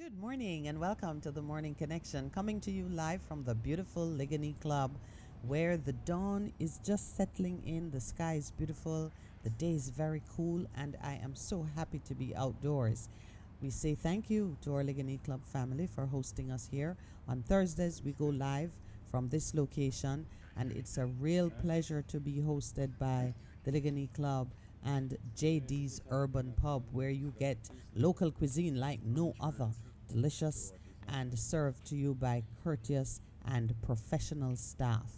Good morning and welcome to the Morning Connection, coming to you live from the beautiful Ligani Club, where the dawn is just settling in, the sky is beautiful, the day is very cool, and I am so happy to be outdoors. We say thank you to our Ligani Club family for hosting us here. On Thursdays, we go live from this location, and it's a real pleasure to be hosted by the Ligani Club and JD's Urban Pub, where you get local cuisine like no other, delicious and served to you by courteous and professional staff.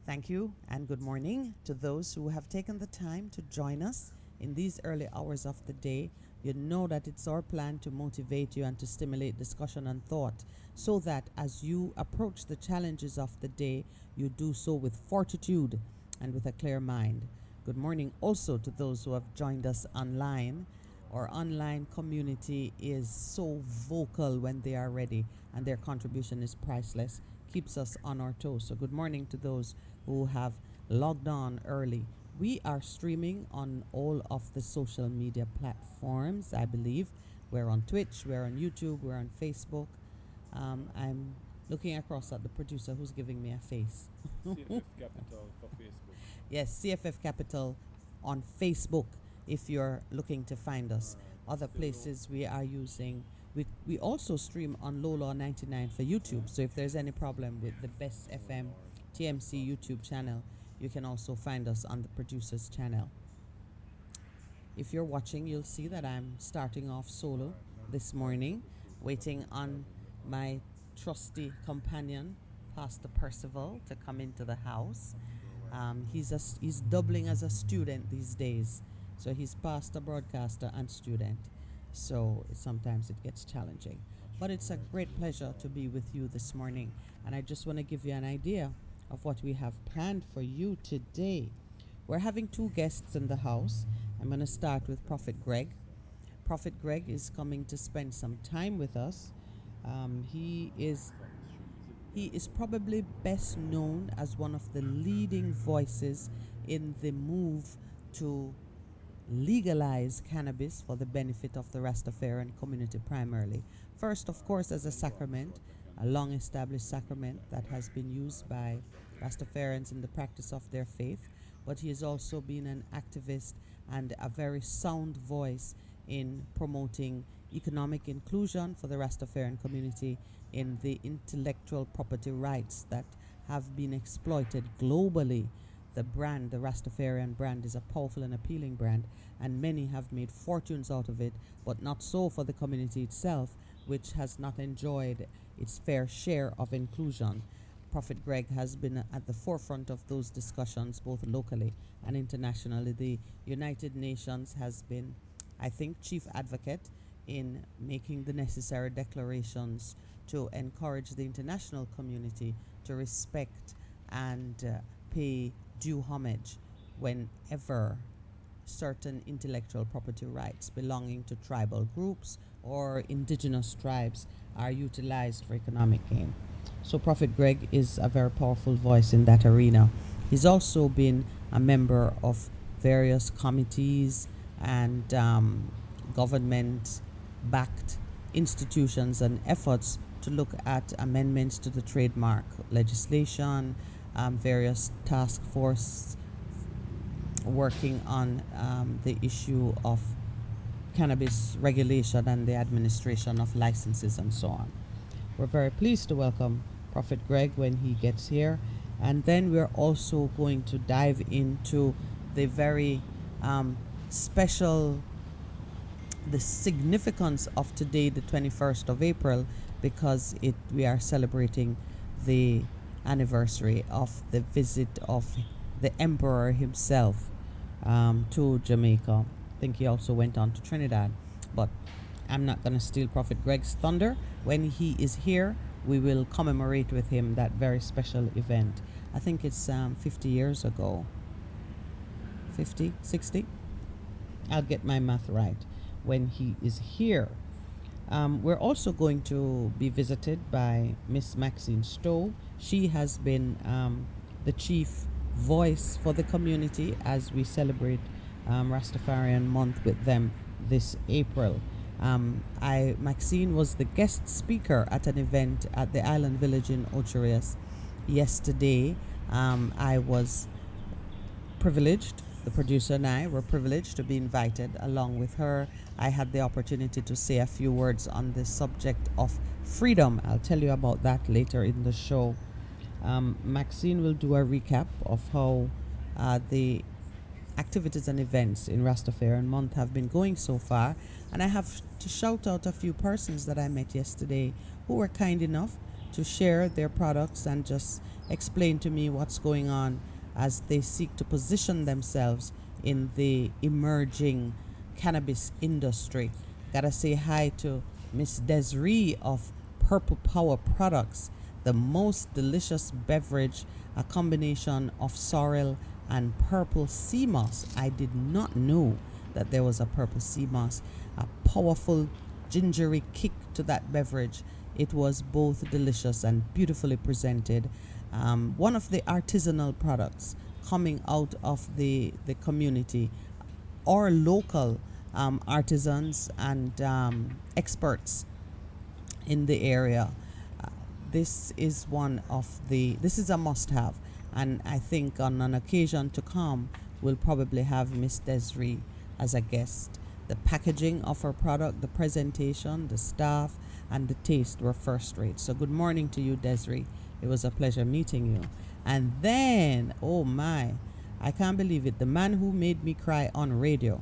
Thank you and good morning to those who have taken the time to join us in these early hours of the day. You know that it's our plan to motivate you and to stimulate discussion and thought so that as you approach the challenges of the day, you do so with fortitude and with a clear mind. Good morning also to those who have joined us online. Our online community is so vocal when they are ready, and their contribution is priceless, keeps us on our toes. So good morning to those who have logged on early. We are streaming on all of the social media platforms, I believe. We're on Twitch, we're on YouTube, we're on Facebook. I'm looking across at the producer who's giving me a face. CFF Capital for Facebook. Yes, CFF Capital on Facebook if you're looking to find us. Other Still places we are using. We also stream on Lola 99 for YouTube. So if there's any problem with the Best FM TMC YouTube channel, you can also find us on the producer's channel. If you're watching, you'll see that I'm starting off solo this morning, waiting on my trusty companion, Pastor Percival, to come into the house. He's doubling as a student these days, so he's pastor, broadcaster, and student. So sometimes it gets challenging, but it's a great pleasure to be with you this morning. And I just want to give you an idea of what we have planned for you today. We're having two guests in the house. I'm going to start with Prophet Greg. Prophet Greg is coming to spend some time with us. He is probably best known as one of the leading voices in the move to legalize cannabis for the benefit of the Rastafarian community primarily. First, of course, as a sacrament, a long established sacrament that has been used by Rastafarians in the practice of their faith, but he has also been an activist and a very sound voice in promoting economic inclusion for the Rastafarian community in the intellectual property rights that have been exploited globally. The brand, the Rastafarian brand, is a powerful and appealing brand, and many have made fortunes out of it, but not so for the community itself, which has not enjoyed its fair share of inclusion. Prophet Greg has been at the forefront of those discussions, both locally and internationally. The United Nations has been, I think, chief advocate in making the necessary declarations to encourage the international community to respect and pay due homage whenever certain intellectual property rights belonging to tribal groups or indigenous tribes are utilized for economic gain. So Prophet Greg is a very powerful voice in that arena. He's also been a member of various committees and government-backed institutions and efforts to look at amendments to the trademark legislation, various task force working on the issue of cannabis regulation and the administration of licenses and so on. We're very pleased to welcome Prophet Greg when he gets here. And then we're also going to dive into the very the significance of today, the 21st of April, because we are celebrating the anniversary of the visit of the emperor himself to Jamaica. I think he also went on to Trinidad, but I'm not going to steal Prophet Greg's thunder. When he is here, we will commemorate with him that very special event. I think it's 50 years ago. 50, 60? I'll get my math right when he is here. We're also going to be visited by Miss Maxine Stowe. She has been the chief voice for the community as we celebrate Rastafarian month with them this April. Maxine was the guest speaker at an event at the Island Village in Ocherius yesterday. I was privileged, the producer and I were privileged to be invited along with her. I had the opportunity to say a few words on the subject of freedom. I'll tell you about that later in the show. Maxine will do a recap of how the activities and events in Rastafarian Month have been going so far. And I have to shout out a few persons that I met yesterday who were kind enough to share their products and just explain to me what's going on as they seek to position themselves in the emerging cannabis industry. Gotta say hi to Miss Desiree of Purple Power Products, the most delicious beverage, a combination of sorrel and purple sea moss. I did not know that there was a purple sea moss. A powerful gingery kick to that beverage. It was both delicious and beautifully presented. One of the artisanal products coming out of the community, or local artisans and experts in the area. This is a must-have, and I think on an occasion to come, we'll probably have Miss Desiree as a guest. The packaging of her product, the presentation, the staff, and the taste were first rate. So good morning to you, Desiree. It was a pleasure meeting you. And then, oh my, I can't believe it, the man who made me cry on radio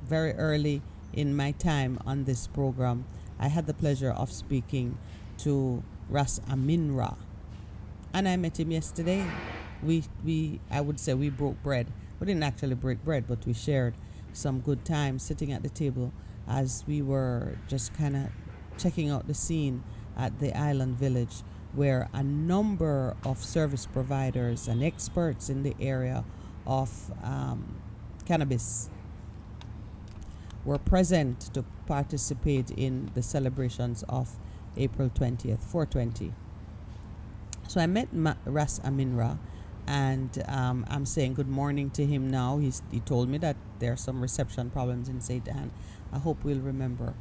very early in my time on this program, I had the pleasure of speaking to Ras Aminra. And I met him yesterday. I would say we broke bread. We didn't actually break bread, but we shared some good time sitting at the table as we were just kind of checking out the scene at the Island Village, where a number of service providers and experts in the area of cannabis were present to participate in the celebrations of April 20th, 420. So I met Ras Aminra, and I'm saying good morning to him now. He told me that there are some reception problems in St. Anne. I hope we'll remember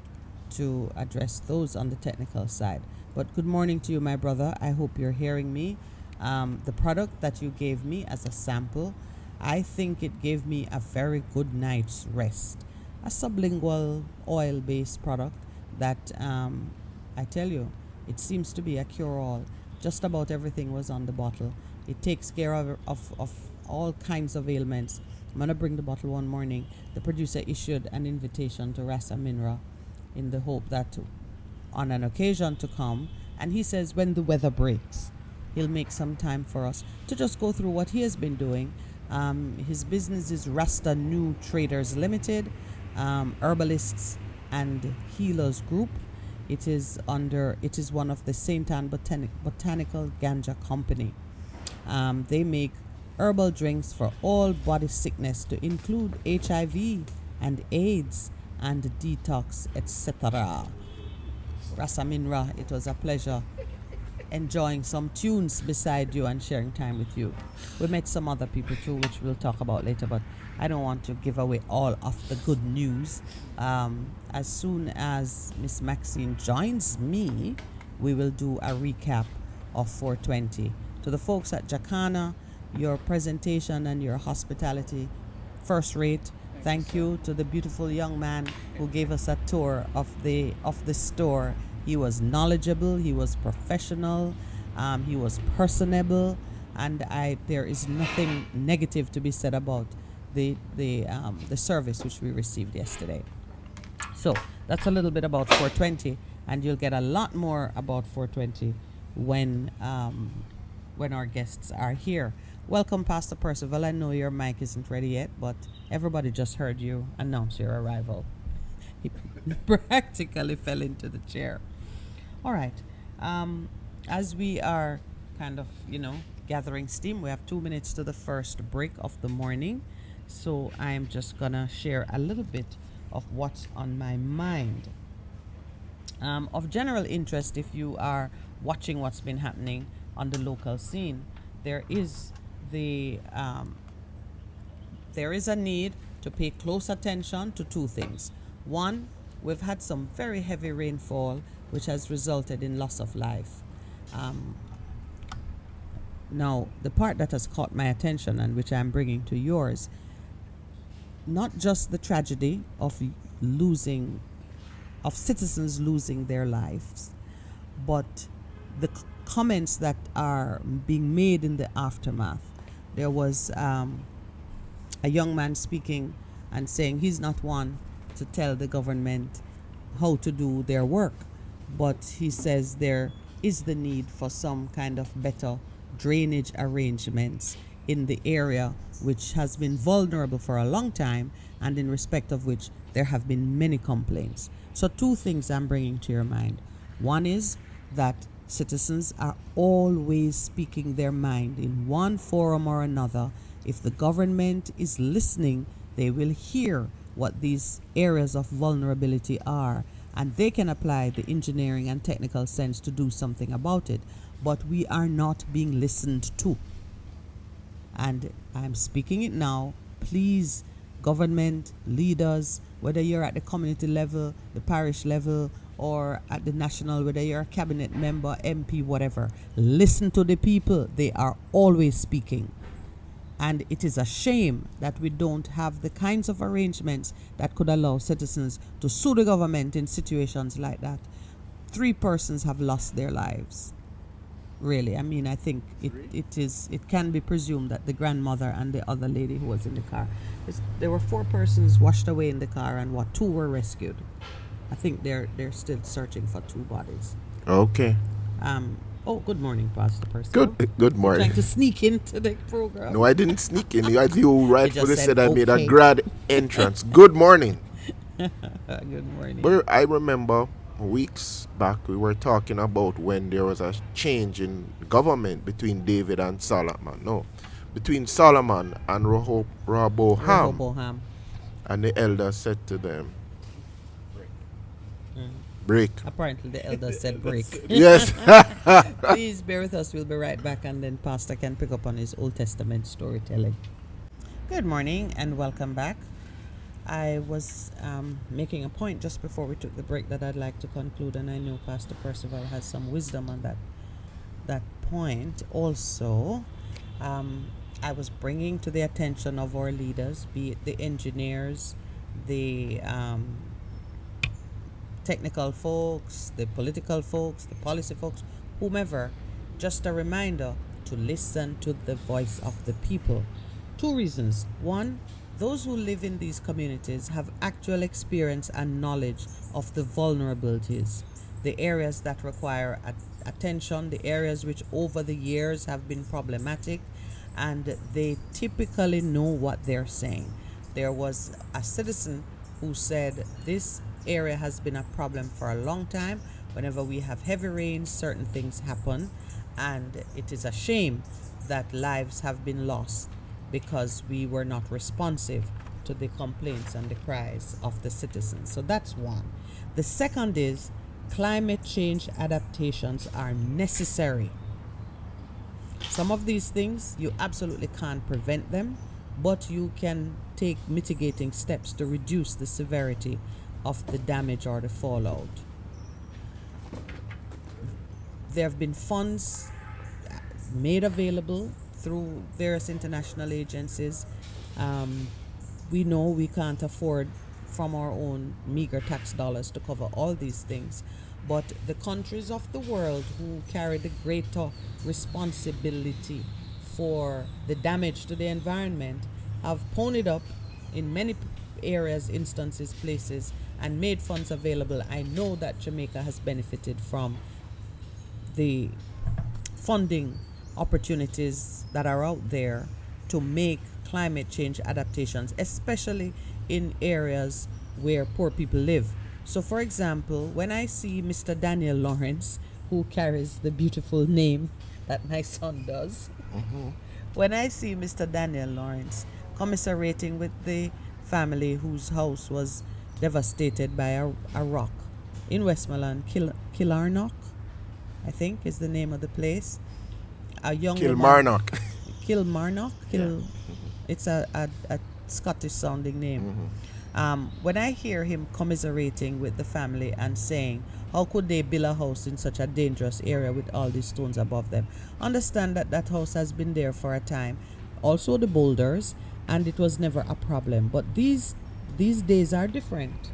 to address those on the technical side. But good morning to you, my brother. I hope you're hearing me. The product that you gave me as a sample, I think it gave me a very good night's rest. A sublingual oil-based product that I tell you, it seems to be a cure-all. Just about everything was on the bottle. It takes care of all kinds of ailments. I'm going to bring the bottle one morning. The producer issued an invitation to Ras Aminra in the hope that on an occasion to come, and he says when the weather breaks, he'll make some time for us to just go through what he has been doing. His business is Rasta New Traders Limited, Herbalists and Healers Group. It is one of the St. Anne Botanical Ganja Company. They make herbal drinks for all body sickness to include HIV and AIDS and detox, etc. Ras Aminra, it was a pleasure enjoying some tunes beside you and sharing time with you. We met some other people too, which we'll talk about later, but I don't want to give away all of the good news. As soon as Miss Maxine joins me, we will do a recap of 420. To the folks at Jacana, your presentation and your hospitality, first rate. Thank you to the beautiful young man who gave us a tour of the store. He was knowledgeable, he was professional, he was personable, and there is nothing negative to be said about the service which we received yesterday. So that's a little bit about 420, and you'll get a lot more about 420 when our guests are here. Welcome, Pastor Percival. I know your mic isn't ready yet, but everybody just heard you announce your arrival. He practically fell into the chair. All right. As we are kind of, gathering steam, we have 2 minutes to the first break of the morning. So I'm just going to share a little bit of what's on my mind. Of general interest, if you are watching what's been happening on the local scene, there is a need to pay close attention to two things. One, we've had some very heavy rainfall, which has resulted in loss of life. Now, the part that has caught my attention and which I'm bringing to yours, not just the tragedy of losing, of citizens losing their lives, but the comments that are being made in the aftermath. There was a young man speaking and saying he's not one to tell the government how to do their work, but he says there is the need for some kind of better drainage arrangements in the area, which has been vulnerable for a long time and in respect of which there have been many complaints. So two things I'm bringing to your mind. One is that citizens are always speaking their mind in one forum or another. If the government is listening, they will hear what these areas of vulnerability are, and they can apply the engineering and technical sense to do something about it. But we are not being listened to. And I'm speaking it now. Please, government leaders, whether you're at the community level, the parish level, or at the national, whether you're a cabinet member, MP, whatever, listen to the people. They are always speaking. And it is a shame that we don't have the kinds of arrangements that could allow citizens to sue the government in situations like that. 3 persons have lost their lives. Really, I mean, I think it can be presumed that the grandmother and the other lady who was in the car, there were 4 persons washed away in the car, and 2 were rescued. I think they're still searching for 2 bodies. Okay. Oh, good morning, Pastor Percival. Good morning. Trying to sneak into the program. No, I didn't sneak in. You rightfully said I made a okay. grad entrance. Good morning. Good morning. But I remember weeks back we were talking about when there was a change in government between David and Solomon. No, between Solomon and Rehoboam. And the elder said to them, break. Apparently the elder said break. Yes. Please bear with us. We'll be right back, and then Pastor can pick up on his Old Testament storytelling. Good morning and welcome back. I was making a point just before we took the break that I'd like to conclude, and I know Pastor Percival has some wisdom on that point. Also, I was bringing to the attention of our leaders, be it the engineers, the technical folks, the political folks, the policy folks, whomever, just a reminder to listen to the voice of the people. 2 reasons. 1, those who live in these communities have actual experience and knowledge of the vulnerabilities, the areas that require attention, the areas which over the years have been problematic, and they typically know what they're saying. There was a citizen who said this area has been a problem for a long time. Whenever we have heavy rains, certain things happen, and it is a shame that lives have been lost because we were not responsive to the complaints and the cries of the citizens. So that's one. The second is climate change adaptations are necessary. Some of these things you absolutely can't prevent them, but you can take mitigating steps to reduce the severity of the damage or the fallout. There have been funds made available through various international agencies. We know we can't afford from our own meager tax dollars to cover all these things, but the countries of the world who carry the greater responsibility for the damage to the environment have ponied up in many areas, instances, places, and made funds available. I know that Jamaica has benefited from the funding opportunities that are out there to make climate change adaptations, especially in areas where poor people live. So, for example, when I see Mr. Daniel Lawrence, who carries the beautiful name that my son does, when I see Mr. Daniel Lawrence commiserating with the family whose house was devastated by a rock in Westmoreland, Kilmarnock, I think is the name of the place. A young Kilmarnock. Kilmarnock. It's a Scottish sounding name. When I hear him commiserating with the family and saying, how could they build a house in such a dangerous area with all these stones above them? Understand that that house has been there for a time. Also the boulders, and it was never a problem. But these days are different.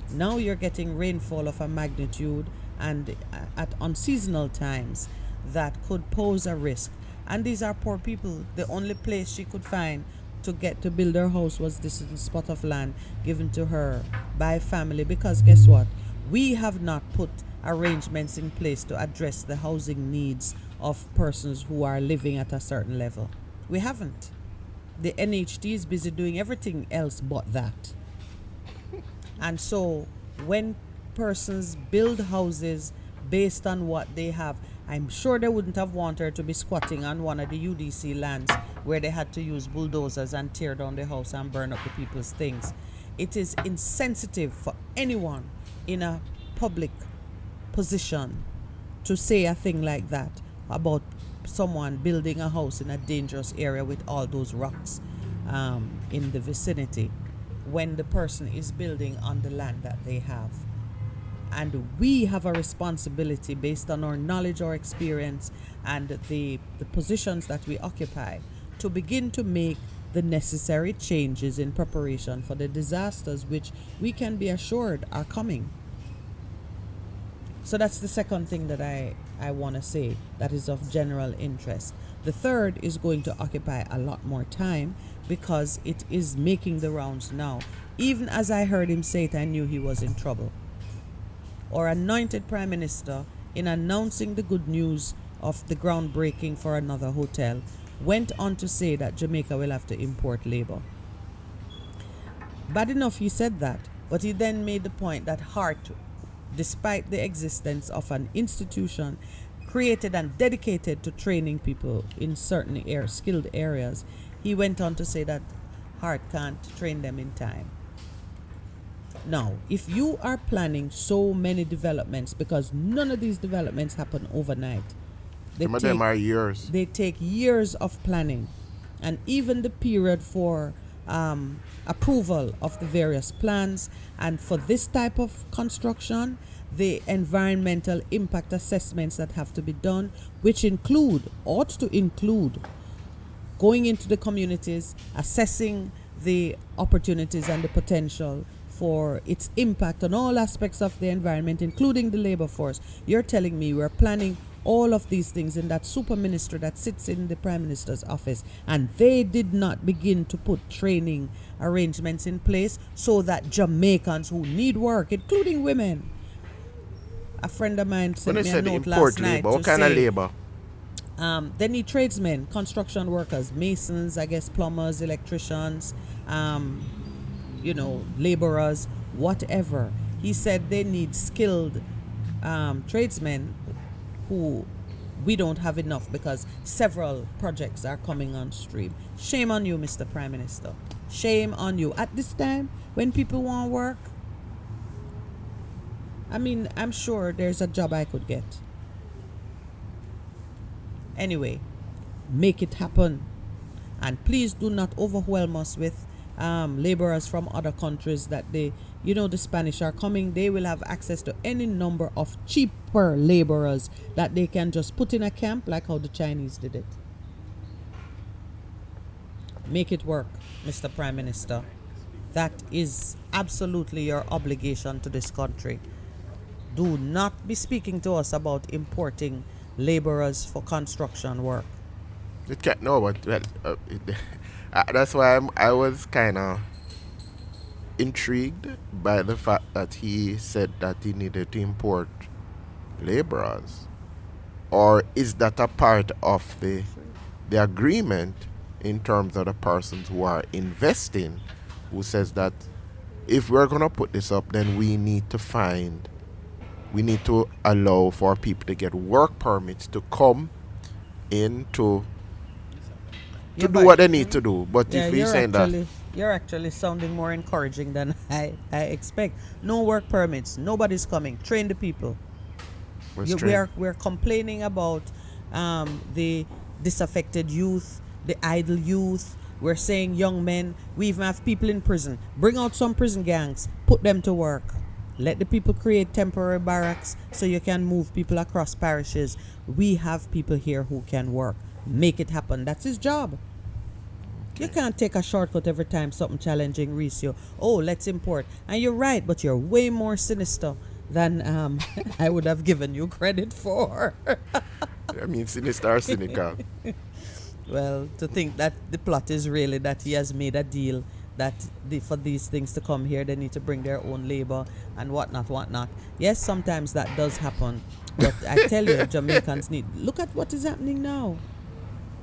Now you're getting rainfall of a magnitude and at unseasonal times that could pose a risk. And these are poor people. The only place she could find to get to build her house was this little spot of land given to her by family, because guess what? We have not put arrangements in place to address the housing needs of persons who are living at a certain level. We haven't. The NHT is busy doing everything else but that. And so when persons build houses based on what they have, I'm sure they wouldn't have wanted her to be squatting on one of the UDC lands where they had to use bulldozers and tear down the house and burn up the people's things. It is insensitive for anyone in a public position to say a thing like that about someone building a house in a dangerous area with all those rocks in the vicinity when the person is building on the land that they have. And we have a responsibility based on our knowledge or experience and the positions that we occupy to begin to make the necessary changes in preparation for the disasters which we can be assured are coming. So that's the second thing that I want to say that is of general interest. The third is going to occupy a lot more time because it is making the rounds now. Even as I heard him say it, I knew he was in trouble. Our anointed Prime Minister, in announcing the good news of the groundbreaking for another hotel, went on to say that Jamaica will have to import labor. Bad enough he said that, but he then made the point that Hart, despite the existence of an institution created and dedicated to training people in certain skilled areas, he went on to say that Hart can't train them in time. Now, if you are planning so many developments, because none of these developments happen overnight, Some of them are years. They take years of planning, and even the period for approval of the various plans, and for this type of construction, the environmental impact assessments that have to be done, which ought to include going into the communities, assessing the opportunities and the potential for its impact on all aspects of the environment, including the labor force. You're telling me we're planning all of these things in that super minister that sits in the Prime Minister's office, and they did not begin to put training arrangements in place so that Jamaicans who need work, including women. A friend of mine sent me a note last night labor, what kind of labor? They need tradesmen, construction workers, masons, I guess plumbers, electricians, laborers, whatever. He said they need skilled tradesmen who we don't have enough because several projects are coming on stream. Shame on you, Mr. Prime Minister. Shame on you. At this time, when people want work, I mean, I'm sure there's a job I could get. Anyway, make it happen. And please do not overwhelm us with laborers from other countries that the Spanish are coming. They will have access to any number of cheaper laborers that they can just put in a camp like how the Chinese did it. Make it work, Mr. Prime Minister. That is absolutely your obligation to this country. Do not be speaking to us about importing laborers for construction work. It can't, no, but that's why I was kind of intrigued by the fact that he said that he needed to import laborers. Or is that a part of the agreement in terms of the persons who are investing, who says that if we're going to put this up, then we need to allow for people to get work permits to come in to do what they need to do. But if we're saying that... You're actually sounding more encouraging than I expect. No work permits. Nobody's coming. Train the people. We're complaining about the disaffected youth, the idle youth, We're saying young men. We even have people in prison. Bring out some prison gangs. Put them to work. Let the people create temporary barracks so you can move people across parishes. We have people here who can work. Make it happen. That's his job. You can't take a shortcut every time something challenging reaches you. Oh, let's import. And you're right, but you're way more sinister than I would have given you credit for. I mean, sinister or cynical. Well, to think that the plot is really that he has made a deal that for these things to come here, they need to bring their own labor and whatnot. Yes, sometimes that does happen. But I tell you, Jamaicans need... Look at what is happening now.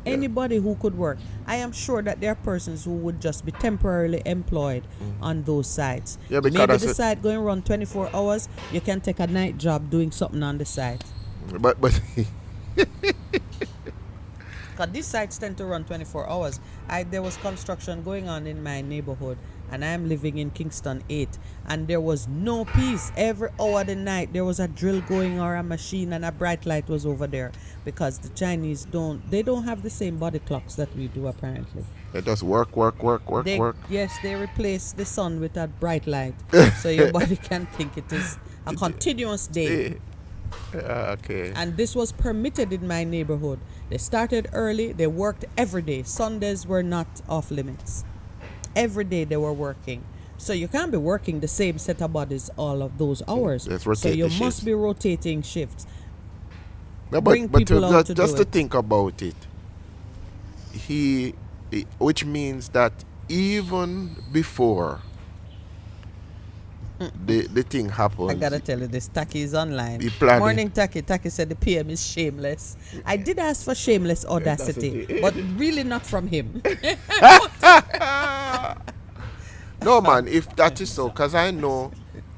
Anybody who could work. I am sure that there are persons who would just be temporarily employed on those sites. Yeah, because maybe the site going run 24 hours, you can take a night job doing something on the site. But Because these sites tend to run 24 hours. There was construction going on in my neighborhood, and I am living in Kingston 8, and there was no peace. Every hour of the night, there was a drill going or a machine, and a bright light was over there, because the Chinese don't have the same body clocks that we do, apparently. they just work. Yes, they replace the sun with a bright light, so your body can think it is a continuous day. Okay. And this was permitted in my neighborhood. They started early. They worked every day. Sundays were not off limits. Every day they were working. So you can't be working the same set of bodies all of those hours. So you must be rotating shifts. No, Bring but people out to just do to it. think about it, which means that even before the thing happens, I gotta tell you this, Taki is online. He planned it. Morning, Taki. Taki said the PM is shameless. I did ask for shameless audacity, but really not from him. no man, if that is so, because I know.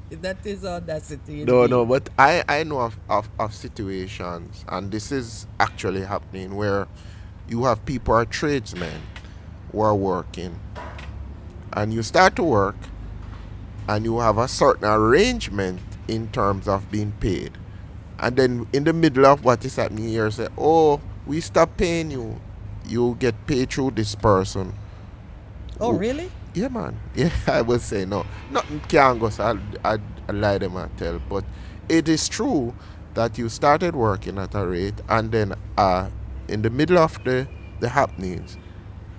That is audacity. No, but I know of situations, and this is actually happening, where you have people who are tradesmen who are working, and you start to work, and you have a certain arrangement in terms of being paid. And then in the middle of what is happening here, say, oh, we stop paying you. You get paid through this person. Oh, really? Yeah, man. Yeah, I will say no. Nothing can go, so I lie them and tell. But it is true that you started working at a rate, and then in the middle of the happenings,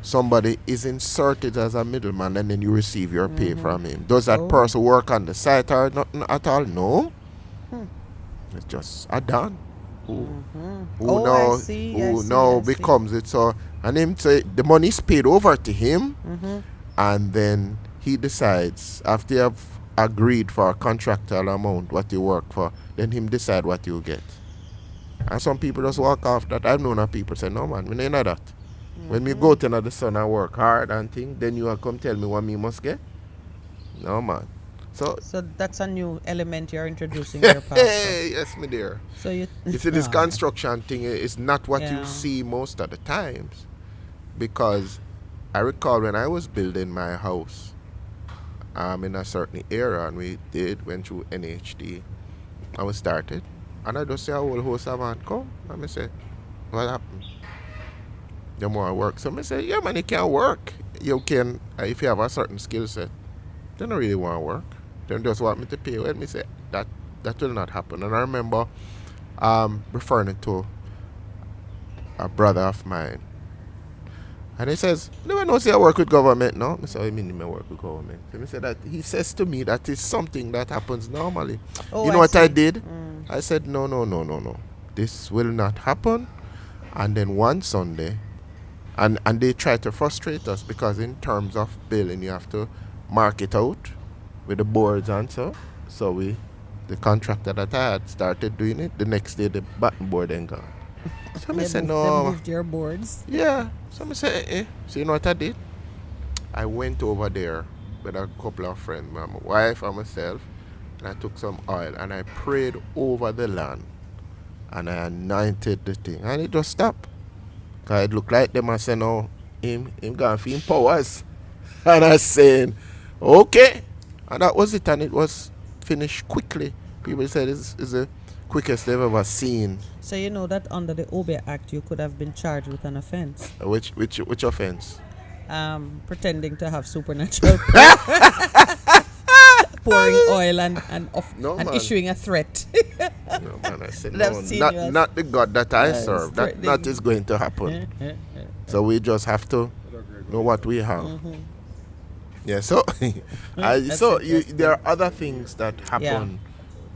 somebody is inserted as a middleman, and then you receive your pay from him. Does that person work on the site or nothing at all? No. It's just a done. Who now becomes it. So, and him say the money is paid over to him, and then he decides, after you have agreed for a contractual amount what you work for, then him decide what you get. And some people just walk off that. I've known of people say, no man, we ain't know that. When me go to the sun and work hard and thing, then you will come tell me what me must get? No, man. So that's a new element you're introducing your pastor. Yes, me dear. So you see, this construction thing is not what you see most of the times. Because I recall when I was building my house in a certain era, and we went through NHD, and we started, and I just say a whole host of man come, and I say, what happened? You want to work? So I say, yeah man, you can work. You can, if you have a certain skill set. They don't really want to work. They just want me to pay. Let me say, that will not happen. And I remember referring it to a brother of mine. And he says, never know say I work with government, no? I say, I mean I work with government. So he said that he says to me that is something that happens normally. Oh, you know what I did? I said, no. This will not happen. And then one Sunday, and they try to frustrate us, because in terms of billing you have to mark it out with the boards and so. So the contractor that I had started doing it. The next day the button board ain't gone. So I said, no. They moved your boards. Yeah. So I said, So you know what I did? I went over there with a couple of friends, my wife and myself, and I took some oil and I prayed over the land and I anointed the thing, and it just stopped. Cause it looked like them. I said, no, him gonna feel powers. And I saying, okay. And that was it, and it was finished quickly. People said it's the quickest they've ever seen. So you know that under the OBE Act you could have been charged with an offense. Which offense? pretending to have supernatural pouring oil No, and man. issuing a threat. No, man, I said, I've no, seen you as- not the God that I Yes, serve. That threatening. is going to happen. So we just have to know what we have. Yeah, so That's so interesting. there are other things that happen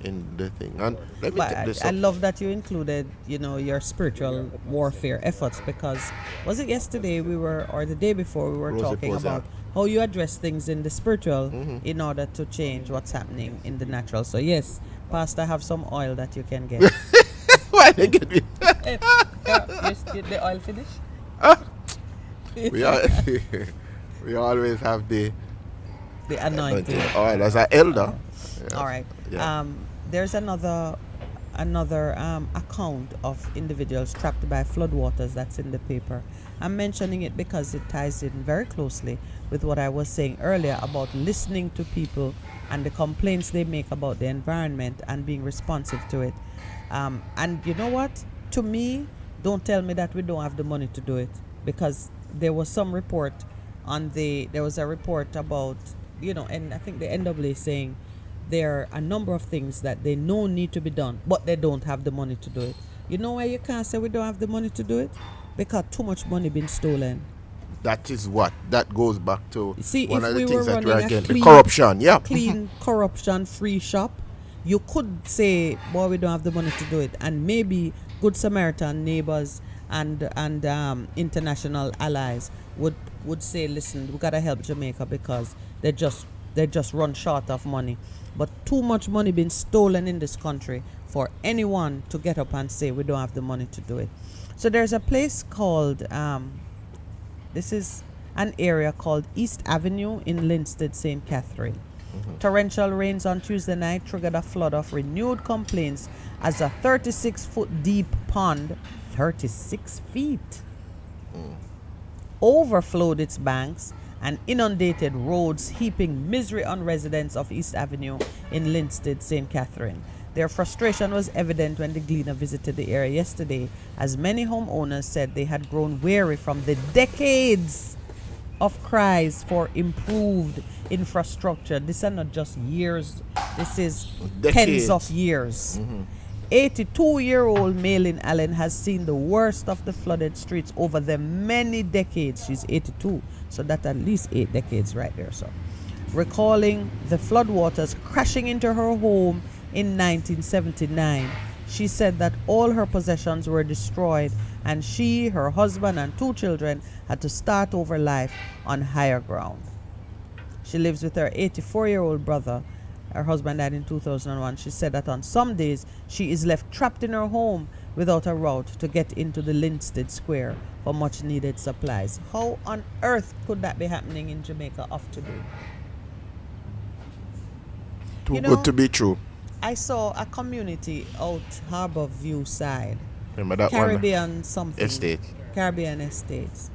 in the thing. And let me But take this I up. love that you included, your spiritual warfare efforts, because was it yesterday or the day before we were Rosie talking Posey. about how you address things in the spiritual in order to change what's happening in the natural. So yes, Pastor, have some oil that you can get. Why they get me? The oil finish? we, are, we always have the Anointing. oil as an elder. Yeah. All right. Yeah. There's another account of individuals trapped by floodwaters that's in the paper. I'm mentioning it because it ties in very closely with what I was saying earlier about listening to people and the complaints they make about the environment and being responsive to it. And you know what? To me, don't tell me that we don't have the money to do it, because there was some report there was a report about, and I think the NAA saying there are a number of things that they know need to be done, but they don't have the money to do it. You know why you can't say we don't have the money to do it? Because too much money been stolen. That is what that goes back to. See, one if of the we things were that we are running a getting, clean- the corruption. Yeah. Clean, corruption-free shop, you could say, boy, we don't have the money to do it. And maybe Good Samaritan neighbors and international allies would say, listen, we got to help Jamaica because they just run short of money. But too much money been stolen in this country for anyone to get up and say we don't have the money to do it. So there's a place called, this is an area called East Avenue in Linstead, St. Catherine. Torrential rains on Tuesday night triggered a flood of renewed complaints as a 36-foot deep pond, 36 feet, overflowed its banks and inundated roads, heaping misery on residents of East Avenue in Linstead, St. Catherine. Their frustration was evident when the Gleaner visited the area yesterday, as many homeowners said they had grown weary from the decades of cries for improved infrastructure. These are not just years, this is Decades. tens of years. 82-year-old Maylin Allen has seen the worst of the flooded streets over the many decades. She's 82, so that's at least 8 decades right there. So, recalling the floodwaters crashing into her home in 1979, she said that all her possessions were destroyed and she, her husband, and 2 children had to start over life on higher ground. She lives with her 84-year-old brother. Her husband died in 2001. She said that on some days she is left trapped in her home without a route to get into the Linstead Square for much needed supplies. How on earth could that be happening in Jamaica of today? Too You know, good to be true. I saw a community out Harbour View side, Remember that one? Caribbean something. Estate. Caribbean Estates.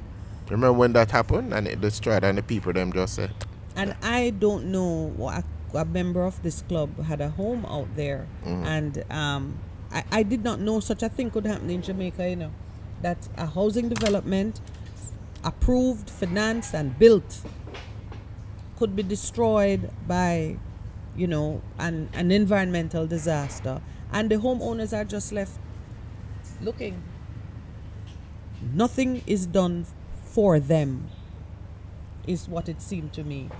Remember when that happened and it destroyed and the people them just said, And I don't know what a member of this club had a home out there, and I did not know such a thing could happen in Jamaica. That a housing development approved, financed, and built could be destroyed by, an environmental disaster, and the homeowners are just left looking. Nothing is done for them, is what it seemed to me.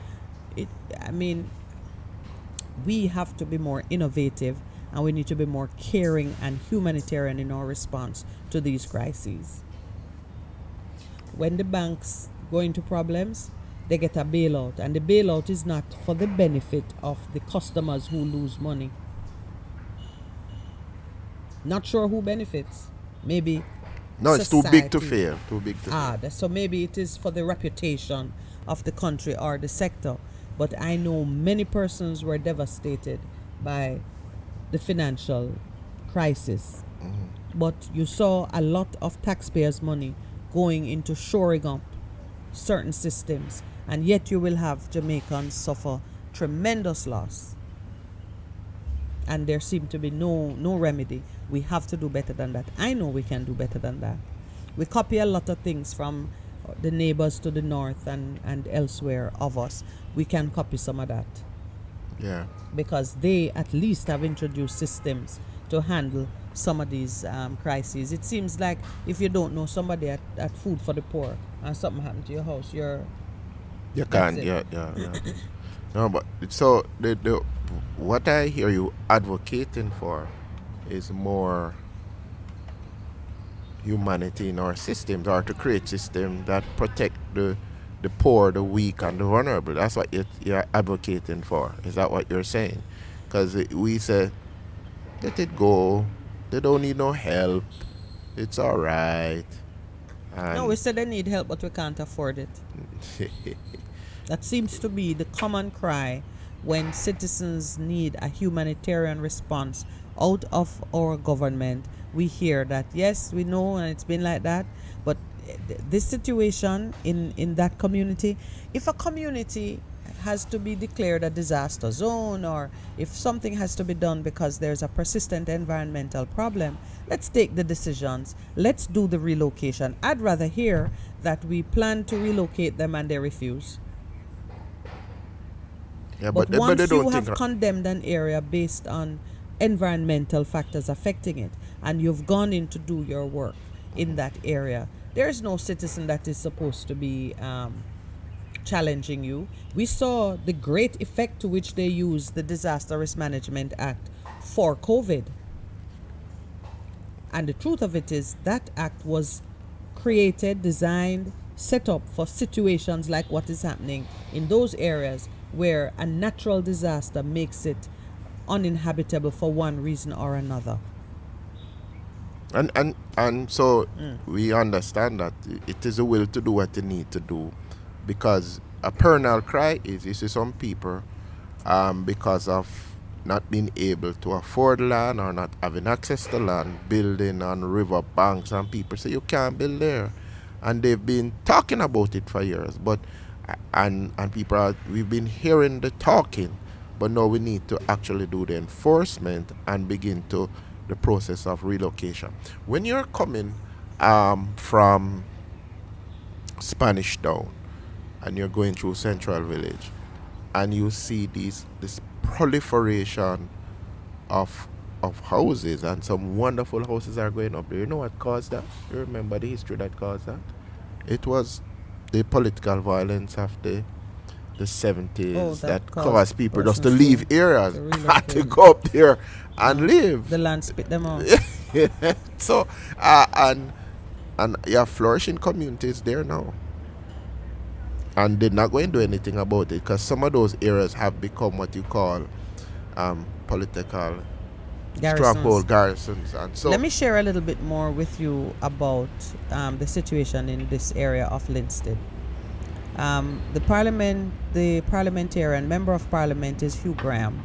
We have to be more innovative, and we need to be more caring and humanitarian in our response to these crises. When the banks go into problems, they get a bailout, and the bailout is not for the benefit of the customers who lose money. Not sure who benefits. Maybe no, it's too big to society. fail. Too big to fail. So maybe it is for the reputation of the country or the sector. But I know many persons were devastated by the financial crisis. But you saw a lot of taxpayers' money going into shoring up certain systems, and yet you will have Jamaicans suffer tremendous loss. And there seemed to be no remedy. We have to do better than that. I know we can do better than that. We copy a lot of things from the neighbors to the north and elsewhere of us, we can copy some of that. Yeah. Because they at least have introduced systems to handle some of these crises. It seems like if you don't know somebody at Food for the Poor and something happened to your house, You that's can't. it. Yeah. No, but so the what I hear you advocating for is more humanity in our systems, or to create systems that protect the poor, the weak, and the vulnerable. That's what you're advocating for. Is that what you're saying? Because we say, let it go. They don't need no help. It's all right. No, we And said they need help, but we can't afford it. That seems to be the common cry when citizens need a humanitarian response out of our government. We hear that, yes, we know, and it's been like that, but this situation in that community, if a community has to be declared a disaster zone, or if something has to be done because there's a persistent environmental problem, let's take the decisions. Let's do the relocation. I'd rather hear that we plan to relocate them and they refuse. yeah, But but once they don't you think. have condemned an area based on environmental factors affecting it, and you've gone in to do your work in that area, there's no citizen that is supposed to be challenging you. We saw the great effect to which they used the Disaster Risk Management Act for COVID. And the truth of it is that act was created, designed, set up for situations like what is happening in those areas where a natural disaster makes it uninhabitable for one reason or another. And so we understand that it is a will to do what you need to do, because a perennial cry is, you see some people, because of not being able to afford land or not having access to land, building on river banks, and people say you can't build there, and they've been talking about it for years. But and people are, we've been hearing the talking, but now we need to actually do the enforcement and begin to the process of relocation. When you're coming from Spanish Town and you're going through Central Village, and you see this proliferation of houses, and some wonderful houses are going up there. You know what caused that? You remember the history that caused that? It was the political violence of the 70s that caused people just to leave areas and to go up there and live. The land spit them out. So and you have flourishing communities there now, and they're not going to do anything about it, because some of those areas have become what you call political stronghold garrisons. And so let me share a little bit more with you about the situation in this area of Linstead. The parliamentarian member of parliament is Hugh Graham.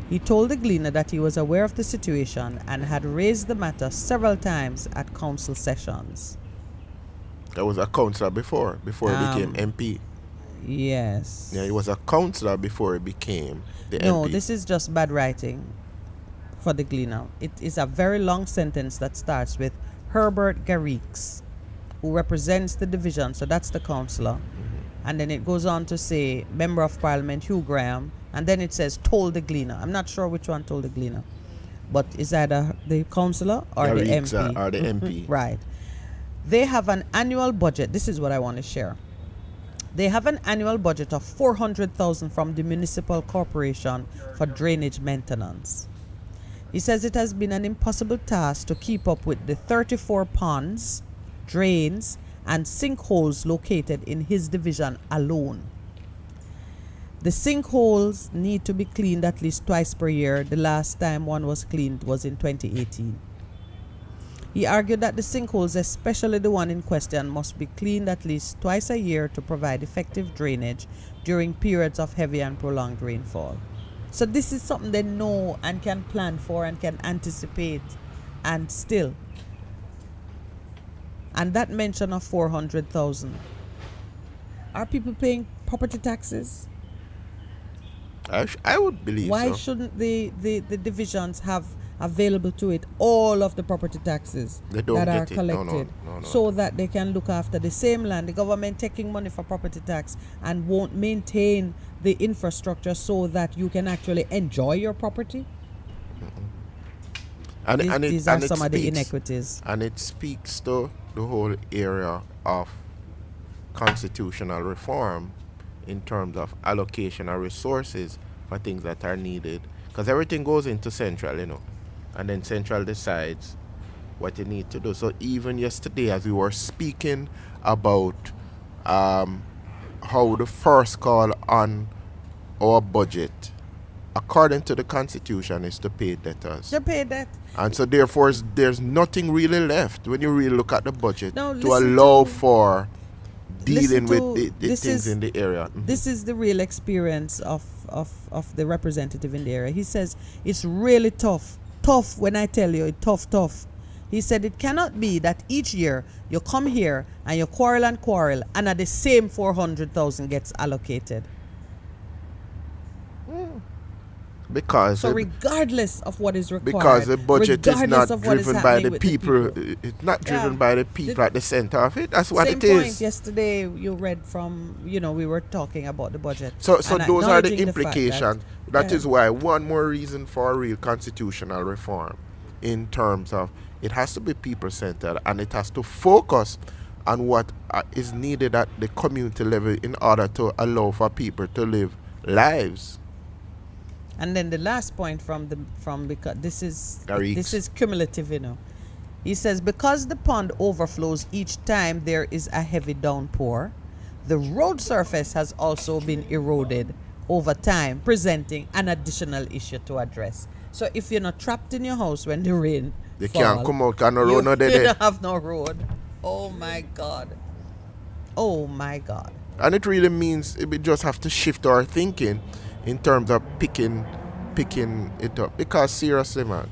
He told the Gleaner that he was aware of the situation and had raised the matter several times at council sessions. there was a councillor before he became MP. Yes. Yeah, he was a councillor before he became the MP. No, this is just bad writing for the Gleaner. It is a very long sentence that starts with Herbert Garrix, who represents the division, so that's the councillor. And then it goes on to say Member of Parliament Hugh Graham, and then it says told the Gleaner. I'm not sure which one told the Gleaner, but is either the councillor or the MP. Or the MP. Right. They have an annual budget. This is what I want to share. They have an annual budget of $400,000 from the municipal corporation for drainage maintenance. He says it has been an impossible task to keep up with the 34 ponds, drains, and sinkholes located in his division alone. The sinkholes need to be cleaned at least twice per year. The last time one was cleaned was in 2018. He argued that the sinkholes, especially the one in question, must be cleaned at least twice a year to provide effective drainage during periods of heavy and prolonged rainfall. So this is something they know and can plan for and can anticipate, and still. And that mention of 400,000. Are people paying property taxes? I would believe Why so. shouldn't the divisions have available to it all of the property taxes They don't that are get it. No, collected, no. so that they can look after the same land. The government taking money for property tax and won't maintain the infrastructure so that you can actually enjoy your property. These are some of the inequities. And it speaks to the whole area of constitutional reform in terms of allocation of resources for things that are needed. Because everything goes into central, and then central decides what you need to do. So even yesterday, as we were speaking about how the first call on our budget, according to the Constitution, is to pay debtors. To pay debt. And so therefore, there's nothing really left when you really look at the budget No, to allow for dealing with the things in the area. This is the real experience of the representative in the area. He says it's really tough. Tough when I tell you, it's tough. He said it cannot be that each year you come here and you quarrel and at the same 400,000 gets allocated. Because So regardless of what is required, because the budget is regardless not of what is driven by happening the with people, people. it's not driven Yeah. by the people at the center of it. That's what Same it is. point yesterday you read from, we were talking about the budget. So and those are the acknowledging fact implications. that- That is why one more reason for real constitutional reform, in terms of it has to be people-centered and it has to focus on what is needed at the community level in order to allow for people to live lives. And then the last point because this is cumulative, He says because the pond overflows each time there is a heavy downpour, the road surface has also been eroded over time, presenting an additional issue to address. So if you're not trapped in your house when the rain They fall, can't come out and no road no you there. don't have no road. Oh my God. Oh my God. And it really means we just have to shift our thinking in terms of picking it up. Because seriously, man.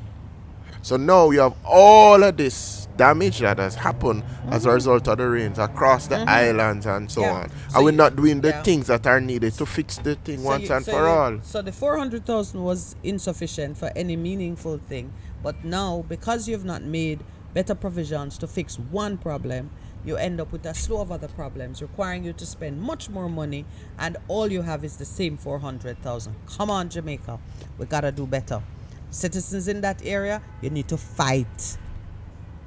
So now we have all of this damage that has happened as a result of the rains across the islands and so on. So And we're not doing the yeah. things that are needed to fix the thing once and for all. So the 400,000 was insufficient for any meaningful thing. But now, because you've not made better provisions to fix one problem, you end up with a slew of other problems requiring you to spend much more money, and all you have is the same 400,000. Come on, Jamaica. We gotta do better. Citizens in that area, you need to fight.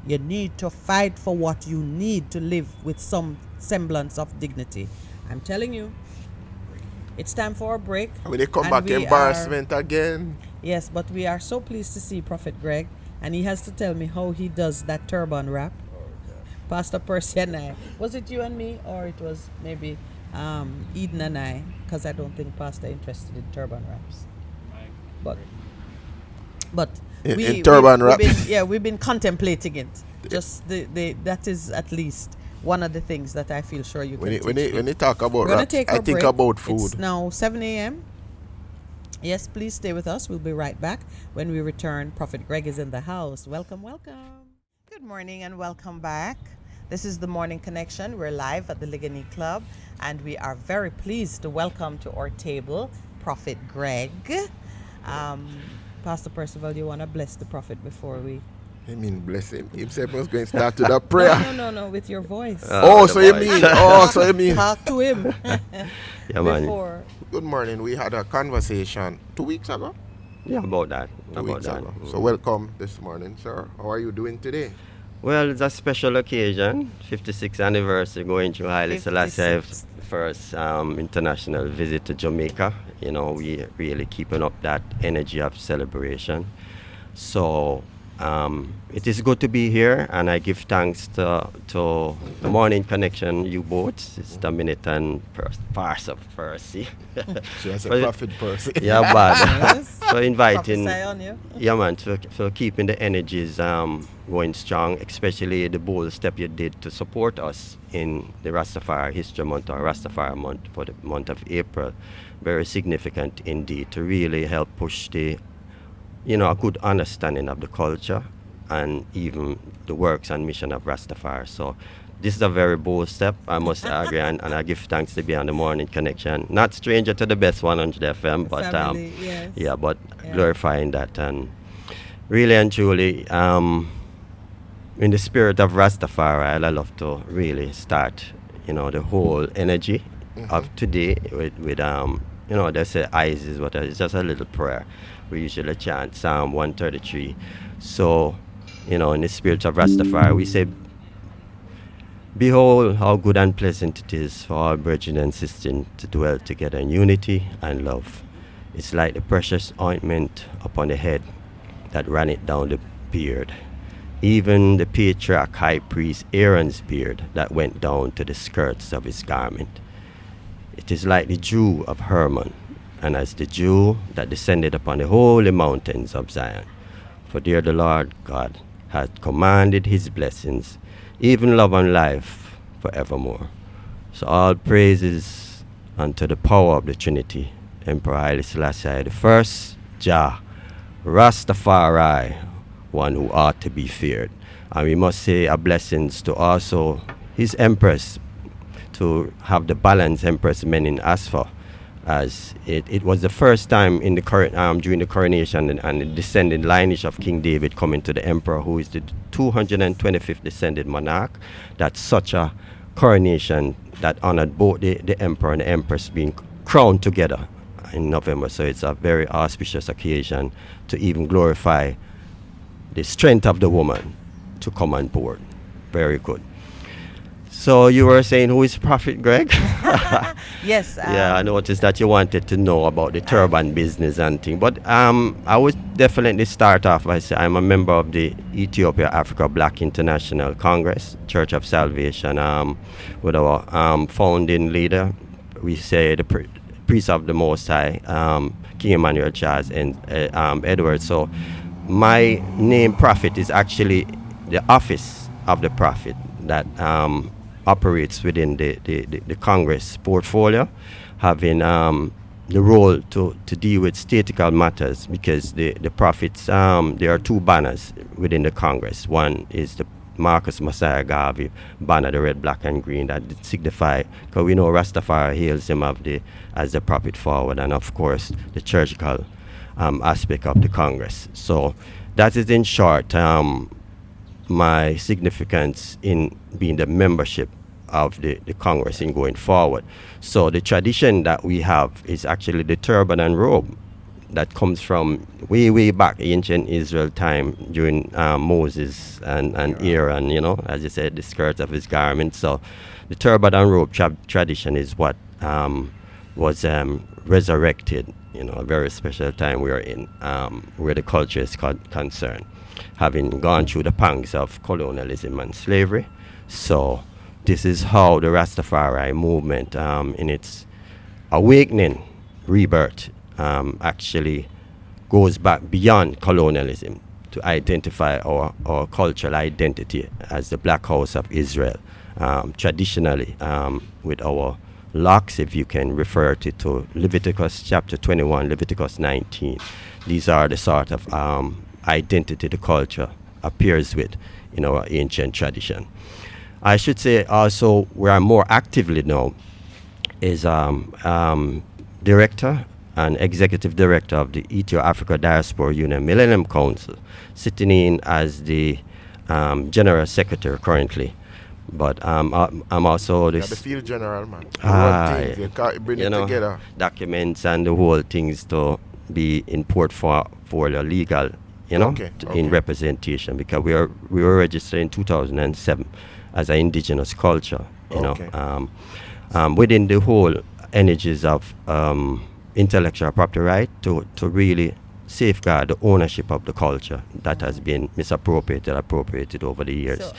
You need to fight for what you need to live with some semblance of dignity. I'm telling you, it's time for a break. When they come and back, we embarrassment again. Yes, but we are so pleased to see Prophet Greg, and he has to tell me how he does that turban wrap. Pastor Percy and I. Was it you and me, or it was maybe Eden and I? Because I don't think Pastor interested in turban wraps. But In turban wrap. we've been contemplating it. Just that is at least one of the things that I feel sure you can teach me. When they talk about We're gonna wraps, take I our think break. about food. It's now 7 a.m. Yes, please stay with us. We'll be right back. When we return, Prophet Greg is in the house. Welcome. Good morning and welcome back. This is the Morning Connection. We're live at the Ligani Club, and we are very pleased to welcome to our table Prophet Greg. Pastor Percival, you want to bless the Prophet before we... I mean, bless him. Himself was going to start with a prayer. No, with your voice. So you mean? Talk to him. Yeah, man. Before. Good morning. We had a conversation 2 weeks ago. Yeah, about that. 2 weeks ago. So welcome this morning, sir. How are you doing today? Well, it's a special occasion, 56th anniversary, going through Haile Selassie's first international visit to Jamaica. We really keeping up that energy of celebration. So it is good to be here, and I give thanks to the Morning Connection, you both. It's the Minute and Parse of Percy. She has a Prophet Percy. Yeah, bad. Yes. So inviting, Prophesy on you. yeah, man, for keeping the energies going strong, especially the bold step you did to support us in the Rastafari History Month, or Rastafari Month, for the month of April. Very significant indeed, to really help push a good understanding of the culture and even the works and mission of Rastafari. So this is a very bold step, I must agree, and I give thanks to be on the Morning Connection. Not stranger to the best 100 FM, but Family, yes. yeah, but Yeah. glorifying that. And really and truly, in the spirit of Rastafari, I love to really start, the whole energy of today with they say eyes is what it's just a little prayer. We usually chant Psalm 133. So, in the spirit of Rastafari, we say, behold how good and pleasant it is for our brethren and sisters to dwell together in unity and love. It's like the precious ointment upon the head that ran it down the beard, even the patriarch high priest Aaron's beard that went down to the skirts of his garment. It is like the dew of Hermon, and as the dew that descended upon the holy mountains of Zion. For there the Lord God hath commanded his blessings, even love and life forevermore. So all praises unto the power of the Trinity, Emperor Haile Selassie the First, Jah, Rastafari, one who ought to be feared. And we must say a blessings to also his Empress, to have the balance Empress Menin Asfa, as it was the first time in the during the coronation and the descended lineage of King David coming to the Emperor, who is the 225th descended monarch, that such a coronation that honored both the Emperor and the Empress being crowned together in November. So it's a very auspicious occasion to even glorify the strength of the woman to come on board. Very good. So you were saying, who is Prophet Greg? Yes. Yeah, I noticed that you wanted to know about the turban business and thing. But I would definitely start off by saying I'm a member of the Ethiopia Africa Black International Congress, Church of Salvation, with our founding leader, we say the priest of the Most High, King Emmanuel Charles and Edward. So my name Prophet is actually the office of the prophet that operates within the Congress portfolio, having the role to deal with statical matters, because the prophets, there are two banners within the Congress. One is the Marcus Messiah Garvey banner, the red, black, and green, that signify, because we know Rastafari hails him as the prophet forward, and of course the churchical aspect of the Congress. So that is in short my significance in being the membership of the Congress in going forward. So the tradition that we have is actually the turban and robe that comes from way back ancient Israel time, during Moses and Aaron, as you said, the skirt of his garment. So the turban and robe tradition is what was resurrected, a very special time we are in, where the culture is concerned, having gone through the pangs of colonialism and slavery. So this is how the Rastafari movement, in its awakening, rebirth, actually goes back beyond colonialism to identify our cultural identity as the Black House of Israel, traditionally, with our locks, if you can refer to Leviticus chapter 21, Leviticus 19. These are the sort of identity the culture appears with in our ancient tradition. I should say also where I'm more actively now is director and executive director of the Ethio-Africa Diaspora Union Millennium Council, sitting in as the general secretary currently. But I'm also the field general, man. You bring it together. Documents and the whole things to be in portfolio legal, in representation, because we were registered in 2007 as an indigenous culture, within the whole energies of intellectual property right to really safeguard the ownership of the culture that has been appropriated over the years. So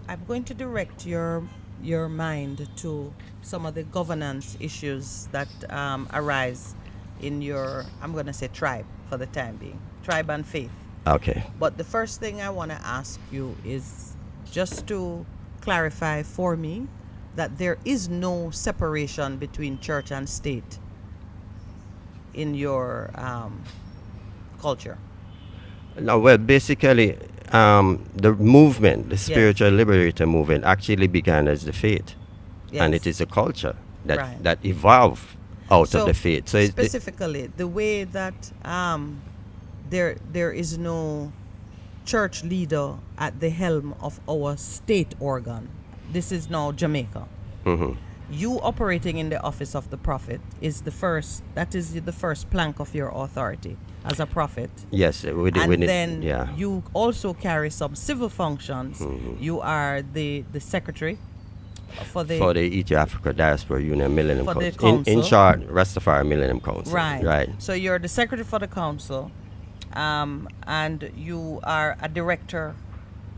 I'm going to direct your mind to some of the governance issues that arise in your, I'm going to say tribe for the time being, tribe and faith. Okay. But the first thing I want to ask you is just to clarify for me that there is no separation between church and state in your culture. No, well, basically, the movement, the spiritual liberator movement, actually began as the faith, and it is a culture that evolved out of the faith. So specifically, the way that there is no church leader at the helm of our state organ. This is now Jamaica. You operating in the office of the prophet is the first. That is the first plank of your authority as a prophet. Yes, we did. And then you also carry some civil functions. You are the secretary for the East Africa Diaspora Union Millennium for the Council. In council. short, Rastafari Millennium Council. Right. So you're the secretary for the council, and you are a director.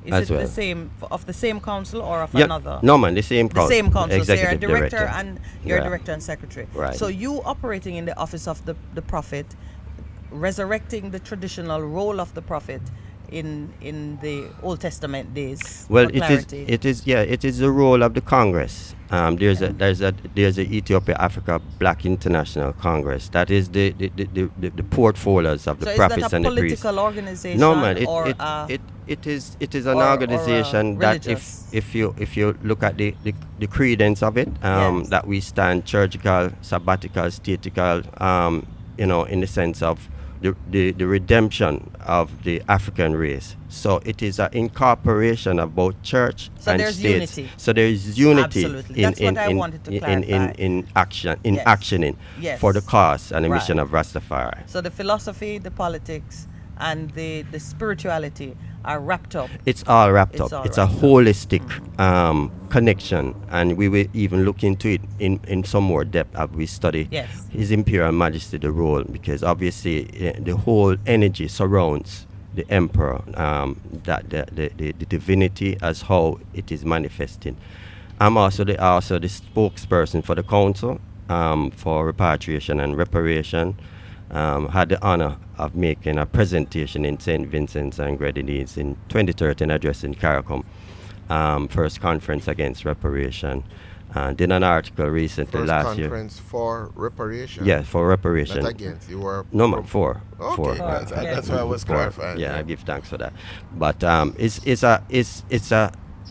Is As it well. the same of the same council or of another? No, man, the same council. The same council. So you're a Executive director and you're a director and secretary. Right. So you operating in the office of the prophet, resurrecting the traditional role of the prophet in the Old Testament days. Well, for it clarity. is the role of the Congress. There's a Ethiopia Africa Black International Congress. That is the portfolios of the prophets and the priests. So is that a political organization? No, man. or It is an or organization that religious? if you look at the credence of it, Yes. that we stand churchical, sabbatical, statical, in the sense of the redemption of the African race. So it is an incorporation of both church So and there's states. unity. So there is unity Absolutely. That's what I wanted to clarify. in action, Yes. actioning Yes. for the cause and the Right. mission of Rastafari. So the philosophy, the politics, and the spirituality are wrapped up. It's all wrapped It's up. all It's a wrapped up. holistic connection, and we will even look into it in some more depth as we study Yes. His Imperial Majesty the role, because obviously the whole energy surrounds the emperor, that the divinity as how it is manifesting. I'm also the spokesperson for the council for repatriation and reparation. Had the honor of making a presentation in St. Vincent's and Grenadines in 2013, addressing CARICOM, first conference against reparation. Did an article recently First last year. conference for reparation. Yeah, for reparation. Not against. You were. No, man, four. Okay, Four. that's why I was Four. clarifying. Yeah, I give thanks for that. But it's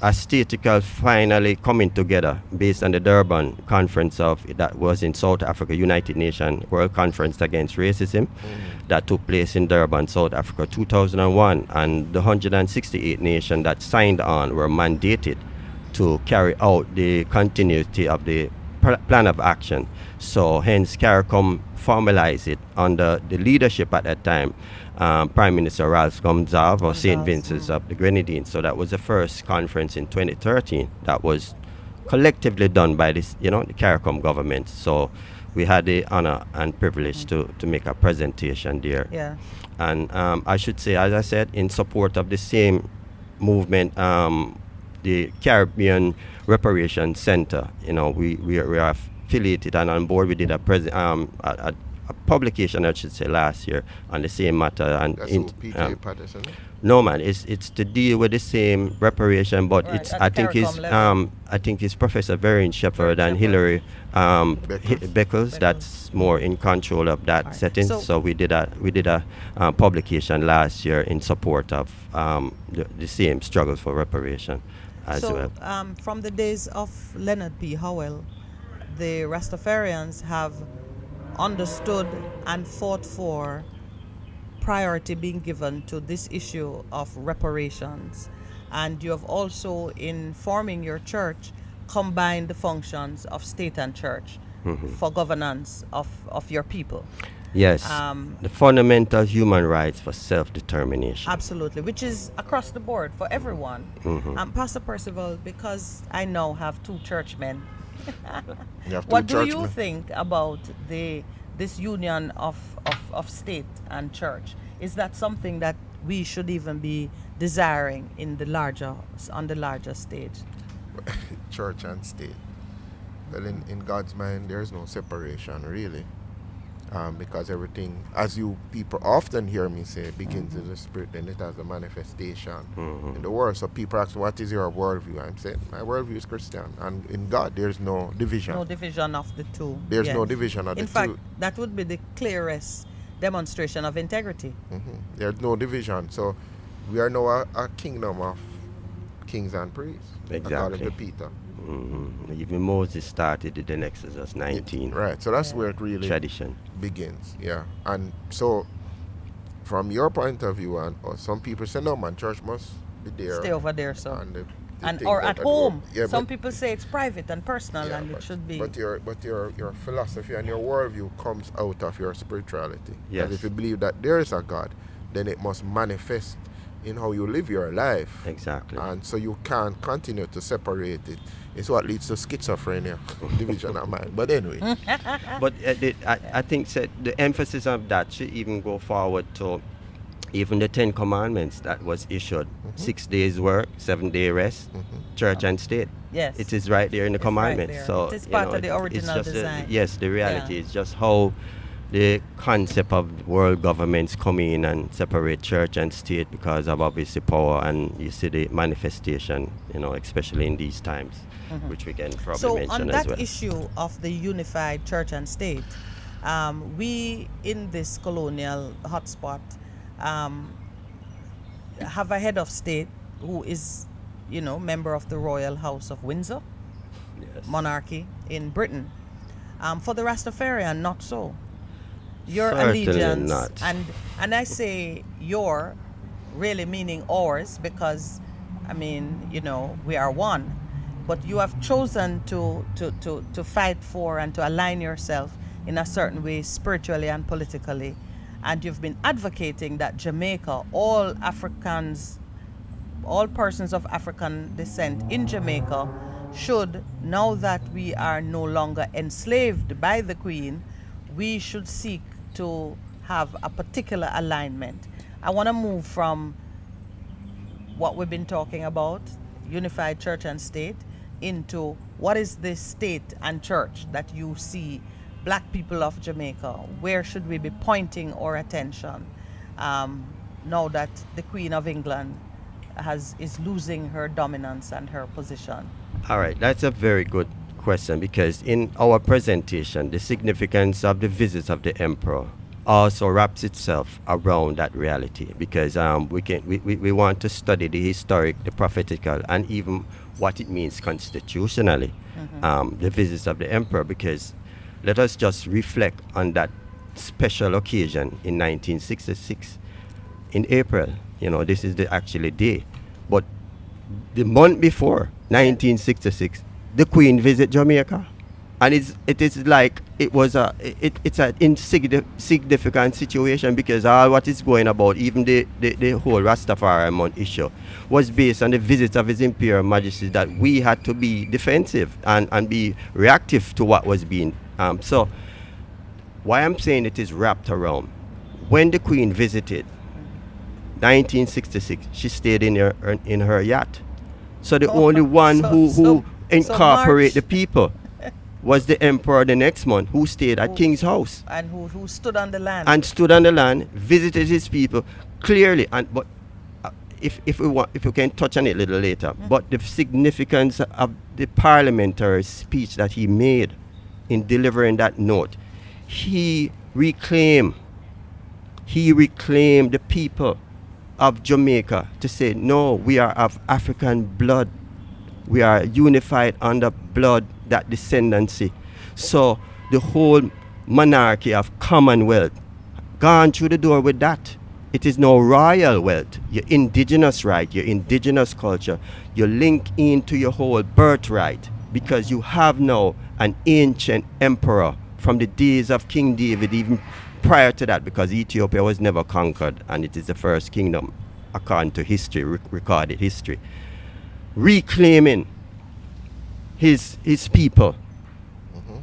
a statical finally coming together based on the Durban conference that was in South Africa, United Nations World Conference Against Racism, that took place in Durban, South Africa, 2001, and the 168 nations that signed on were mandated to carry out the continuity of the plan of action. So hence CARICOM formalized it under the leadership at that time, Prime Minister Ralph Gomzav of St. Vincent's of the Grenadines. So that was the first conference in 2013 that was collectively done by this, the CARICOM government. So we had the honor and privilege to make a presentation there. Yeah. And I should say, as I said, in support of the same movement, the Caribbean Reparation Center, we are affiliated and on board. We did a publication, I should say, last year on the same matter. And That's P.J. Patterson. no, man, it's to deal with the same reparation, but Right, it's at I the think CARICOM level. it's Professor Varian Shepherd and Hillary Beckles that's more in control of that Right. setting. So we did a publication last year in support of the same struggle for reparation as well. From the days of Leonard P. Howell, the Rastafarians have understood and fought for priority being given to this issue of reparations. And you have also, in forming your church, combined the functions of state and church for governance of your people. Yes, the fundamental human rights for self-determination. Absolutely, which is across the board for everyone. Pastor Percival, because I now have two churchmen, You have what two do you churchmen. think about this union of state and church? Is that something that we should even be desiring on the larger stage? Church and state. Well, in God's mind, there's no separation, really. Because everything, as you people often hear me say, begins in the spirit, then it has a manifestation in the world. So people ask, what is your worldview? I'm saying, my worldview is Christian. And in God, there's no division. No division of the two. There's Yes. no division of In the fact, two. that would be the clearest demonstration of integrity. There's no division. So we are now a kingdom of kings and priests. According to Exactly. Peter. Even Moses started it in Exodus 19. Right. So that's where it really Tradition. begins. Yeah. And so from your point of view, and or some people say, no, man, church must be there. Stay over there, so. And, the And things or that at the home. yeah, Some but- people say it's private and personal, yeah, and but, it should be. But your philosophy and your worldview comes out of your spirituality. Yes. And if you believe that there is a God, then it must manifest in how you live your life. Exactly. And so you can't continue to separate it. It's what leads to schizophrenia, division of mind. But anyway, But I think that the emphasis of that should even go forward to even the 10 Commandments that was issued. 6 days work, 7-day rest, church and state. Yes. It is right there in the It's right commandments. there. So It is you part know, of the original it's just design. yes, the reality Yeah. is just how the concept of world governments come in and separate church and state because of obviously power, and you see the manifestation, especially in these times, which we can probably So mention on as that well. issue of the unified church and state, we in this colonial hotspot have a head of state who is, member of the Royal House of Windsor Yes. monarchy in Britain. For the Rastafarian, not so. Your Certainly allegiance, not. and I say your, really meaning ours, because we are one. But you have chosen to fight for and to align yourself in a certain way, spiritually and politically. And you've been advocating that Jamaica, all Africans, all persons of African descent in Jamaica should, now that we are no longer enslaved by the Queen, we should seek to have a particular alignment. I want to move from what we've been talking about, unified church and state, into what is the state and church that you see black people of Jamaica? Where should we be pointing our attention now that the Queen of England is losing her dominance and her position? All right, that's a very good question, because in our presentation, the significance of the visits of the emperor also wraps itself around that reality, because we want to study the historic, the prophetical, and even what it means constitutionally, the visits of the emperor, because let us just reflect on that special occasion in 1966 in April. This is the actually day, but the month before 1966, the Queen visit Jamaica, and it is like it's an insignificant situation, because all what is going about, even the whole Rastafarian month issue, was based on the visits of His Imperial Majesty, that we had to be defensive and be reactive to what was being. So why I'm saying it is wrapped around, when the Queen visited 1966, she stayed in her yacht. So the only one who incorporate the people was the emperor the next month, who stayed at King's House And who stood on the land. and stood on the land, visited his people clearly. But if we can touch on it a little later, but the significance of the parliamentary speech that he made in delivering that note, he reclaimed the people of Jamaica to say, no, we are of African blood. We are unified under blood, that descendancy. So the whole monarchy of Commonwealth gone through the door with that. It is no royal wealth, your indigenous right, your indigenous culture. You link into your whole birthright, because you have now an ancient emperor from the days of King David, even prior to that, because Ethiopia was never conquered, and it is the first kingdom according to history, recorded history, reclaiming his people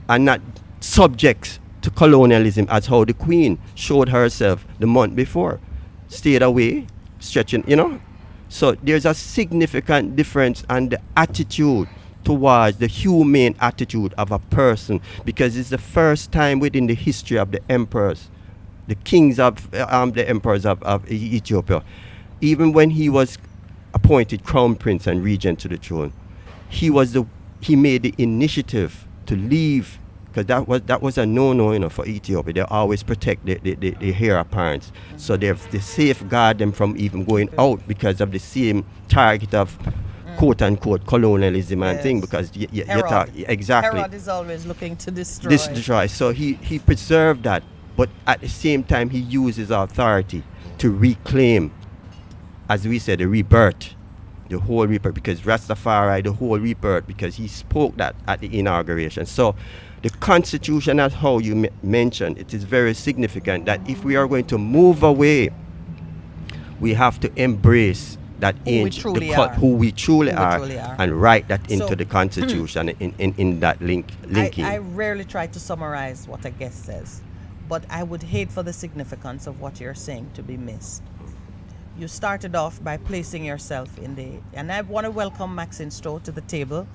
and not subjects to colonialism, as how the Queen showed herself the month before, stayed away, stretching, So there's a significant difference in the attitude towards the humane attitude of a person, because it's the first time within the history of the emperors, the kings of the emperors of Ethiopia, even when he was appointed crown prince and regent to the throne, he made the initiative to leave, because that was a no-no, for Ethiopia. They always protect the heir apparents, so they safeguard them from even going out, because of the same target of quote-unquote colonialism and thing, because you talk exactly. Herod is always looking to destroy. So he preserved that, but at the same time he used his authority to reclaim, as we said, the rebirth, the whole rebirth, because Rastafari, the whole rebirth, because he spoke that at the inauguration. So the Constitution, as how you mentioned, it is very significant that if we are going to move away, we have to embrace that who we truly are, and write that into So, the Constitution in that linking. I rarely try to summarize what a guest says, but I would hate for the significance of what you're saying to be missed. You started off by placing yourself in the, and I want to welcome Maxine Stowe to the table.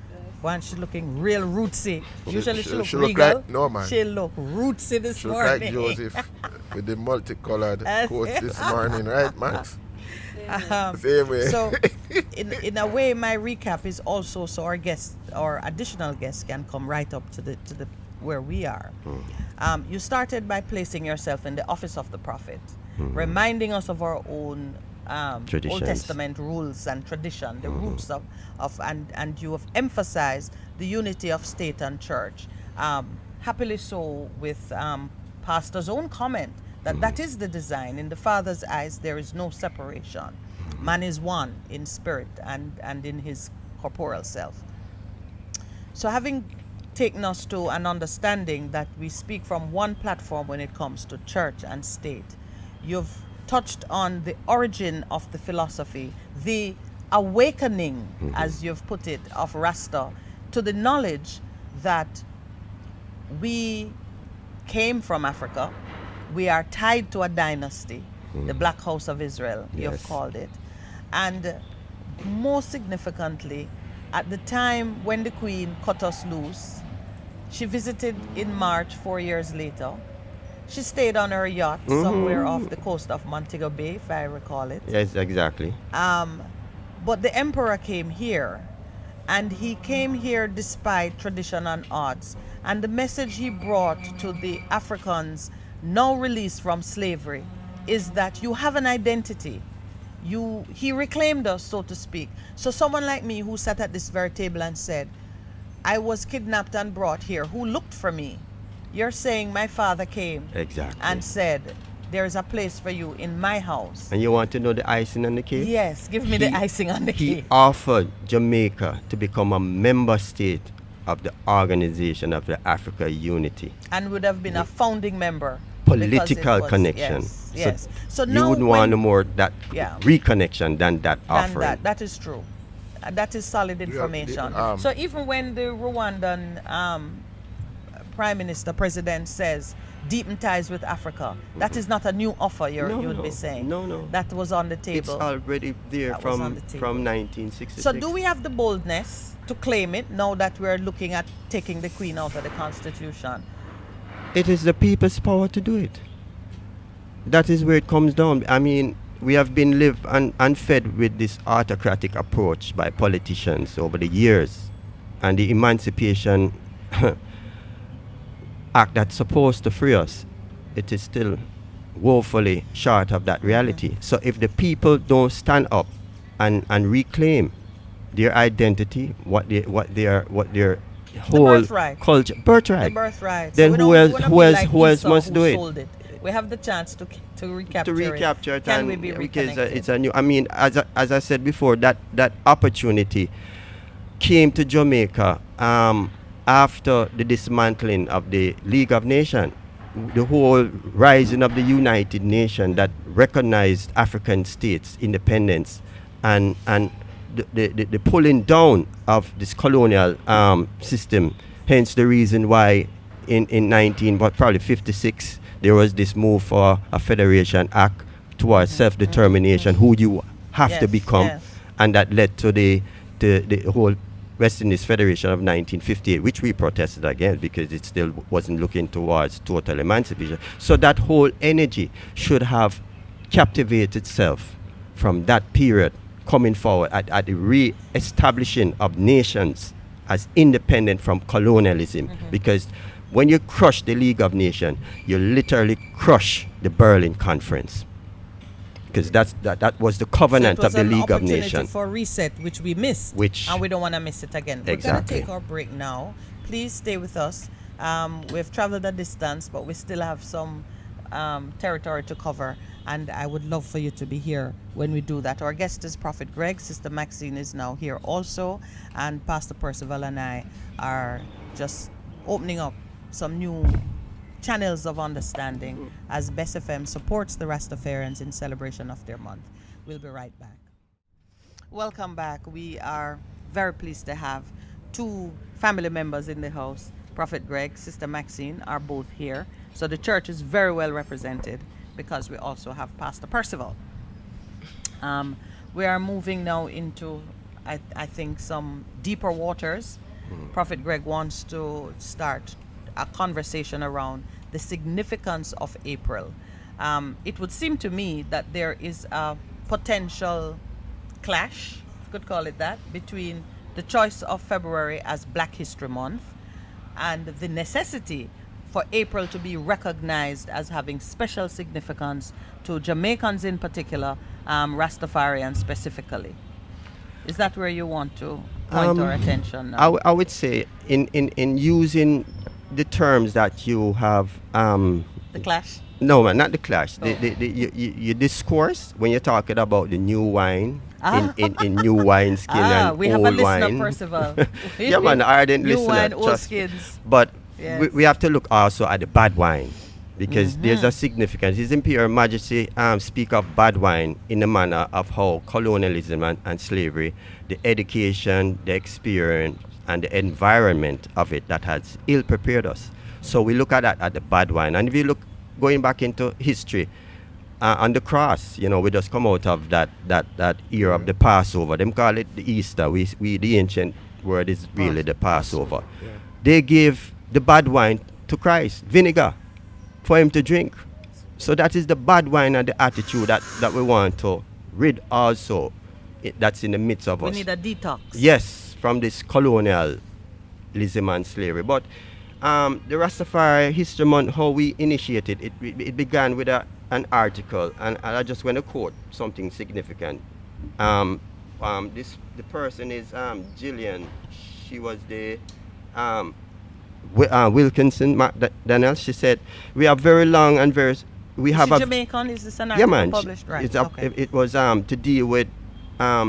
One, she's looking real rootsy. Usually she looks regal. Look like, no, man. She look rootsy this She look morning. like Joseph with the multicolored coats this morning, right, Max? Same way. So, in a way, my recap is also so our guests or additional guests can come right up to the where we are. You started by placing yourself in the office of the prophet, reminding us of our own Old Testament rules and tradition, the roots of and you have emphasized the unity of state and church. Happily so, with pastor's own comment that is the design. In the Father's eyes, there is no separation. Man is one in spirit and in his corporeal self. So having taken us to an understanding that we speak from one platform when it comes to church and state, you've touched on the origin of the philosophy, the awakening, as you've put it, of Rasta to the knowledge that we came from Africa. We are tied to a dynasty, the Black House of Israel, you've called it. And most significantly, at the time when the Queen cut us loose, she visited in March 4 years later. She stayed on her yacht somewhere off the coast of Montego Bay, if I recall it. Yes, exactly. But the emperor came here, and he came here despite tradition and odds. And the message he brought to the Africans now released from slavery is that you have an identity. He reclaimed us, so to speak. So someone like me who sat at this very table and said, I was kidnapped and brought here, who looked for me? You're saying my father came and said, there is a place for you in my house. And you want to know the icing on the cake? Yes, give me the icing on the He cake. offered Jamaica to become a member state of the Organization of the Africa Unity. And would have been a founding member. Political connection. Yes. So you now wouldn't want more that reconnection than that offering. That is true. That is solid information. So even when the Rwandan Prime Minister, President says deepen ties with Africa, that is not a new offer you would be saying. No. That was on the table. It's already there from 1966. So do we have the boldness to claim it now that we're looking at taking the Queen out of the Constitution? It is the people's power to do it. That is where it comes down. I mean, we have been lived and fed with this autocratic approach by politicians over the years. And the Emancipation Act that's supposed to free us, it is still woefully short of that reality. So if the people don't stand up and reclaim their identity, what their whole culture, birthright. The birthright. Then So who else must do it? We have the chance to recapture it. Can we be because reconnected? it's a new. I mean, as I said before, that opportunity came to Jamaica after the dismantling of the League of Nations, the whole rising of the United Nations that recognized African states' independence, and the pulling down of this colonial system. Hence the reason why in 1956 there was this move for a Federation Act towards self-determination, who you have to become, and that led to the whole West Indies Federation of 1958, which we protested against because it still wasn't looking towards total emancipation. So that whole energy should have captivated itself from that period coming forward at the re-establishing of nations as independent from colonialism. Because when you crush the League of Nations, you literally crush the Berlin Conference. Because that was the covenant of the League of Nations. So it was an opportunity for reset, which we missed. And we don't want to miss it again. We're going to take our break now. Please stay with us. We've traveled a distance, but we still have some territory to cover, and I would love for you to be here when we do that. Our guest is Prophet Greg. Sister Maxine is now here also, and Pastor Percival and I are just opening up some new channels of understanding as Best FM supports the Rastafarians in celebration of their month. We'll be right back. Welcome back. We are very pleased to have two family members in the house. Prophet Greg, Sister Maxine are both here. So the church is very well represented because we also have Pastor Percival. We are moving now into, I think, some deeper waters. Prophet Greg wants to start a conversation around the significance of April. It would seem to me that there is a potential clash, if you could call it that, between the choice of February as Black History Month and the necessity for April to be recognized as having special significance to Jamaicans in particular, Rastafarians specifically. Is that where you want to point our attention now? I would say in using the terms that you have... the clash? No, man, not the clash. You discourse when you're talking about the new wine in new wine skin and we old have a listener, wine. Percival. Yeah, man, ardent new listener. wine, old skins. But Yes. we have to look also at the bad wine, because there's a significance. His Imperial Majesty speak of bad wine in the manner of how colonialism and slavery, the education, the experience, and the environment of it that has ill prepared us. So we look at that at the bad wine. And if you look going back into history, on the cross, we just come out of that era of the Passover. Them call it the Easter. We the ancient word is really the Passover. Yeah. They give the bad wine to Christ, vinegar, for him to drink. So that is the bad wine and the attitude that we want to rid also. That's in the midst of us. We need a detox. Yes, from this colonialism and slavery. But the Rastafari History Month, how we initiated it began with an article, and I just want to quote something significant. The person is Gillian. She was the Wilkinson Daniel. She said, "We are very long and very. We have a Jamaican. Is this an yeah, article man. published? Right. It's Okay. it was to deal with.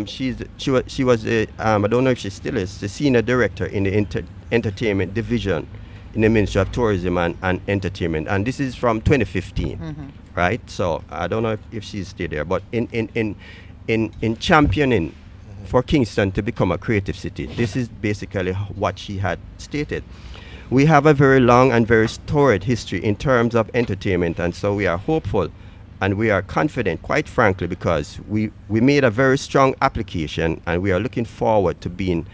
She was a, I don't know if she still is, the senior director in the entertainment division in the Ministry of Tourism and Entertainment, and this is from 2015, right? So I don't know if she's still there, but in championing for Kingston to become a creative city, this is basically what she had stated. We have a very long and very storied history in terms of entertainment, and so we are hopeful and we are confident, quite frankly, because we made a very strong application and we are looking forward to being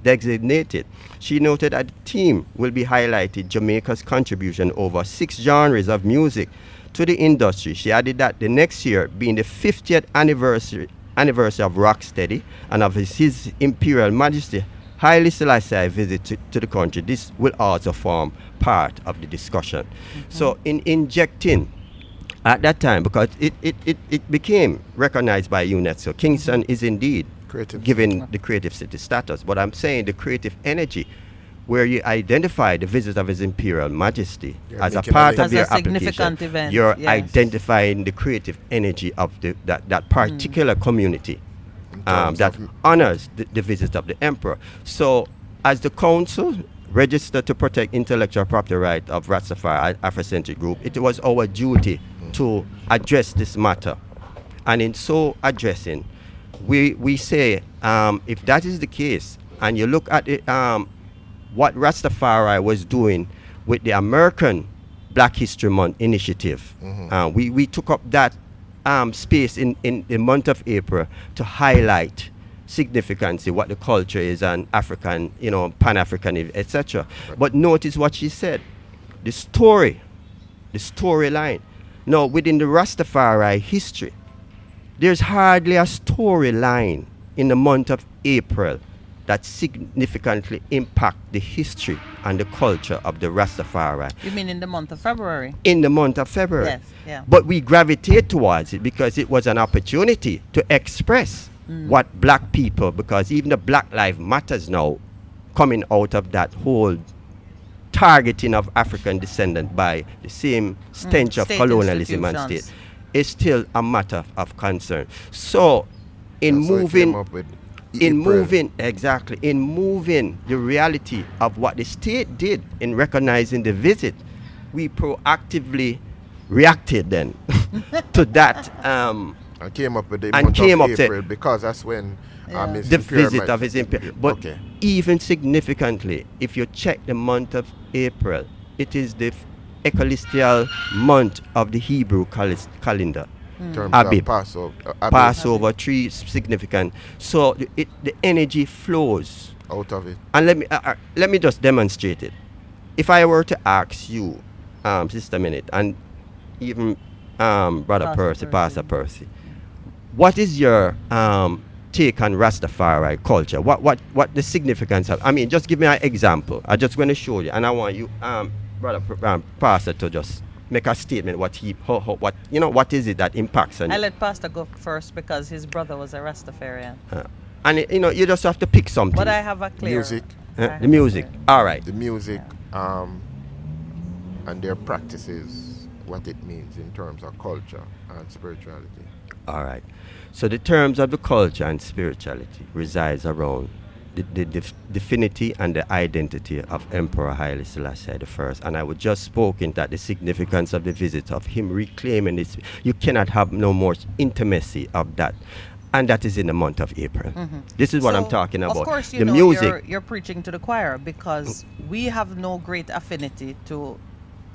designated. She noted that the team will be highlighted Jamaica's contribution over 6 genres of music to the industry. She added that the next year being the 50th anniversary of Rocksteady and of His Imperial Majesty Haile Selassie visit to the country, this will also form part of the discussion. So in injecting at that time, because it became recognized by UNESCO, Kingston is indeed given the creative city status. But I'm saying the creative energy, where you identify the visit of His Imperial Majesty as a part of your significant application, event, you're yes. identifying the creative energy of that particular community that of honors the visit of the Emperor. So as the council registered to protect intellectual property right of Rastafari Afrocentric Group, it was our duty to address this matter. And in so addressing, we say, if that is the case, and you look at it, what Rastafari was doing with the American Black History Month initiative, we took up that space in the month of April to highlight significance, what the culture is, and African, Pan-African, etc. But notice what she said, the storyline. Now, within the Rastafari history, there's hardly a storyline in the month of April that significantly impact the history and the culture of the Rastafari. You mean in the month of February? In the month of February. Yes, yeah. But we gravitate towards it because it was an opportunity to express what black people, because even the Black Lives Matters now, coming out of that whole targeting of African descendant by the same stench of State colonialism and institutions. state is still a matter of concern. So, in That's why it came moving, up with in April. moving, exactly, in moving the reality of what the state did in recognizing the visit, we proactively reacted then to that. And came up with the And month came of up to- April because that's when his the imperial visit of his imperial. But okay. even significantly, if you check the month of April, it is the ecclesiastical month of the Hebrew calendar. In terms Abib. of Passover. Abib Passover, three significant. So the energy flows. out of it. And let me just demonstrate it. If I were to ask you, Sister Minute, and even Brother Percy, Pastor Percy, what is your take on Rastafari culture? What the significance of? I mean, just give me an example. I'm just going to show you, and I want you, Brother Pastor, to just make a statement. What is it that impacts on I you? let Pastor go first because his brother was a Rastafarian. And you just have to pick something. But I have a clear... Music. I have The a music. clear- All right. The music and their practices, what it means in terms of culture and spirituality. All right. So the terms of the culture and spirituality resides around the divinity and the identity of Emperor Haile Selassie I. And I was just spoken that the significance of the visit of him reclaiming this, you cannot have no more intimacy of that. And that is in the month of April. This is what I'm So, talking about. Of course, the music. you're preaching to the choir because we have no great affinity to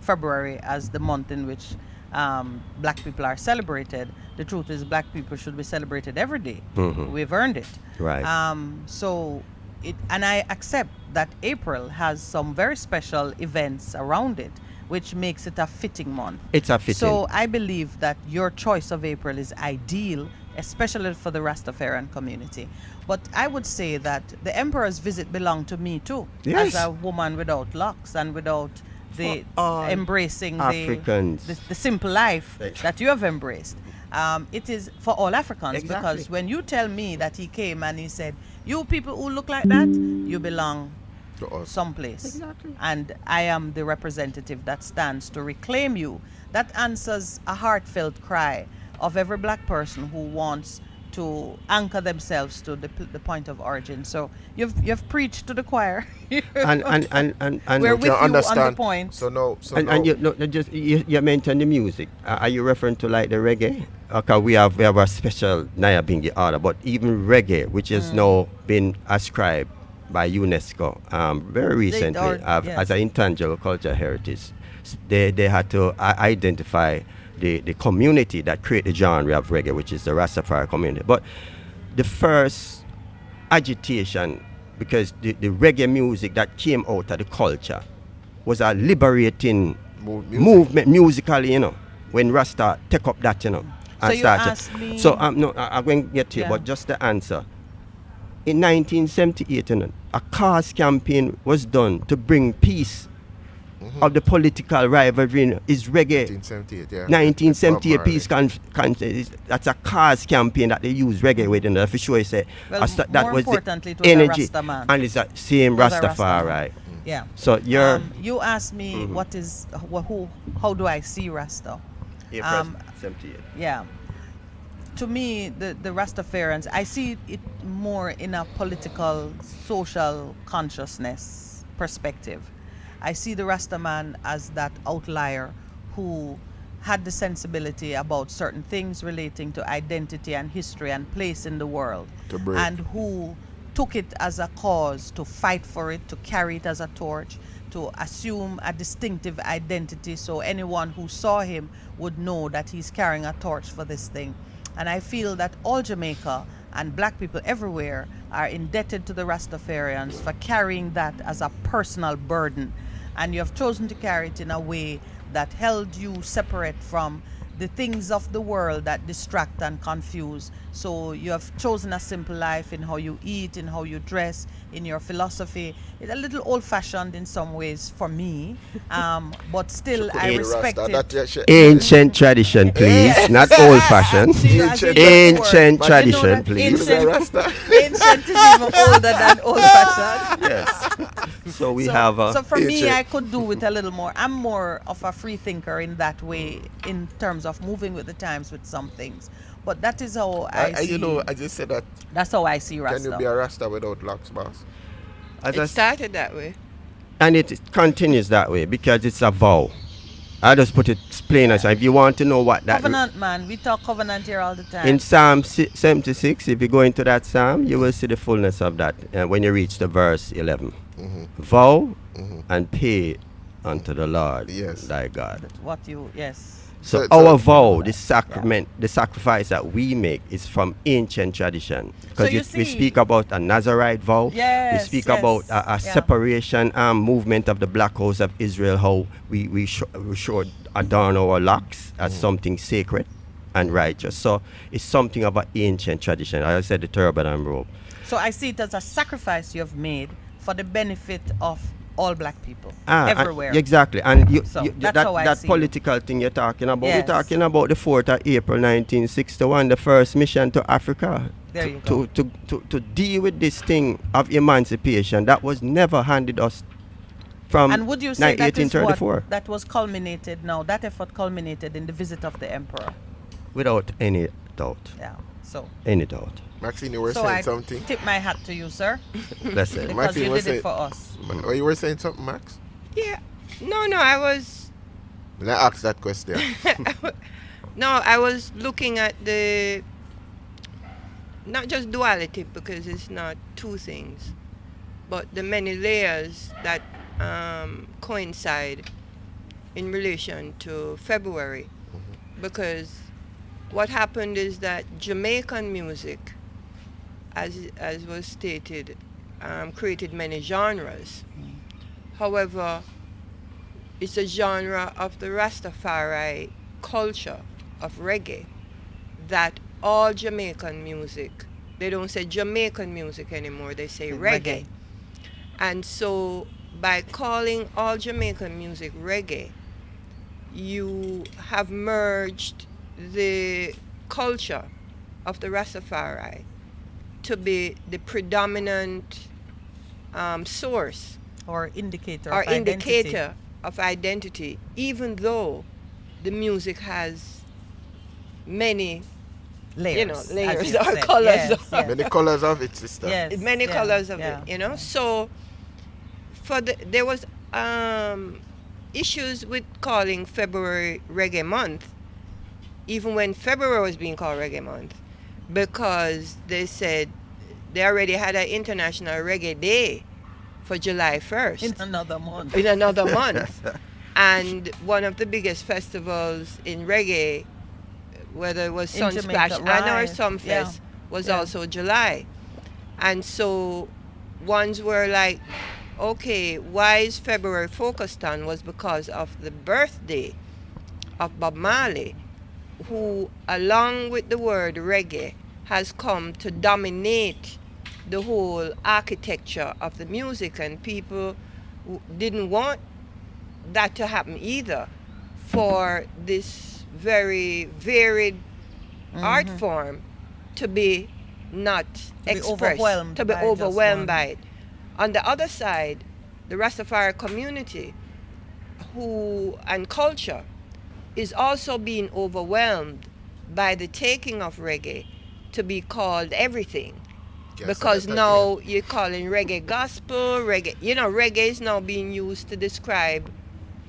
February as the month in which black people are celebrated. The truth is, black people should be celebrated every day. We've earned it. Right. And I accept that April has some very special events around it, which makes it a fitting month. It's a fitting. So I believe that your choice of April is ideal, especially for the Rastafarian community. But I would say that the Emperor's visit belonged to me too, Yes. as a woman without locks and without the For all embracing Africans. the simple life Right. that you have embraced. It is for all Africans Exactly. because when you tell me that he came and he said, you people who look like that, you belong To us. someplace. Exactly. And I am the representative that stands to reclaim you. That answers a heartfelt cry of every black person who wants to anchor themselves to the point of origin. So you've preached to the choir. and We're But with you on the understand. point. So now, and you mentioned the music. Are you referring to like the reggae? Okay, we have a special Nyabingi order, but even reggae, which has now been ascribed by UNESCO very recently as an intangible cultural heritage. They had to identify the community that created the genre of reggae, which is the Rastafari community. But the first agitation, because the reggae music that came out of the culture was a liberating movement musically, when Rasta take up that, and So you start. asked me- So no, I'm going to get to you, Yeah. but just the answer. In 1978, a cause campaign was done to bring peace of the political rivalry. Is reggae 1978, yeah. 1978 Bob peace Marley. that's a cause campaign that they use reggae with, for sure. You say Well, that more was the importantly, it was a energy, Rasta man. and it's that same It was a Rasta Rastafari. man. Yeah. So you're You asked me how do I see Rasta? April 78. Yeah. To me, the Rastafarians, I see it more in a political, social consciousness perspective. I see the Rastaman as that outlier who had the sensibility about certain things relating to identity and history and place in the world, To break. and who took it as a cause to fight for it, to carry it as a torch, to assume a distinctive identity so anyone who saw him would know that he's carrying a torch for this thing. And I feel that all Jamaica and black people everywhere are indebted to the Rastafarians for carrying that as a personal burden. And you have chosen to carry it in a way that held you separate from the things of the world that distract and confuse. So you have chosen a simple life in how you eat, in how you dress, in your philosophy. It's a little old-fashioned in some ways for me, but still I respect it. Ancient tradition, please, not old fashioned. See, as you Ancient were. tradition, You know that please. Ancient is even older than old-fashioned. Yes. So we have a So for me, Ancient. I could do with a little more. I'm more of a free thinker in that way, in terms of moving with the times with some things. But that is how I see. You know, I just said that. That's how I see Can you be Rasta. a Rasta without locks, boss? as It I started that way. and it continues that way because it's a vow. I just put it plain as if you want to know what that Covenant, man. We talk covenant here all the time. in Psalm 76, if you go into that psalm, you will see the fullness of that when you reach the verse 11. Vow and pay unto the Lord Yes. thy God. What you, yes. So So- our so- vow, the sacrament, the sacrifice that we make is from ancient tradition. Because you we see- speak about a Nazarite vow. Yes, we speak yes, about a yeah. separation movement of the black house of Israel, how we should adorn our locks as something sacred and righteous. So it's something of an ancient tradition. As I said, the turban and robe. So I see it as a sacrifice you have made for the benefit of all black people And- everywhere. exactly. And So that, that's how I that see it. political thing you're talking about, we're Yes. talking about the 4th of April 1961, the first mission to Africa. There you go. To deal with this thing of emancipation that was never handed us from And would you say that is 1834 what that was culminated now? That effort culminated in the visit of the emperor. without any doubt. Yeah. So Any doubt. Maxine, you were so saying I something? tip my hat to you, sir, Let's say. because Maxine you was did saying- it for us. Oh, you were saying something, Max? Yeah. No, I was Let's ask that question. I was looking at the not just duality, because it's not two things, but the many layers that coincide in relation to February. Because what happened is that Jamaican music, as was stated, created many genres. However, it's a genre of the Rastafari culture of reggae that all Jamaican music, they don't say Jamaican music anymore, they say reggae. And so by calling all Jamaican music reggae, you have merged the culture of the Rastafari to be the predominant source Or indicator or of identity. indicator of identity, even though the music has many, Layers, as layers you or said. colors. Yes, yes. Many colors of it, sister. Yes, many yeah, colors of yeah. it, So there was issues with calling February Reggae Month, even when February was being called Reggae Month, because they said they already had an International Reggae Day for July 1st. In another month. In another month. And one of the biggest festivals in reggae, whether it was In Sunsplash Jamaica, and or right. Sumfest, Yeah. was Yeah. also July. And so ones were like, okay, why is February focused on, was because of the birthday of Bob Marley, who, along with the word reggae, has come to dominate the whole architecture of the music, and people didn't want that to happen either, for this very varied art form to be not be expressed, overwhelmed to be by just overwhelmed one. by it. On the other side, the Rastafari community and culture is also being overwhelmed by the taking of reggae to be called everything. Yes, Because that now you're calling reggae gospel, reggae is now being used to describe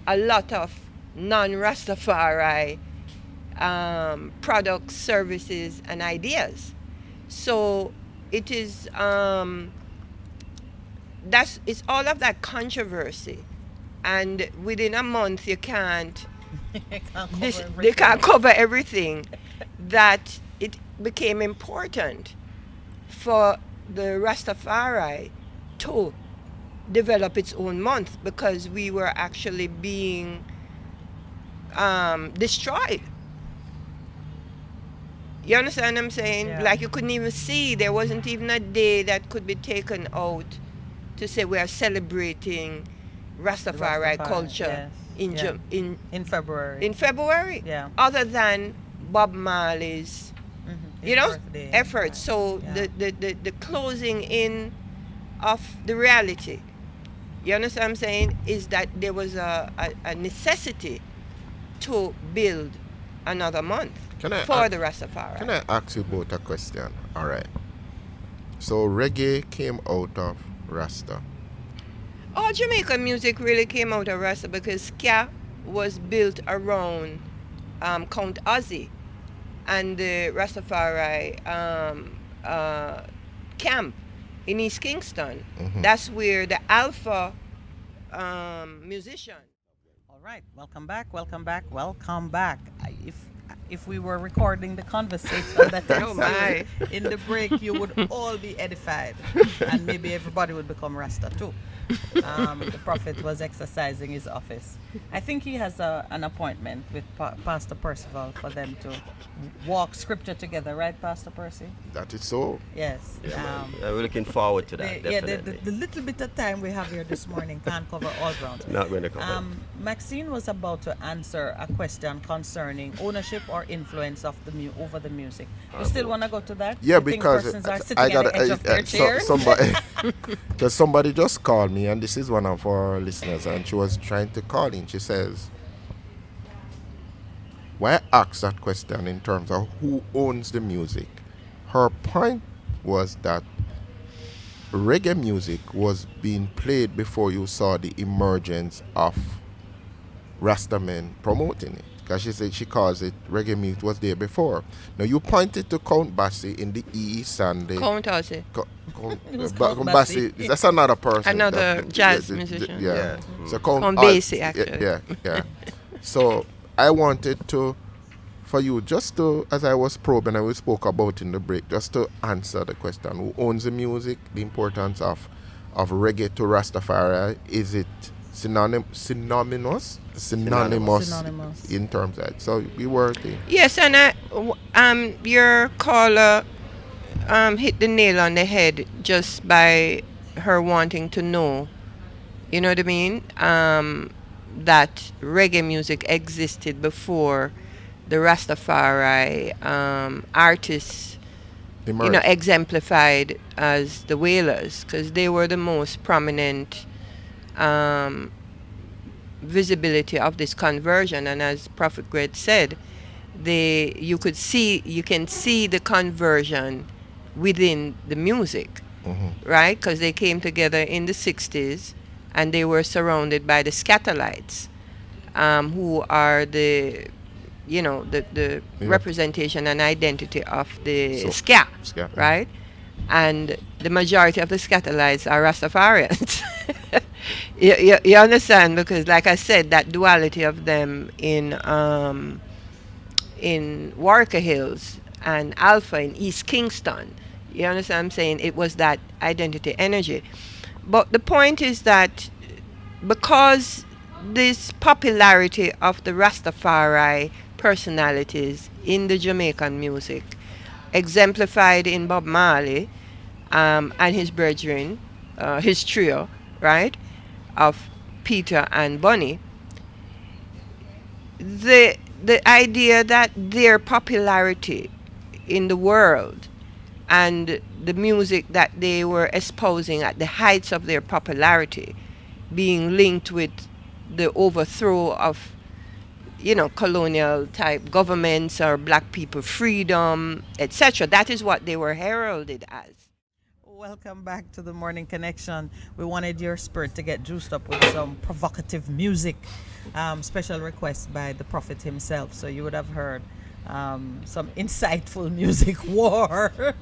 a lot of non-Rastafari products, services, and ideas. So it is, it's all of that controversy. And within a month you can't, they can't cover everything, that it became important for the Rastafari to develop its own month, because we were actually being destroyed. You understand what I'm saying? Yeah. Like, you couldn't even see, there wasn't even a day that could be taken out to say we are celebrating Rastafari culture yes, in in February. in February, Yeah. other than Bob Marley's His you know, birthday. efforts. So Yeah. the closing in of the reality You understand what I'm saying? Is that there was a necessity to build another month Can I for ask- the Rastafari. Can I ask you both a question? All right. So reggae came out of Rasta. All Jamaican music really came out of Rasta because ska was built around Count Ozzy and the Rastafari camp in East Kingston. Mhm. That's where the Alpha musician. All right, welcome back, welcome back, welcome back. If we were recording the conversation that Oh, my. ensued in the break, you would all be edified, and maybe everybody would become Rasta too. The Prophet was exercising his office. I think he has an appointment with Pastor Percival for them to walk scripture together, right, Pastor Percy? That is so. Yes. Yeah, man. We're looking forward to that, definitely. The little bit of time we have here this morning can't cover all ground. Not going to cover. Maxine was about to answer a question concerning ownership or influence of over the music. You still want to go to that? Yeah, You think because persons are sitting I at got the edge of their chairs? somebody because somebody just called me, and this is one of our listeners, and she was trying to call in. She says, why I asked that question in terms of who owns the music. Her point was that reggae music was being played before you saw the emergence of Rastamen promoting it. Because she said she calls it reggae music was there before. Now you pointed to Count Basie in the East and the Count Ozzy. It was Count Count Basie. Basie. That's another person. Another jazz musician. Yeah. Yeah. So Count Basie, actually. Yeah. So I wanted for you just to, as I was probing and we spoke about in the break, just to answer the question: who owns the music? The importance of reggae to Rastafari? Is it synonymous in terms of that? So we were the Yes, and your caller hit the nail on the head just by her wanting to know, you know what I mean, that reggae music existed before the Rastafari artists, emerged. exemplified as the Wailers, because they were the most prominent visibility of this conversion. And as Prophet Greg said, you can see the conversion within the music, right? Because they came together in the 60s and they were surrounded by the Scatterlights, who are the representation and identity of the ska, right? And the majority of the Scatterlights are Rastafarians. you understand? Because, like I said, that duality of them in Warwick Hills and Alpha in East Kingston, you understand what I'm saying? It was that identity energy. But the point is that because this popularity of the Rastafari personalities in the Jamaican music, exemplified in Bob Marley and his brethren, his trio, right, of Peter and Bunny, the idea that their popularity in the world and the music that they were espousing at the heights of their popularity being linked with the overthrow of colonial type governments or black people freedom, etc. That is what they were heralded as. Welcome back to the Morning Connection. We wanted your spirit to get juiced up with some provocative music. Special request by the Prophet himself. So you would have heard some insightful music war.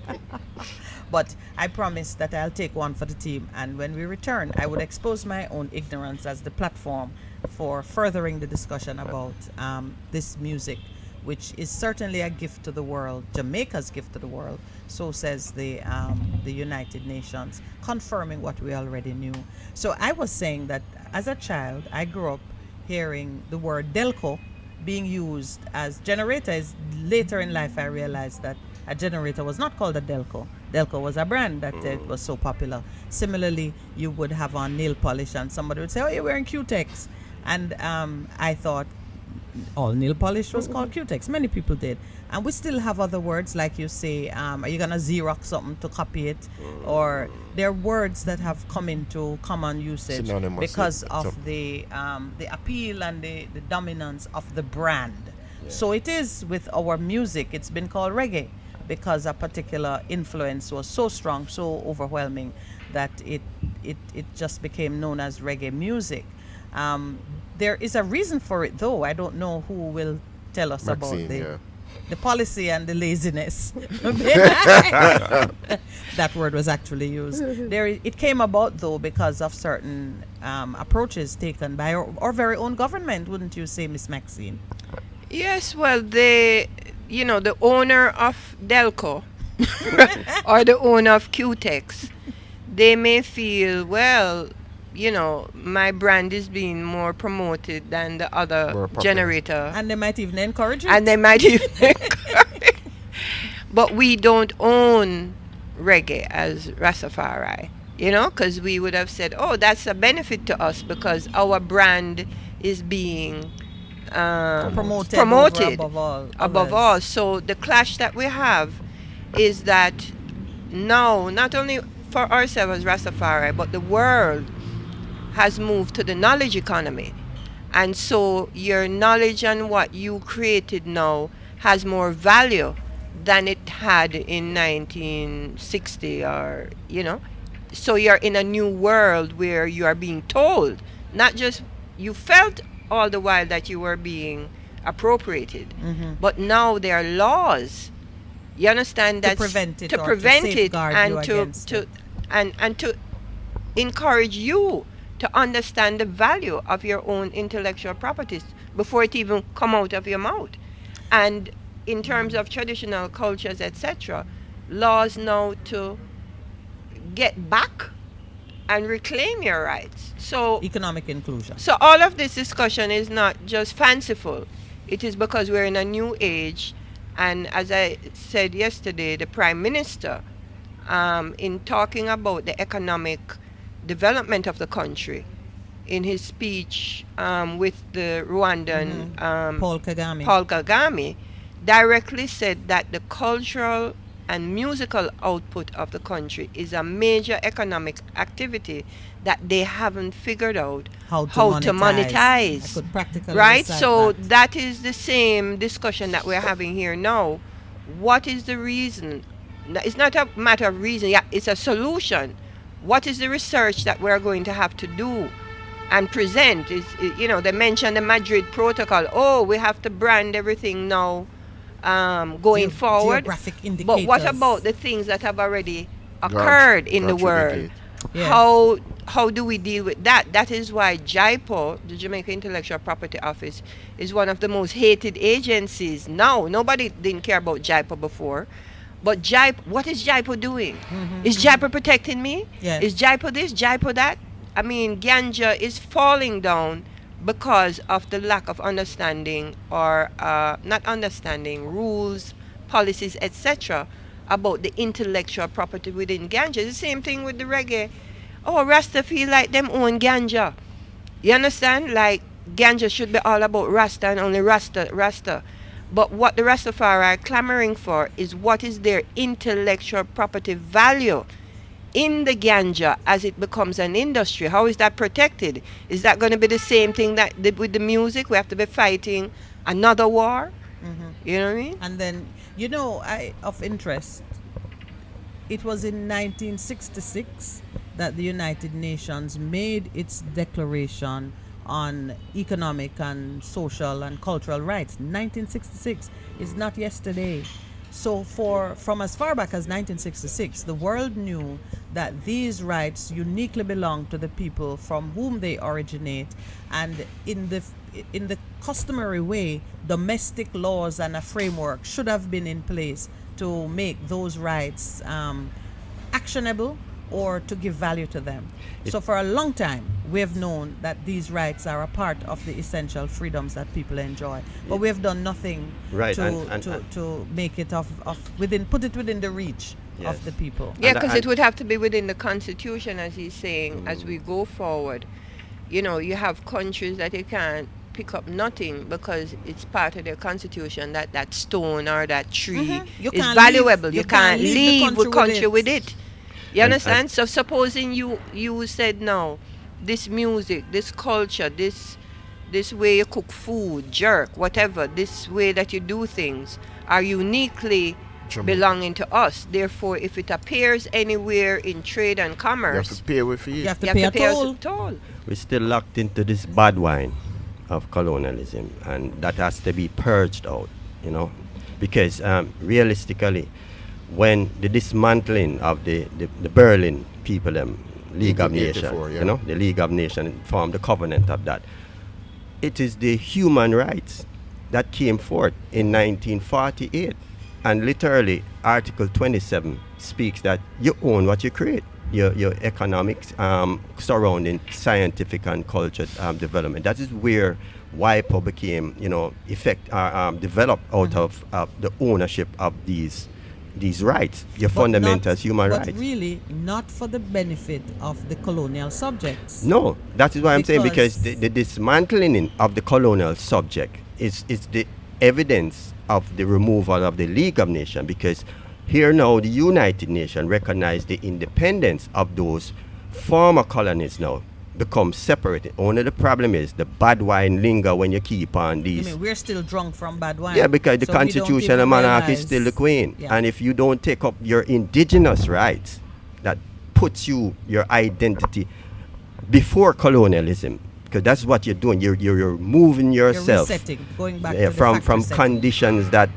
But I promise that I'll take one for the team. And when we return, I would expose my own ignorance as the platform for furthering the discussion about this music, which is certainly a gift to the world, Jamaica's gift to the world. So says the United Nations, confirming what we already knew. So I was saying that as a child, I grew up hearing the word Delco being used as generators. Later in life, I realized that a generator was not called a Delco. Delco was a brand that it was so popular. Similarly, you would have on nail polish and somebody would say, oh, you're wearing Q-Tex. And I thought all nail polish was called Q-Tex. Many people did. And we still have other words, like you say, are you going to Xerox something to copy it? Or there are words that have come into common usage Synonymous because with of something. the appeal and the dominance of the brand. So it is with our music, it's been called reggae because a particular influence was so strong, so overwhelming that it just became known as reggae music. There is a reason for it, though. I don't know who will tell us about Maxine, the policy and the laziness. That word was actually used. It came about, though, because of certain approaches taken by our very own government, wouldn't you say, Miss Maxine? Yes, well, the owner of Delco or the owner of Qtex, they may feel, well, my brand is being more promoted than the other More popular. generator. And they might even encourage it. And they might even encourage. But we don't own reggae as Rastafari, because we would have said, oh, that's a benefit to us because our brand is being promoted above all. So the clash that we have is that now, not only for ourselves as Rastafari, but the world has moved to the knowledge economy. And so your knowledge and what you created now has more value than it had in 1960 or, So you're in a new world where you are being told, not just you felt all the while that you were being appropriated. But now there are laws. You understand that to prevent it and to encourage you to understand the value of your own intellectual properties before it even come out of your mouth. And in terms of traditional cultures, etc., laws now to get back and reclaim your rights. So economic inclusion. So all of this discussion is not just fanciful. It is because we're in a new age. And as I said yesterday, the Prime Minister, in talking about the economic development of the country, in his speech with the Rwandan Paul Kagame, directly said that the cultural and musical output of the country is a major economic activity that they haven't figured out how to monetize. I could practically right? recite So that is the same discussion that we're having here now. What is the reason? It's not a matter of reason, it's a solution. What is the research that we're going to have to do and present? They mentioned the Madrid Protocol. Oh, we have to brand everything now going forward. Geographic indicators. But what about the things that have already occurred in the world? Yes. How do we deal with that? That is why JIPO, the Jamaica Intellectual Property Office, is one of the most hated agencies now. Nobody didn't care about JIPO before. But JIPO, what is JIPO doing? Is JIPO protecting me? Yes. Is JIPO this, JIPO that? I mean, ganja is falling down because of the lack of understanding or not understanding rules, policies, etc. about the intellectual property within ganja. It's the same thing with the reggae. Oh, Rasta feel like them own ganja. You understand? Like ganja should be all about Rasta and only Rasta. But what the Rastafari are clamoring for is what is their intellectual property value in the ganja as it becomes an industry. How is that protected? Is that going to be the same thing that with the music? We have to be fighting another war? You know what I mean? And then, of interest, it was in 1966 that the United Nations made its declaration on economic and social and cultural rights. 1966 is not yesterday. So from as far back as 1966, the world knew that these rights uniquely belong to the people from whom they originate, and in the customary way, domestic laws and a framework should have been in place to make those rights actionable or to give value to them. So for a long time, we have known that these rights are a part of the essential freedoms that people enjoy. But we have done nothing to make it put it within the reach of the people. Yeah, because it would have to be within the Constitution, as he's saying, as we go forward. You have countries that you can't pick up nothing because it's part of their constitution that that stone or that tree You is can't valuable. leave- You can't leave the country with it. it. You And- understand? So supposing you said no, this music, this culture, this way you cook food, jerk, whatever, this way that you do things are uniquely Jamaica. belonging to us. Therefore, if it appears anywhere in trade and You have commerce, to pay with You it. have to you pay have a to pay us toll. a toll. We're still locked into this bad wine of colonialism, and that has to be purged out, you know, because realistically, when the dismantling of the Berlin people, League of Nations, 1884, yeah. you know, the League of Nations formed the covenant of that. It is the human rights that came forth in 1948, and literally Article 27 speaks that you own what you create. Your economics surrounding scientific and cultural development. That is where WIPO became, you know, developed out of the ownership of these rights, your But fundamental not- human but rights. really not for the benefit of the colonial subjects. No, that is what I'm saying, because Because- the dismantling of the colonial subject is the evidence of the removal of the League of Nations, because here now the United Nations recognize the independence of those former colonies now become separated. Only the problem is the bad wine linger when you keep on I these. mean, we're still drunk from bad wine. Yeah, because the So we don't constitutional even monarch is realize- still the queen. Yeah. And if you don't take up your indigenous rights, that puts your identity before colonialism, because that's what you're doing. You're moving You're yourself resetting, going back yeah, to the from factory setting. conditions that,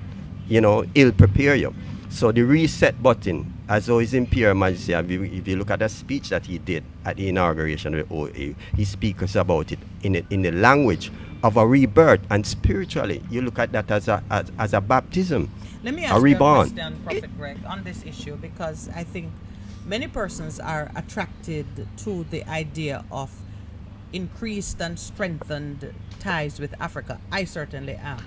you know, ill prepare you. So the reset button, as always Imperial Majesty, if you look at the speech that he did at the inauguration of the OA, he speaks about it in the language of a rebirth, and spiritually you look at that as a baptism. Let me a ask you a reborn. question, Prophet Greg, on this issue, because I think many persons are attracted to the idea of increased and strengthened ties with Africa. I certainly am.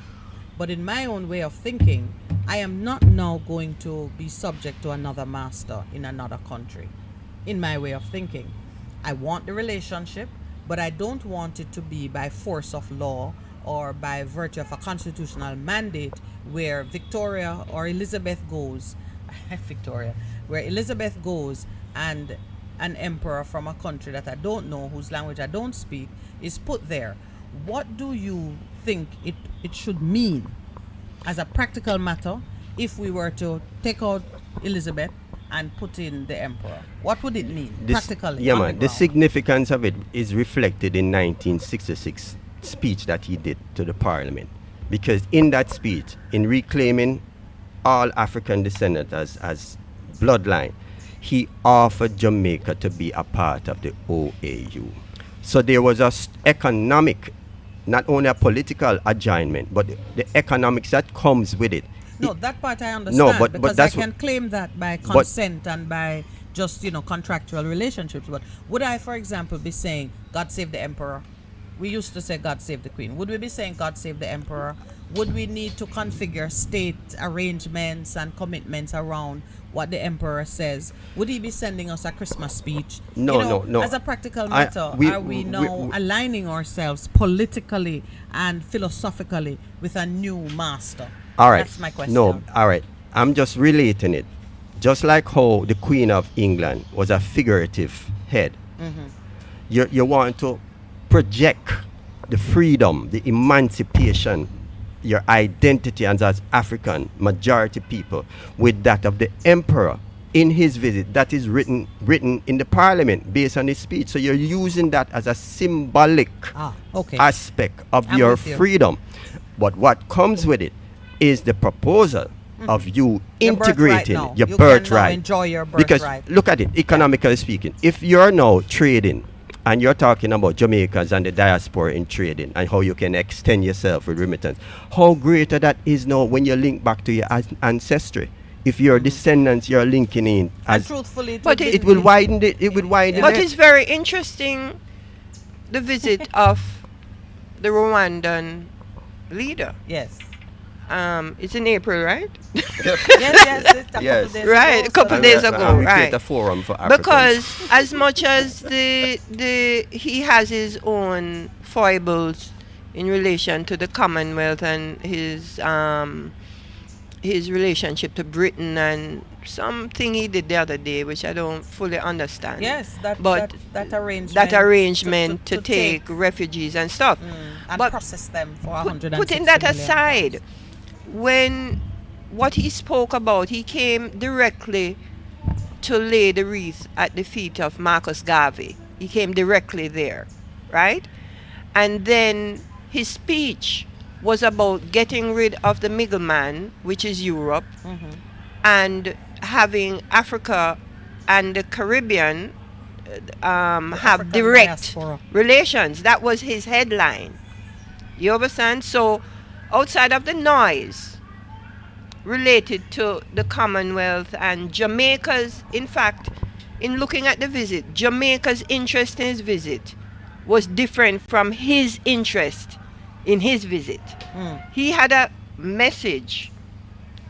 But in my own way of thinking, I am not now going to be subject to another master in another country. In my way of thinking, I want the relationship, but I don't want it to be by force of law or by virtue of a constitutional mandate where Victoria or Elizabeth goes, where Elizabeth goes and an emperor from a country that I don't know, whose language I don't speak, is put there. What do you think it should mean as a practical matter if we were to take out Elizabeth and put in the emperor? What would it mean practically? Yeah, on man. The ground? significance of it is reflected in 1966 speech that he did to the parliament, because in that speech, in reclaiming all African descendants as bloodline, he offered Jamaica to be a part of the OAU. So there was economic, not only a political adjournment, but the economics that comes with it. No, that part I understand, but because that's I can claim that by consent and by just, contractual relationships. But would I, for example, be saying, God save the emperor? We used to say, God save the queen. Would we be saying, God save the emperor? Would we need to configure state arrangements and commitments around what the emperor says? Would he be sending us a Christmas speech? No. As a practical matter, are we now aligning ourselves politically and philosophically with a new master? All right. That's my question. No, all right. I'm just relating it. Just like how the Queen of England was a figurative head, you want to project the freedom, the emancipation, your identity as African majority people with that of the emperor in his visit. That is written in the parliament based on his speech. So you're using that as a symbolic aspect of I'm your with you. freedom. But what comes with it is the proposal of you integrating now. your You can now birthright. enjoy your Because birthright. look at it, economically speaking. If you're now trading and you're talking about Jamaicans and the diaspora in trading and how you can extend yourself with remittance, how greater that is now when you link back to your ancestry. If your descendants you're linking in, And as truthfully, But it will widen it would widen But it. it's very interesting, the visit of the Rwandan leader. Yes. It's in April, right? Yes, it's a Yes. couple days Right, ago, a couple so- days And ago, we create right. a forum for Africans. Because as much as the he has his own foibles in relation to the Commonwealth and his relationship to Britain and something he did the other day, which I don't fully understand. Yes, that But arrangement. that arrangement to take refugees and stuff. And but process them for putting that aside, when what he spoke about, he came directly to lay the wreath at the feet of Marcus Garvey. He came directly there, right? And then his speech was about getting rid of the middleman, which is Europe, and having Africa and the Caribbean have direct relations. That was his headline. You understand? So outside of the noise related to the Commonwealth and Jamaica's, in fact, in looking at the visit, Jamaica's interest in his visit was different from his interest in his visit. He had a message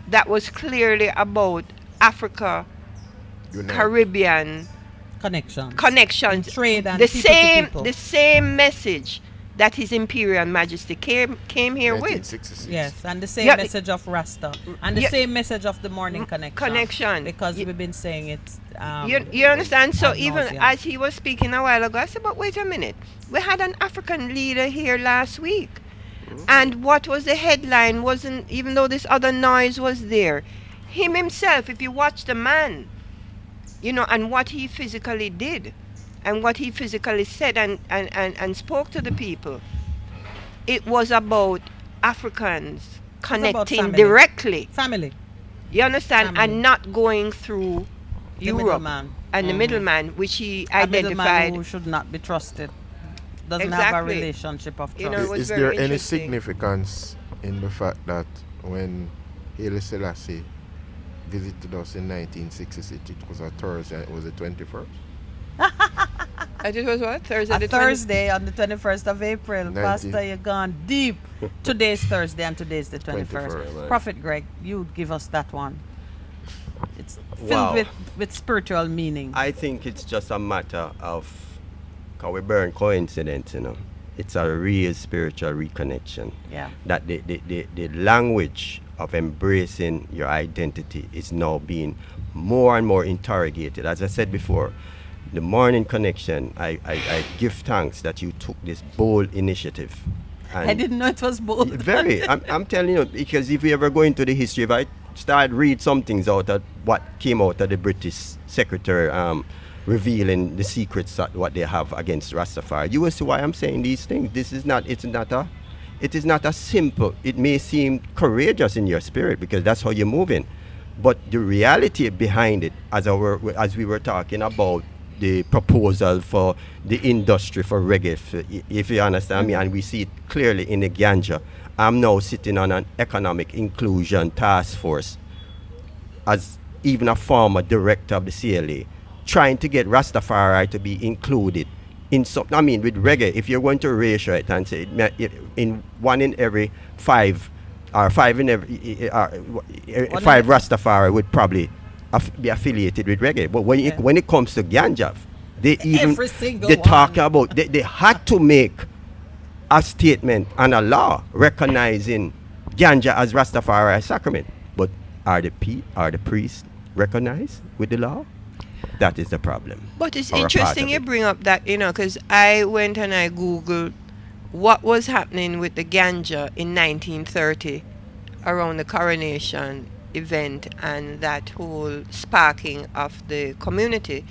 that was clearly about Africa, Caribbean connections, trade and the people to same people. the same message that His Imperial Majesty came here with. 1966. Yes, and the same Yeah, message of Rasta, and the yeah, same message of the morning connection. Because we've been saying it. You understand? So ad even nauseam. as he was speaking a while ago, I said, but wait a minute. We had an African leader here last week. And what was the headline wasn't, even though this other noise was there, him himself, if you watch the man, and what he physically did, and what he physically said and spoke to the people, it was about Africans connecting family. directly. Family. You understand? Family. And not going through The Europe middleman. and the middleman, which he A middleman identified. who should not be trusted. Doesn't have a Exactly. relationship of You know, trust. it was Is very there any interesting. significance in the fact that when Haile Selassie visited us in 1966, it was a Thursday, it was the 21st? And it was what? Thursday A the 20th? Thursday on the 21st of April. 19. Pastor, you're gone deep. Today's Thursday and today's the 21st. 21st. Prophet Greg, you give us that one. It's filled Wow. with spiritual meaning. I think it's just a matter of, because we burn coincidence, It's a real spiritual reconnection. Yeah. That the language of embracing your identity is now being more and more interrogated. As I said before, the morning connection, I give thanks that you took this bold initiative. And I didn't know it was bold. very. I'm telling you, because if you ever go into the history, if I start read some things out of what came out of the British Secretary revealing the secrets that what they have against Rastafari, you will see why I'm saying these things. It is not a simple. It may seem courageous in your spirit because that's how you're moving, but the reality behind it, as we were talking about the proposal for the industry for reggae, if you understand me, and we see it clearly in the ganja. I'm now sitting on an economic inclusion task force as even a former director of the CLA, trying to get Rastafari to be included in some. I mean, with reggae, if you're going to ratio it and say in 1 in every 5, or 5 in every 5 Rastafari would probably be affiliated with reggae. But when it comes to ganja, Every single they one. talk about they had to make a statement and a law recognizing ganja as Rastafari sacrament. But are the priests recognized with the law? That is the problem. But it's Or a part interesting of you it. bring up that, because I went and I Googled what was happening with the ganja in 1930 around the coronation event and that whole sparking of the community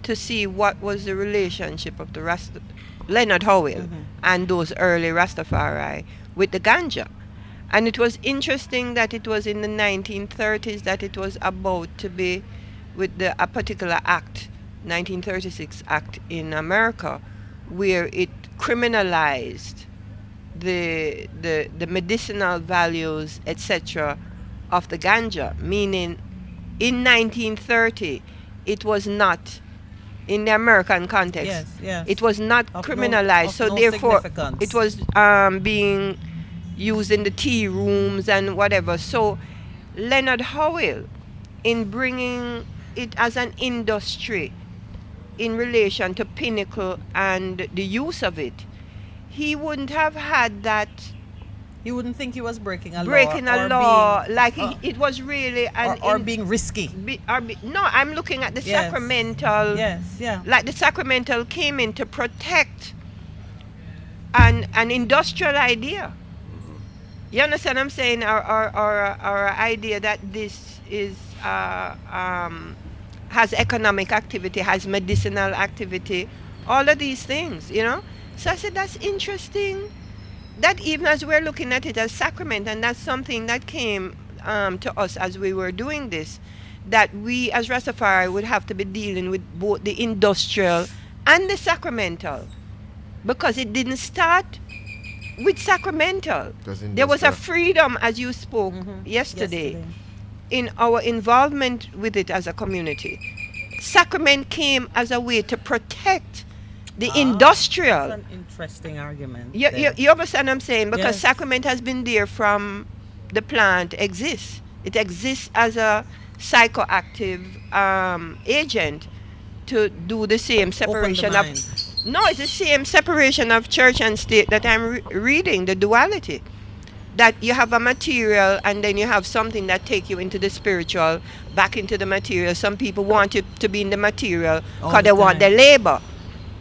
to see what was the relationship of the Leonard Howell and those early Rastafari with the ganja. And it was interesting that it was in the 1930s that it was about to be with a particular act, 1936 act in America, where it criminalized the medicinal values, etc., of the ganja. Meaning, in 1930, it was not, in the American context, Yes. it was not Of criminalized. no So therefore, significance. it was being used in the tea rooms and whatever. So Leonard Howell, in bringing it as an industry in relation to Pinnacle and the use of it, he wouldn't have had that He wouldn't think he was breaking a breaking law. a or law. being, Like it was really or being risky. no, I'm looking at the Yes. sacramental. Yes, yeah. Like the sacramental came in to protect an industrial idea. You understand what I'm saying? Our idea that this is has economic activity, has medicinal activity, all of these things, you know. So I said that's interesting. That even as we're looking at it as sacrament, and that's something that came to us as we were doing this, that we as Rastafari would have to be dealing with both the industrial and the sacramental, because it didn't start with sacramental. There was a freedom, as you spoke yesterday, in our involvement with it as a community. Sacrament came as a way to protect the industrial. That's an interesting argument. You understand what I'm saying? Because Yes. sacrament has been there from the plant exists. It exists as a psychoactive agent to do the same separation of. mind. No, it's the same separation of church and state that I'm reading, the duality. That you have a material and then you have something that take you into the spiritual, back into the material. Some people want you to be in the material All because the they want time. the labor.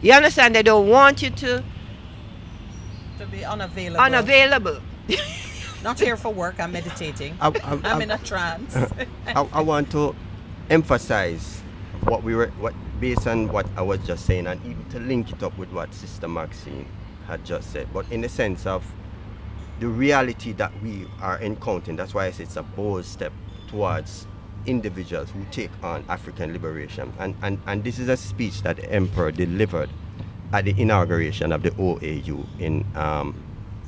You understand? They don't want you to To be unavailable. unavailable. Not here for work. I'm meditating. I'm in a trance. I want to emphasize what based on what I was just saying, and even to link it up with what Sister Maxine had just said, but in the sense of the reality that we are encountering. That's why I say it's a bold step towards individuals who take on African liberation. And this is a speech that the Emperor delivered at the inauguration of the OAU in I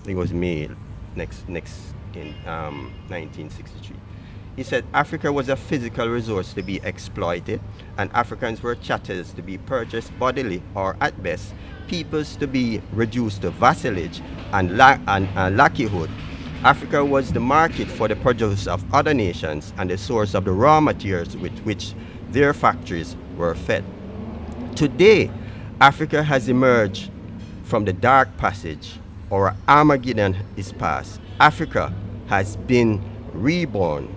think it was May next in 1963. He said Africa was a physical resource to be exploited, and Africans were chattels to be purchased bodily, or at best, peoples to be reduced to vassalage and lackeyhood. Africa was the market for the produce of other nations and the source of the raw materials with which their factories were fed. Today, Africa has emerged from the dark passage, or Armageddon is past. Africa has been reborn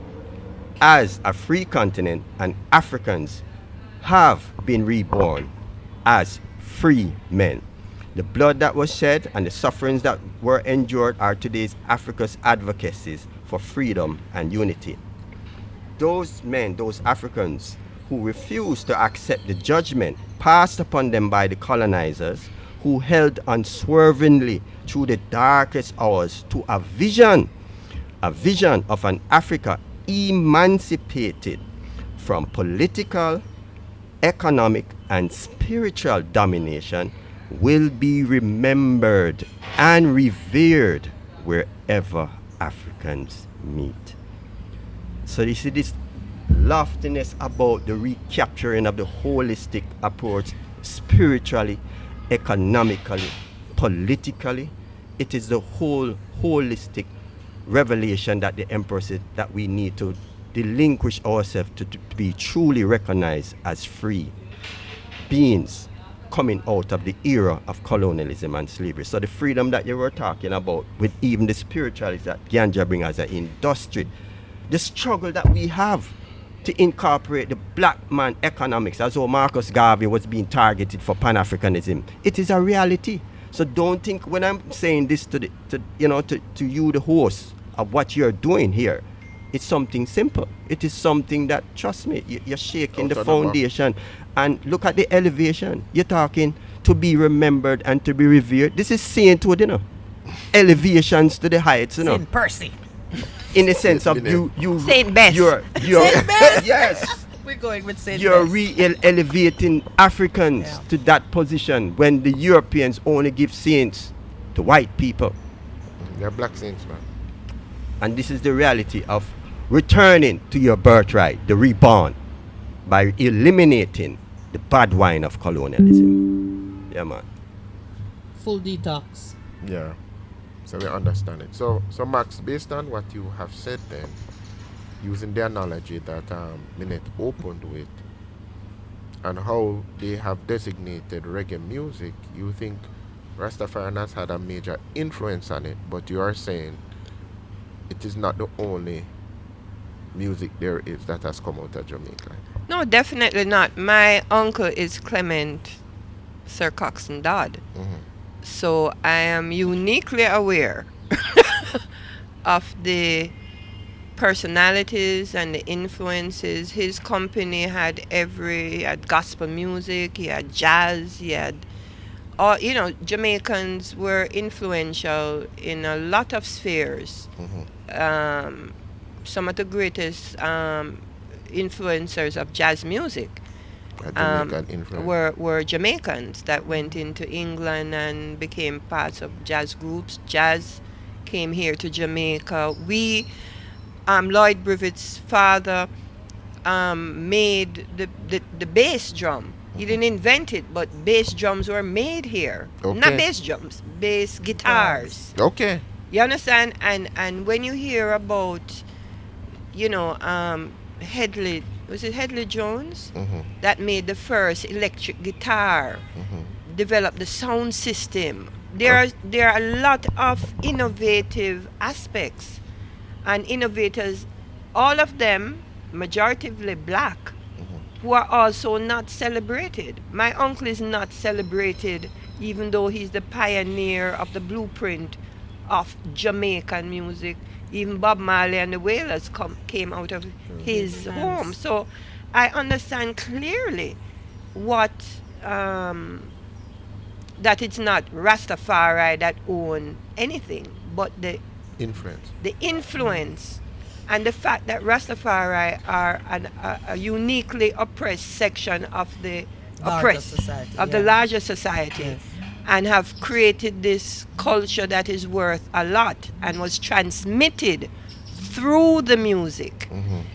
as a free continent, and Africans have been reborn as free men. The blood that was shed and the sufferings that were endured are today's Africa's advocacies for freedom and unity. Those men, those Africans who refused to accept the judgment passed upon them by the colonizers, who held unswervingly through the darkest hours to a vision of an Africa emancipated from political, economic, and spiritual domination, will be remembered and revered wherever Africans meet. So you see this loftiness about the recapturing of the holistic approach, spiritually, economically, politically. It is the whole holistic revelation that the Emperor said that we need to relinquish ourselves to be truly recognized as free beings coming out of the era of colonialism and slavery. So the freedom that you were talking about with even the spiritualists that Ganja bring as an industry, the struggle that we have to incorporate the black man economics, as though Marcus Garvey was being targeted for Pan-Africanism. It is a reality. So don't think when I'm saying this to you, the host, of what you're doing here, it's something simple. It is something that, trust me, you're shaking the foundation. And look at the elevation. You're talking to be remembered and to be revered. This is sainthood, you know. Elevations to the heights, you know. Saint Percy. In the sense of you Saint Bess. You're Saint Bess. yes. We're going with Saint You're Bess. elevating Africans to that position when the Europeans only give saints to white people. They're black saints, man. And this is the reality of returning to your birthright, the reborn, by eliminating the bad wine of colonialism. Yeah, man. Full detox. Yeah. So we understand it. So Max, based on what you have said then, using the analogy that Minette opened with, and how they have designated reggae music, you think Rastafarian has had a major influence on it, but you are saying it is not the only music there is that has come out of Jamaica. No, definitely not. My uncle is Clement Sir Coxon Dodd. So I am uniquely aware of the personalities and the influences. His company had he had gospel music, he had jazz, he had all, Jamaicans were influential in a lot of spheres. Some of the greatest influencers of jazz music were Jamaicans that went into England and became parts of jazz groups. Jazz came here to Jamaica. Lloyd Brevett's father made the bass drum. He didn't invent it, but bass drums were made here. Okay. Not bass drums, bass guitars. Okay. You understand? And when you hear about, Headley, was it Headley Jones? That made the first electric guitar, developed the sound system. There are a lot of innovative aspects and innovators, all of them majoritively black, who are also not celebrated. My uncle is not celebrated, even though he's the pioneer of the blueprint of Jamaican music. Even Bob Marley and the Wailers came out of his home. So I understand clearly what that it's not Rastafari that own anything, but the influence and the fact that Rastafari are a uniquely oppressed section of the the larger society. Yes. And have created this culture that is worth a lot and was transmitted through the music.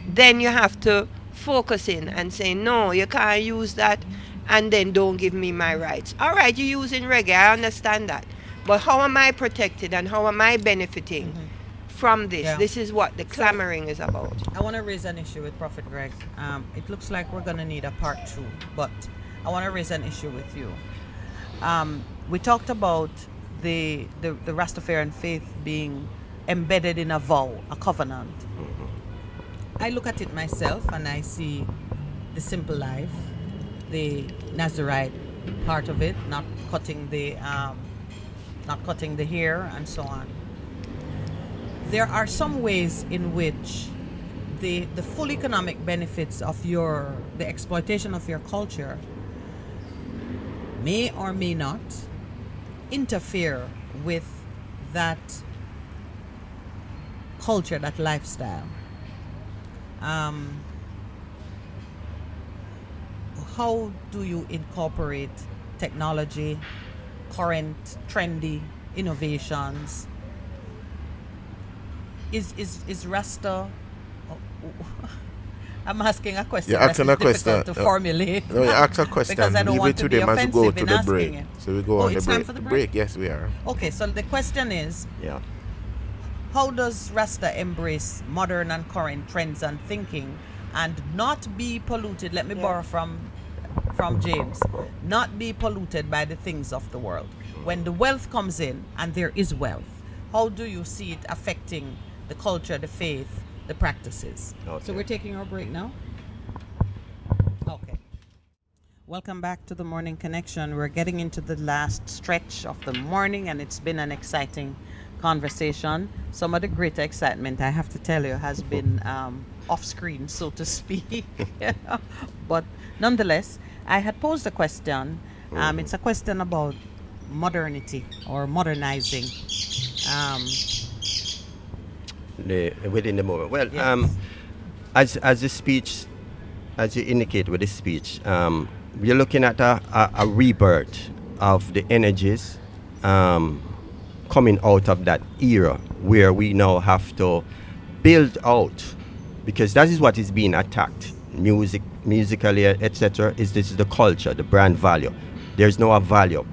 Then you have to focus in and say, no, you can't use that, and then don't give me my rights. All right, you're using reggae, I understand that. But how am I protected and how am I benefiting from this? Yeah. This is what the clamoring is about. I want to raise an issue with Prophet Greg. It looks like we're going to need a part 2, but I want to raise an issue with you. We talked about the Rastafarian faith being embedded in a vow, a covenant. I look at it myself and I see the simple life, the Nazarite part of it, not cutting the hair and so on. There are some ways in which the full economic benefits of the exploitation of your culture may or may not interfere with that culture, that lifestyle. How do you incorporate technology, current trendy innovations? Is Rasta? I'm asking a question. You're asking a question. Difficult to formulate. No, you ask a question. Because I don't Leave want it to to be them as we go offensive to in the asking break. it. So we go Oh, on the it's time break. for the break? Yes, we are. Okay, so the question is, Yeah. how does Rasta embrace modern and current trends and thinking and not be polluted? Let me borrow from James. Not be polluted by the things of the world. When the wealth comes in, and there is wealth, how do you see it affecting the culture, the faith, the practices? Okay. So we're taking our break now? Okay. Welcome back to the Morning Connection. We're getting into the last stretch of the morning, and it's been an exciting conversation. Some of the greater excitement, I have to tell you, has been off screen, so to speak. But nonetheless, I had posed a question. It's a question about modernity or modernizing. Within the moment. Well, Yes. as the speech, as you indicate with the speech, we're looking at a rebirth of the energies coming out of that era where we now have to build out, because that is what is being attacked. Musically, etc. This is the culture, the brand value. There's no value.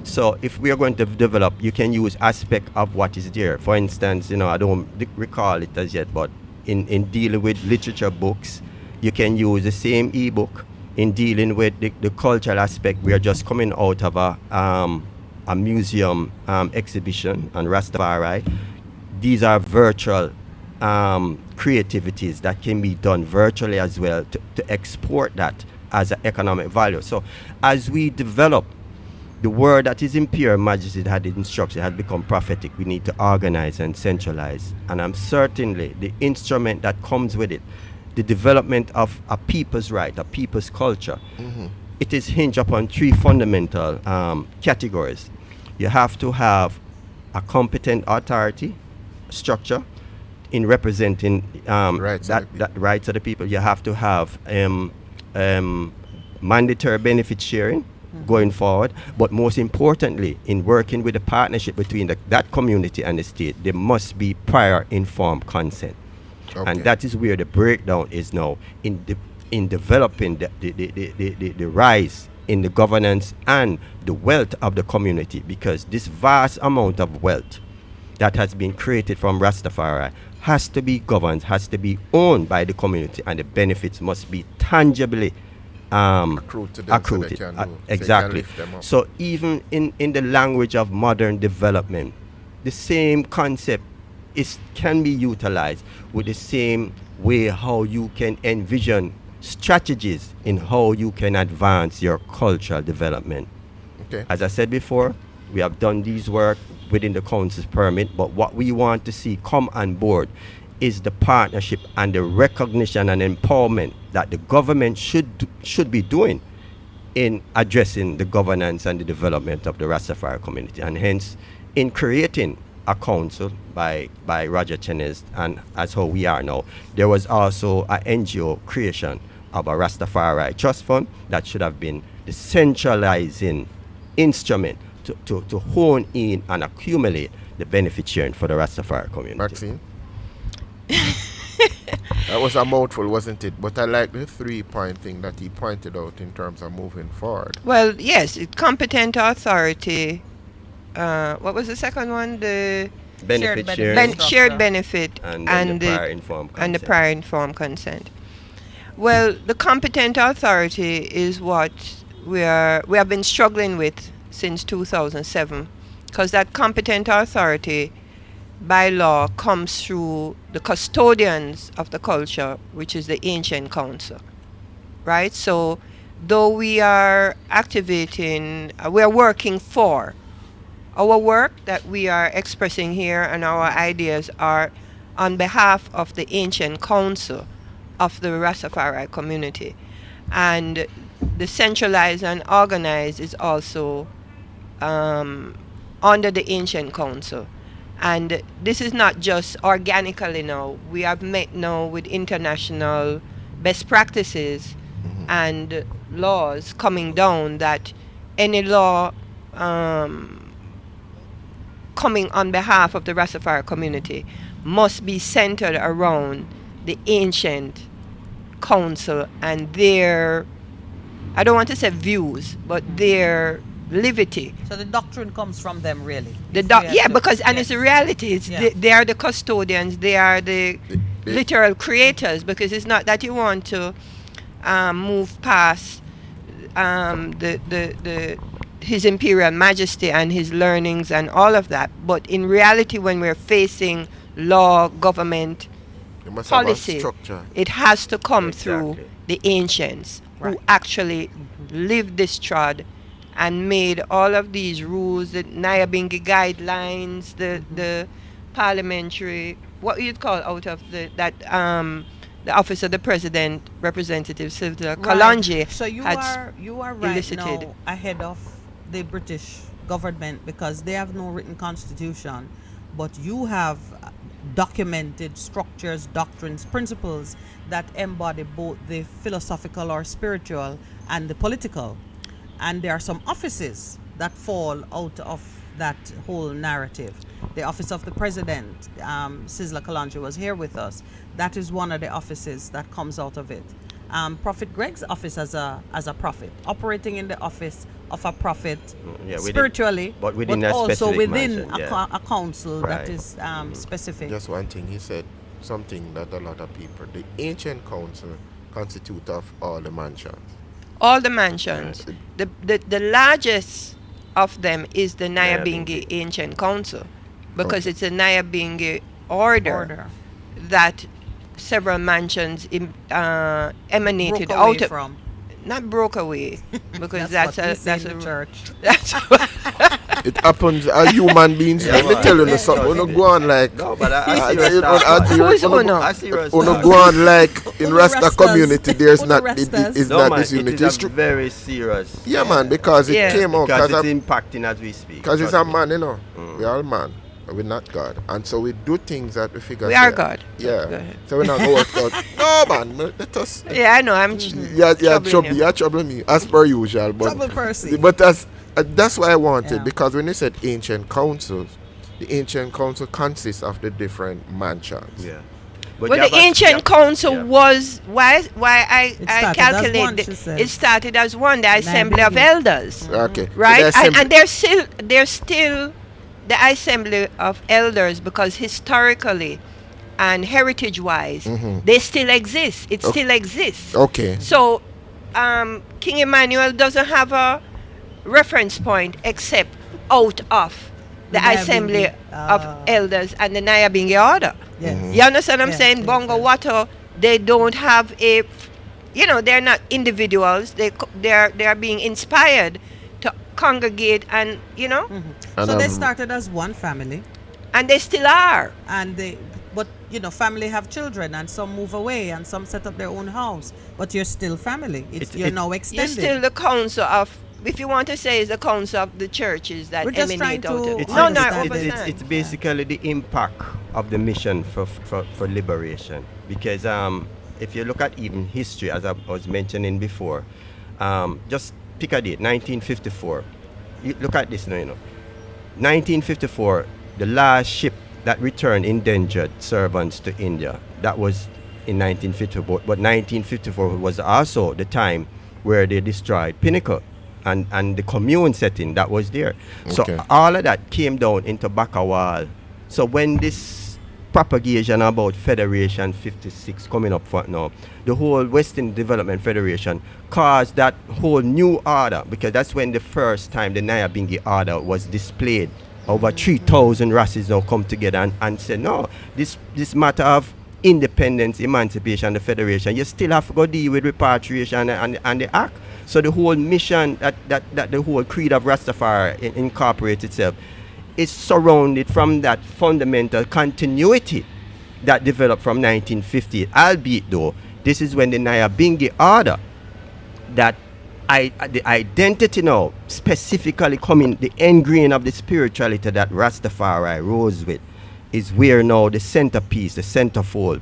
So if we are going to develop, you can use aspect of what is there. For instance, I don't recall it as yet, but in dealing with literature books, you can use the same ebook in dealing with the cultural aspect. We are just coming out of a a museum exhibition on Rastafari. These are virtual creativities that can be done virtually as well to export that as an economic value. So as we develop the word that is imperial majesty had instruction had become prophetic, we need to organize and centralize. And I'm certainly the instrument that comes with it, the development of a people's right, a people's culture. It is hinged upon three fundamental categories. You have to have a competent authority structure in representing Rights of the that rights of the people. You have to have mandatory benefit sharing going forward, but most importantly, in working with the partnership between that community and the state, there must be prior informed consent. Okay. And that is where the breakdown is now in developing the rise in the governance and the wealth of the community, because this vast amount of wealth that has been created from Rastafari has to be governed, has to be owned by the community, and the benefits must be tangibly accrued to them, so they can do- exactly. so they can lift them up. So even in the language of modern development, the same concept can be utilized with the same way how you can envision strategies in how you can advance your cultural development. Okay. As I said before, we have done these work within the council's permit, but what we want to see come on board is the partnership and the recognition and empowerment that the government should be doing in addressing the governance and the development of the Rastafari community. And hence, in creating a council by Roger Chenes, and as how we are now, there was also an NGO creation of a Rastafari trust fund that should have been the centralizing instrument to hone in and accumulate the benefit sharing for the Rastafari community. Maxine? That was a mouthful, wasn't it? But I like the 3-point thing that he pointed out in terms of moving forward. Well, yes, competent authority. What was the second one? The Benefit Shared sharing benefit. shared benefit and then the prior informed consent. and the prior informed consent. Well, the competent authority is what we have been struggling with since 2007, because that competent authority by law comes through the custodians of the culture, which is the ancient council, right? So though we are activating, we are working for our work that we are expressing here, and our ideas are on behalf of the ancient council of the Rastafari community. And the centralized and organized is also under the ancient council. And this is not just organically now. We have met now with international best practices and laws coming down that any law coming on behalf of the Rastafari community must be centered around the ancient council and their, I don't want to say views, but their livity. So the doctrine comes from them, really. Because and yes. it's a reality. It's Yeah. they are the custodians. They are the literal creators. Because it's not that you want to move past His Imperial Majesty and his learnings and all of that. But in reality, when we're facing law, government, You must have a policy, structure. it has to come through Exactly. the ancients Right. who actually lived this trod and made all of these rules, the Nyabingi guidelines, the parliamentary, what you'd call out of the office of the president, Representative Sylvia Kalonji. So you had are right elicited. now ahead of the British government, because they have no written constitution, but you have documented structures, doctrines, principles that embody both the philosophical or spiritual and the political. And there are some offices that fall out of that whole narrative. The office of the president, Sizzla Kalonji was here with us. That is one of the offices that comes out of it. Prophet Greg's office as a prophet, operating in the office of a prophet spiritually, but within that also specific within mansion, a council Right. that is specific. Just one thing, he said something that a lot of people, the ancient council constitute of all the mansions. all the mansions. The largest of them is the Nyabingi Nyabingi. Ancient Council, because Okay. it's a Nyabingi order that several mansions emanated Broke out away of. from. Not broke away, because that's what we a say in that's the a church. that's It happens as human beings. Yeah, Let me man. tell you Yeah, something. trust Wanna me. go on like No, but I I- serious I- talk, I- man. Who is wanna Uno? go- I serious wanna talk. go on like in Uno Rasta Rastas. community. There's Uno not Rastas. it's No, not man, this it unity. is It's a true. very serious. Yeah, man, because it Yeah. came out Because because it's impacting as we speak. Because it's trust a me. man, you know. We're all man. We're not God. And so we do things that we figure We are say, God. Yeah. Go ahead. So we're not going to work out. No, man. Let us. Yeah, I know. I'm You're troubling me, as per usual. But, Trouble Percy. But that's why I wanted, Yeah. because when you said ancient councils, the ancient council consists of the different mansions. Yeah. But Well, you the have a- ancient yeah. council Yeah. was why I It started as one, calculated she said. it started as one, the assembly of Nyabingi. elders, Okay. So right? the assembly- And they're still the assembly of elders, because historically and heritage wise they still exist. It Okay. still exists. Okay. So King Emmanuel doesn't have a reference point except out of the The assembly Nyabingi, of elders and the Nyabingi order. Yes. You understand what I'm Yeah, saying? yeah, Bongo yeah. Watto, they don't have a, they're not individuals. They're being inspired to congregate and, And, So they started as one family, and they still are. and but family have children, and some move away, and some set up their own house. But you're still family. You're now You're extended. still the council of, if you want to say, it's the council of the churches that We're just emanate trying out to of. It's, No, understand no, I it. understand. it's basically the impact of the mission for liberation. Because if you look at even history, as I was mentioning before, just pick a date, 1954. You look at this now, 1954, the last ship that returned indentured servants to India, that was in 1954. But 1954 was also the time where they destroyed Pinnacle and the commune setting that was there. So Okay. all of that came down into Bakawal. So when this propagation about Federation 56 coming up for now, the whole Western Development Federation caused that whole new order, because that's when the first time the Nyabingi order was displayed. Over 3,000 races now come together and said, no, this matter of independence, emancipation, the federation, you still have to go deal with repatriation and the act. So the whole mission that the whole creed of Rastafari incorporates itself is surrounded from that fundamental continuity that developed from 1950. Albeit though, this is when the Nyabingi order, that the identity now specifically coming, the end grain of the spirituality that Rastafari rose with, is where now the centerpiece, the centerfold,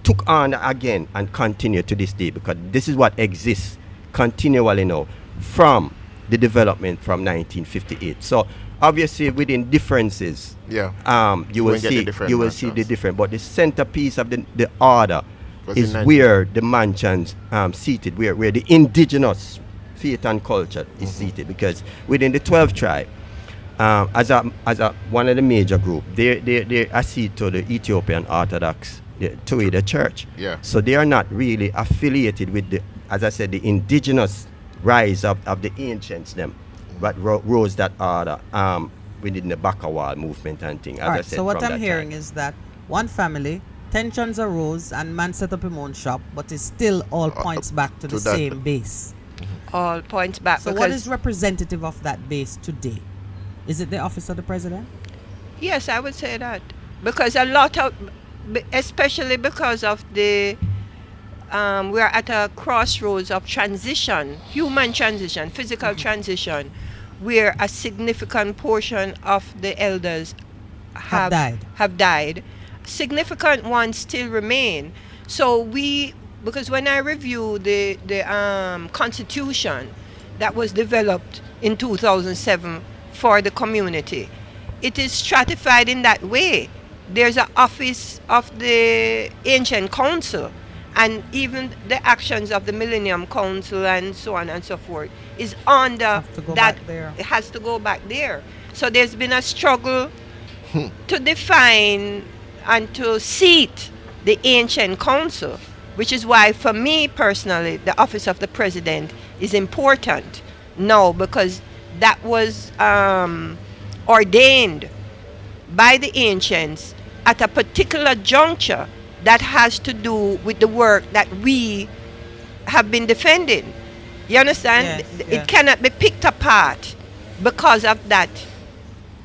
took on again and continue to this day, because this is what exists continually now from the development from 1958. So obviously within differences, Yeah. you We'll will get the see different you will see the mansions. different, but the centerpiece of the order Was is in where the mansions seated, where the indigenous faith and culture is seated, because within the 12 tribe, as a one of the major group, they accede to the Ethiopian Orthodox, to the church. Yeah. So they are not really affiliated with the, as I said, the indigenous rise of the ancients them, but rose that order within the Bakawal movement and thing. As All I right. said, So what from I'm that hearing time. is that one family, tensions arose, and man set up his own shop, but it still all points back to the that. same base. All points back, So because what is representative of that base today? Is it the office of the president? yes, I would say that, because a lot of, especially because of the we're at a crossroads of transition, human transition, physical transition, where a significant portion of the elders Have died. Have died. Significant ones still remain. So because when I review the constitution that was developed in 2007 for the community, it is stratified in that way. There's an office of the ancient council, and even the actions of the Millennium Council and so on and so forth is under Have to go that. back there. It has to go back there. So there's been a struggle to define and to seat the ancient council, which is why for me personally the office of the president is important now, because that was ordained by the ancients at a particular juncture that has to do with the work that we have been defending. You understand? Yes, It yes. cannot be picked apart because of that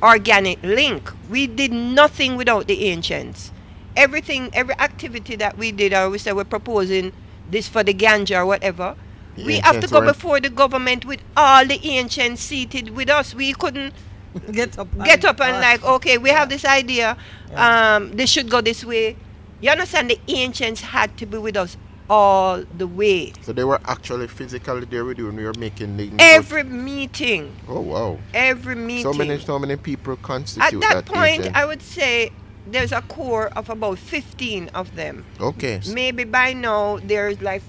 organic link. We did nothing without the ancients. Everything, every activity that we did, or we said we're proposing this for the ganja or whatever, The we have to ancients go weren't- before the government with all the ancients seated with us. We couldn't Get up. get up and like, okay, we have Yeah. this idea, Yeah. this should go this way. You understand? The ancients had to be with us all the way. So they were actually physically there with you when we were making the Every meeting, Oh wow. every meeting. So many people At constitute that point, ancient- I would say there's a core of about 15 of them. Okay. Maybe by now there's like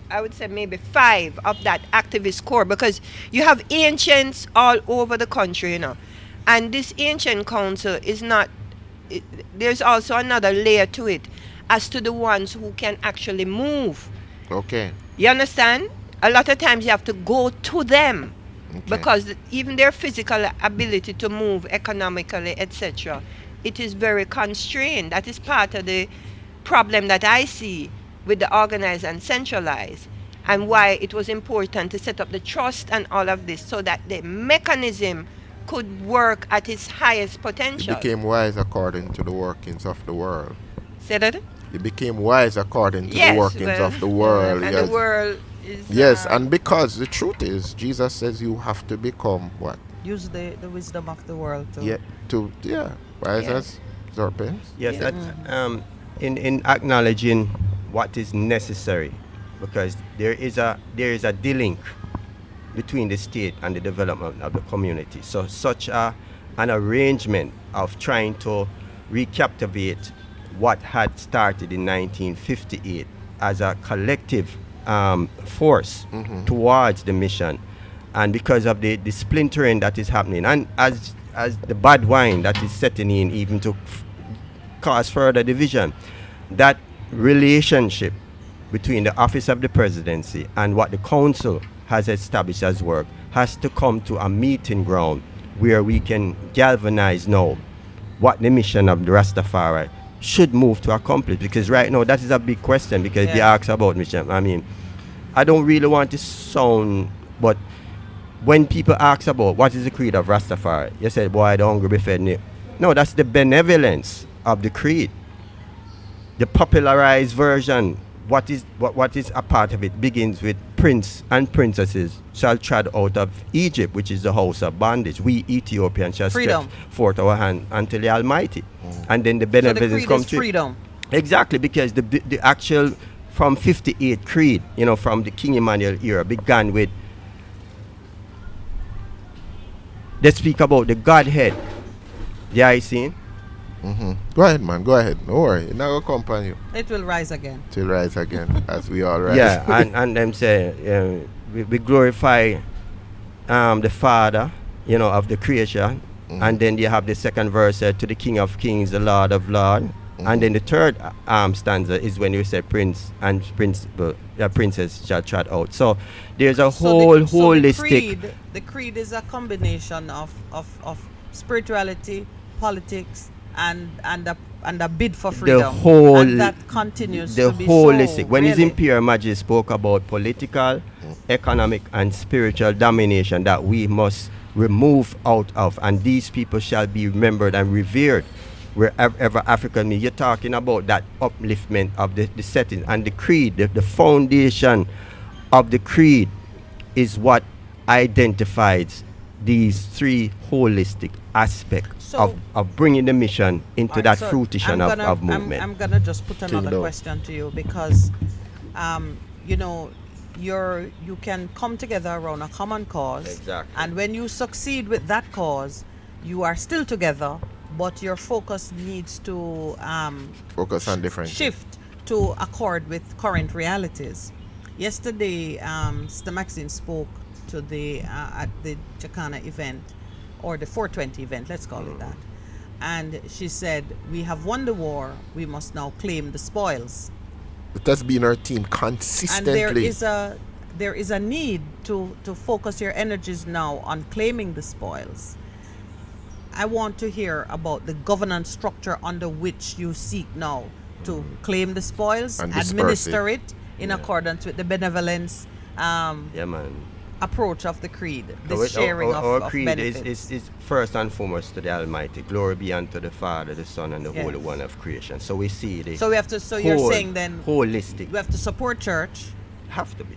I would say maybe 5 of that activist core, because you have ancients all over the country, you know. And this ancient council is not, there's also another layer to it as to the ones who can actually move. Okay. You understand? A lot of times you have to go to them Okay. because even their physical ability to move economically, etc., it is very constrained. That is part of the problem that I see with the organized and centralized, and why it was important to set up the trust and all of this so that the mechanism could work at its highest You potential. became wise according to the workings of the world. Say that? You became wise according to Yes, the workings well, of the world. and yes. the world is Yes, and because the truth is, Jesus says you have to become what? Use the wisdom of the world to. Wise Yeah. as serpents. Yes, Yeah. that, in acknowledging what is necessary, because there is a de-link between the state and the development of the community. So such an arrangement of trying to recaptivate what had started in 1958 as a collective force towards the mission, and because of the splintering that is happening, and as the bad wine that is setting in, even to cause further division, that relationship between the office of the presidency and what the council has established as work has to come to a meeting ground where we can galvanize now what the mission of the Rastafari should move to accomplish. Because right now that is a big question, because if you Yeah. ask about mission, I mean, I don't really want to sound, but when people ask about what is the creed of Rastafari, you said, boy, the hungry be fed. No, that's the benevolence of the creed. The popularized version, what is a part of it, begins with prince and princesses shall tread out of Egypt, which is the house of bondage. We Ethiopians shall Freedom. stretch forth our hand until the Almighty. And then the So the benevolence creed comes is to freedom. Exactly, because the actual from 58 creed, from the King Emmanuel era, began with, they speak about the Godhead. Yeah, you see? Go ahead, man. Go ahead. Don't worry. It's not going to accompany you It will rise again. till rise again, as we all rise. Yeah, and them say, we glorify the Father, of the creation. And then you have the second verse, to the King of Kings, the Lord of Lords. And then the third stanza is when you say prince and princess shall tread out. So there's a whole holistic. The creed is a combination of spirituality, politics, and a bid for freedom. The whole, and that continues the to be holistic. so, When His really. Imperial Majesty spoke about political, economic, and spiritual domination that we must remove out of, and these people shall be remembered and revered wherever African meet. You're talking about that upliftment of the setting and the creed. The foundation of the creed is what identifies these three holistic aspects So- of bringing the mission into Alright, that so fruition I'm of movement. I'm gonna just put another Kingdom. question to you, because you can come together around a common cause. Exactly. And when you succeed with that cause, you are still together, but your focus needs to Focus on different things. shift to accord with current realities. Yesterday, Sister Maxine spoke to at the Chakana event, or the 420 event, let's call it that. And she said, we have won the war, we must now claim the spoils. It has been our team And consistently. there is a need to focus your energies now on claiming the spoils. I want to hear about the governance structure under which you seek now to claim the spoils, And disperse administer it. it in accordance with the benevolence Yeah, man. approach of the creed, So the sharing our of creed benefits. is first and foremost to the Almighty. Glory be unto the Father, the Son, and the Yes. Holy One of creation. So we see the So we have to. So you're saying then holistic. we have to support church, Have to be.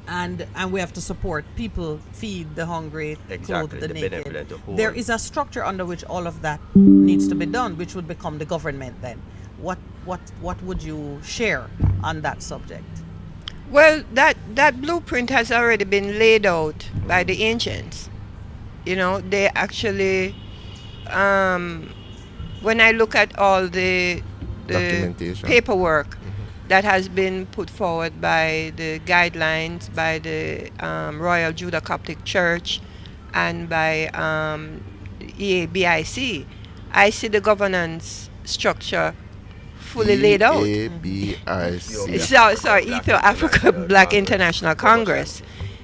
and we have to support people, feed the hungry, Exactly, clothe the the naked. benevolent, the whole. There is a structure under which all of that needs to be done, which would become the government. Then, what would you share on that subject? Well, that blueprint has already been laid out by the ancients. You know, they actually, when I look at all the Documentation. paperwork that has been put forward by the guidelines by the Royal Judah Coptic Church and by EABIC, I see the governance structure fully laid out. EABIC. Sorry, Ethio Africa Black International Congress.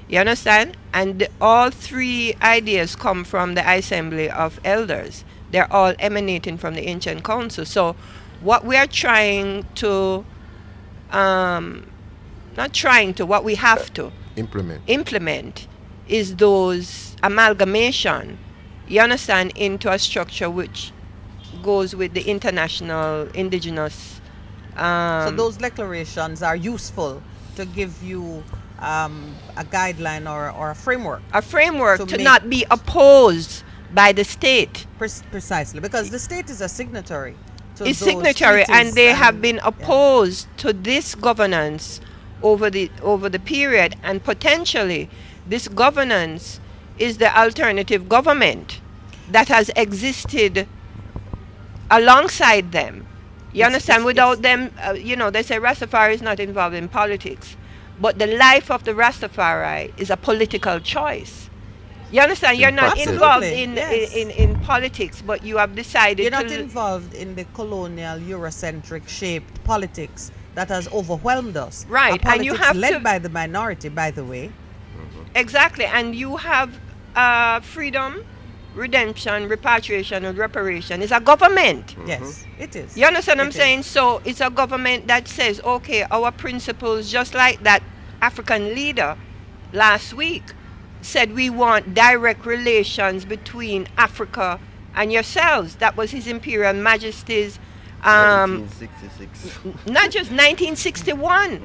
You understand? And all three ideas come from the Assembly of Elders. They're all emanating from the Ancient Council. So what we are trying to, what we have to implement is those amalgamation, you understand, into a structure which goes with the international indigenous. So those declarations are useful to give you a guideline or a framework. A framework to to make- not be opposed by the state. Precisely, because the state is a signatory. To Is those signatory, and treaties they have been yeah. opposed to this governance over the period, and potentially this governance is the alternative government that has existed alongside them. You understand? Without them, they say Rastafari is not involved in politics, but the life of the Rastafari is a political choice. You understand? You're not Absolutely, involved in, yes. in politics, but you have decided You're not to involved in the colonial, Eurocentric shaped politics that has overwhelmed us. Right, A and you politics have led to- by the minority, by the way. Exactly, and you have freedom, redemption, repatriation, and reparation. It's a government. Yes, it is. You understand what I'm It is. saying? So it's a government that says, okay, our principles, just like that African leader last week said, we want direct relations between Africa and yourselves. That was His Imperial Majesty's, 1966. not just 1961.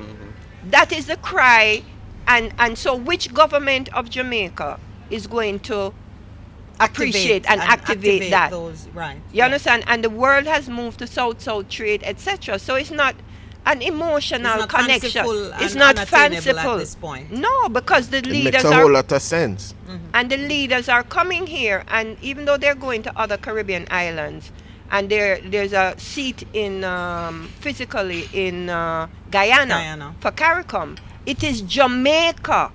That is the cry. And so which government of Jamaica is going to appreciate and activate that? Those, right. You understand? And the world has moved to South-South trade, etc. So it's not an emotional It's not connection. fanciful It's and not unattainable fanciful at this point. No, because the It leaders makes a whole lot of sense. and the leaders are coming here, and even though they're going to other Caribbean islands, and there's a seat in physically in Guyana for CARICOM, it is Jamaica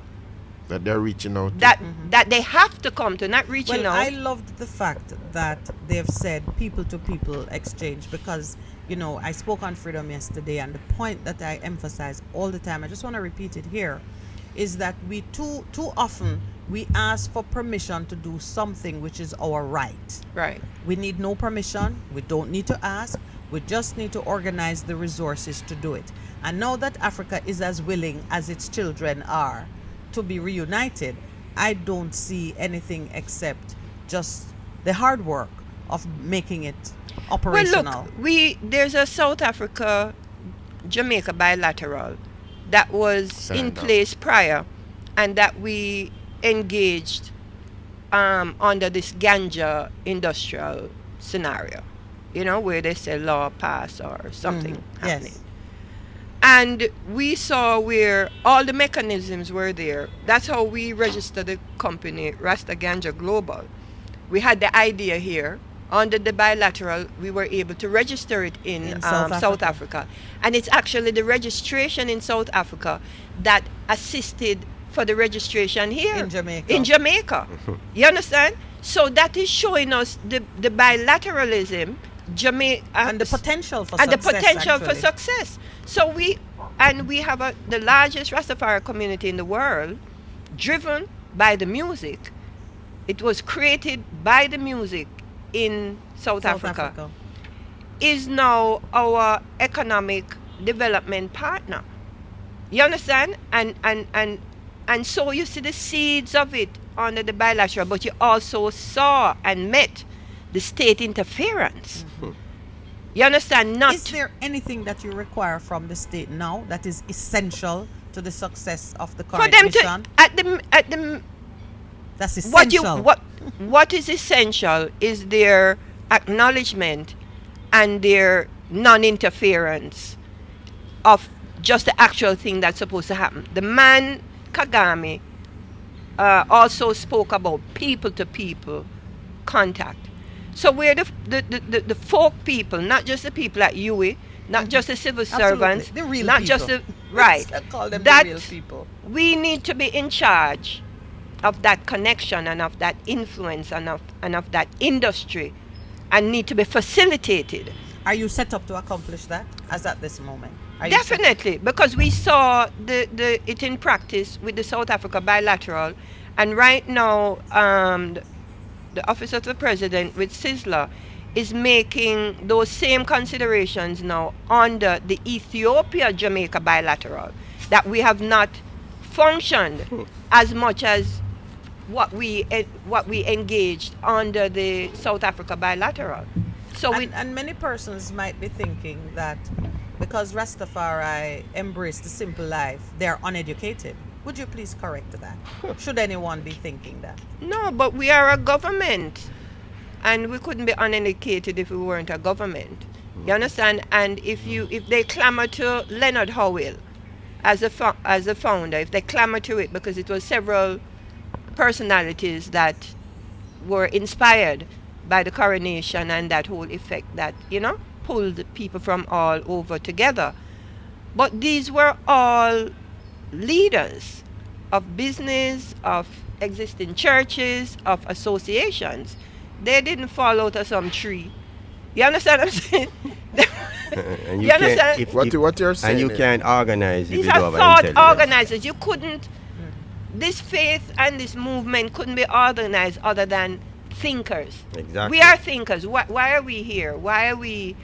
That they're reaching out to. that they have to come to, not reaching Well, out. I loved the fact that they've said people-to-people exchange because, I spoke on freedom yesterday, and the point that I emphasize all the time, I just want to repeat it here, is that we too often we ask for permission to do something which is our right. Right. We need no permission. We don't need to ask. We just need to organize the resources to do it. And now that Africa is as willing as its children are to be reunited, I don't see anything except just the hard work of making it operational. Well, look, there's a South Africa Jamaica bilateral that was in Signed up. place prior, and that we engaged under this ganja industrial scenario, where they say law pass or something happening. Yes. And we saw where all the mechanisms were there. That's how we registered the company Rasta Ganja Global. We had the idea here. Under the bilateral, we were able to register it in South Africa. And it's actually the registration in South Africa that assisted for the registration here. In Jamaica. In Jamaica. You understand? So that is showing us the bilateralism, Jamaica, And the potential for and success. the potential for actually. success. So and we have the largest Rastafari community in the world, driven by the music. It was created by the music in South Africa. Is now our economic development partner. You understand? And so you see the seeds of it under the bilateral, but you also saw and met the state interference. You understand? Is there anything that you require from the state now that is essential to the success of the for current them mission? to at the That's essential. what is essential is their acknowledgement and their non-interference of just the actual thing that's supposed to happen. The man Kagame also spoke about people-to-people contact. So we're the folk people, not just the people at UWI, not just the civil servants, the real not people. just the right. Let's call them That the real people. we need to be in charge of that connection and of that influence and of that industry, and need to be facilitated. Are you set up to accomplish that as at this moment? Are you set up? Definitely, because we saw it in practice with the South Africa bilateral, and right now the Office of the President with Sizzler is making those same considerations now under the Ethiopia-Jamaica bilateral, that we have not functioned as much as what we engaged under the South Africa bilateral. So and many persons might be thinking that because Rastafari embrace the simple life, they're uneducated. Would you please correct that? Should anyone be thinking that? No, but we are a government, and we couldn't be uneducated if we weren't a government. You understand? And if they clamor to Leonard Howell as a founder, if they clamor to it because it was several personalities that were inspired by the coronation and that whole effect that, pulled people from all over together. But these were all leaders of business, of existing churches, of associations. They didn't fall out of some tree. You understand what I'm saying? And you understand? What you're saying? And you can't organize if These you are don't have thought intelligence. organizers. You couldn't, this faith and this movement couldn't be organized other than thinkers. Exactly. We are thinkers. Why are we here? Why are we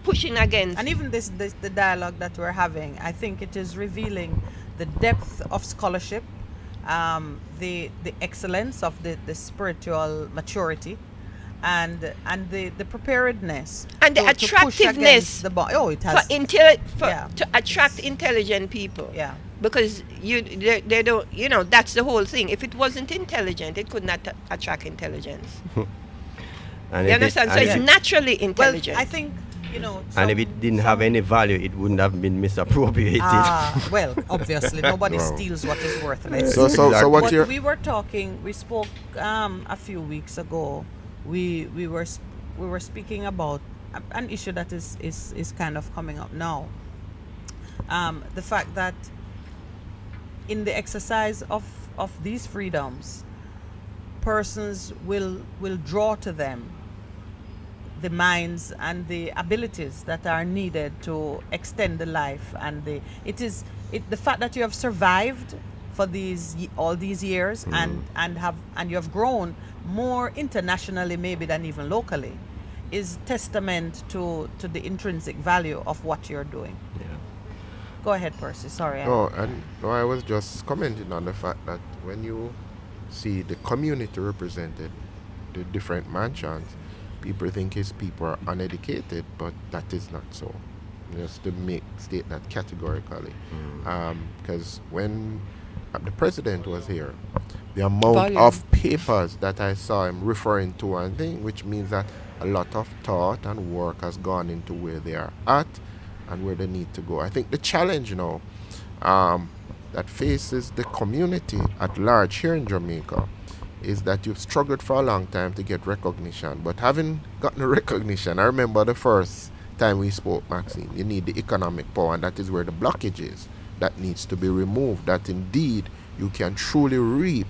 pushing against? And even the dialogue that we're having, I think it is revealing the depth of scholarship, the excellence of the spiritual maturity, and the preparedness and the to push attractiveness against the it has to attract intelligent people. yeah. Because they don't, that's the whole thing. If it wasn't intelligent, it could not attract intelligence. And You if understand? So and it's if- naturally intelligent. Well, I think and if it didn't have any value, it wouldn't have been misappropriated. well, obviously nobody Wow. steals what is worthless. So what But you're we spoke a few weeks ago. We were speaking about an issue that is kind of coming up now. The fact that in the exercise of these freedoms, persons will draw to them the minds and the abilities that are needed to extend the life, and the fact that you have survived for all these years and you have grown more internationally maybe than even locally is testament to the intrinsic value of what you're doing. Yeah. Go ahead, Percy. Sorry. I was just commenting on the fact that when you see the community represented, the different mansions, people think his people are uneducated, but that is not so. Just to state that categorically, because when the president was here, the amount Volume. of papers that I saw him referring to and thing, which means that a lot of thought and work has gone into where they are at and where they need to go. I think the challenge now that faces the community at large here in Jamaica is that you've struggled for a long time to get recognition, but having gotten recognition, I remember the first time we spoke, Maxine, you need the economic power, and that is where the blockage is. That needs to be removed, that indeed you can truly reap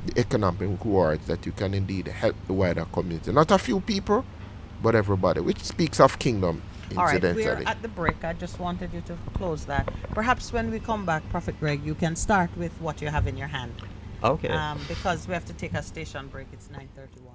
the economic rewards, that you can indeed help the wider community. Not a few people, but everybody, which speaks of kingdom. All right, we're incidentally. at the break. I just wanted you to close that. Perhaps when we come back, Prophet Greg, you can start with what you have in your hand. Okay. Because we have to take a station break. It's 9:31.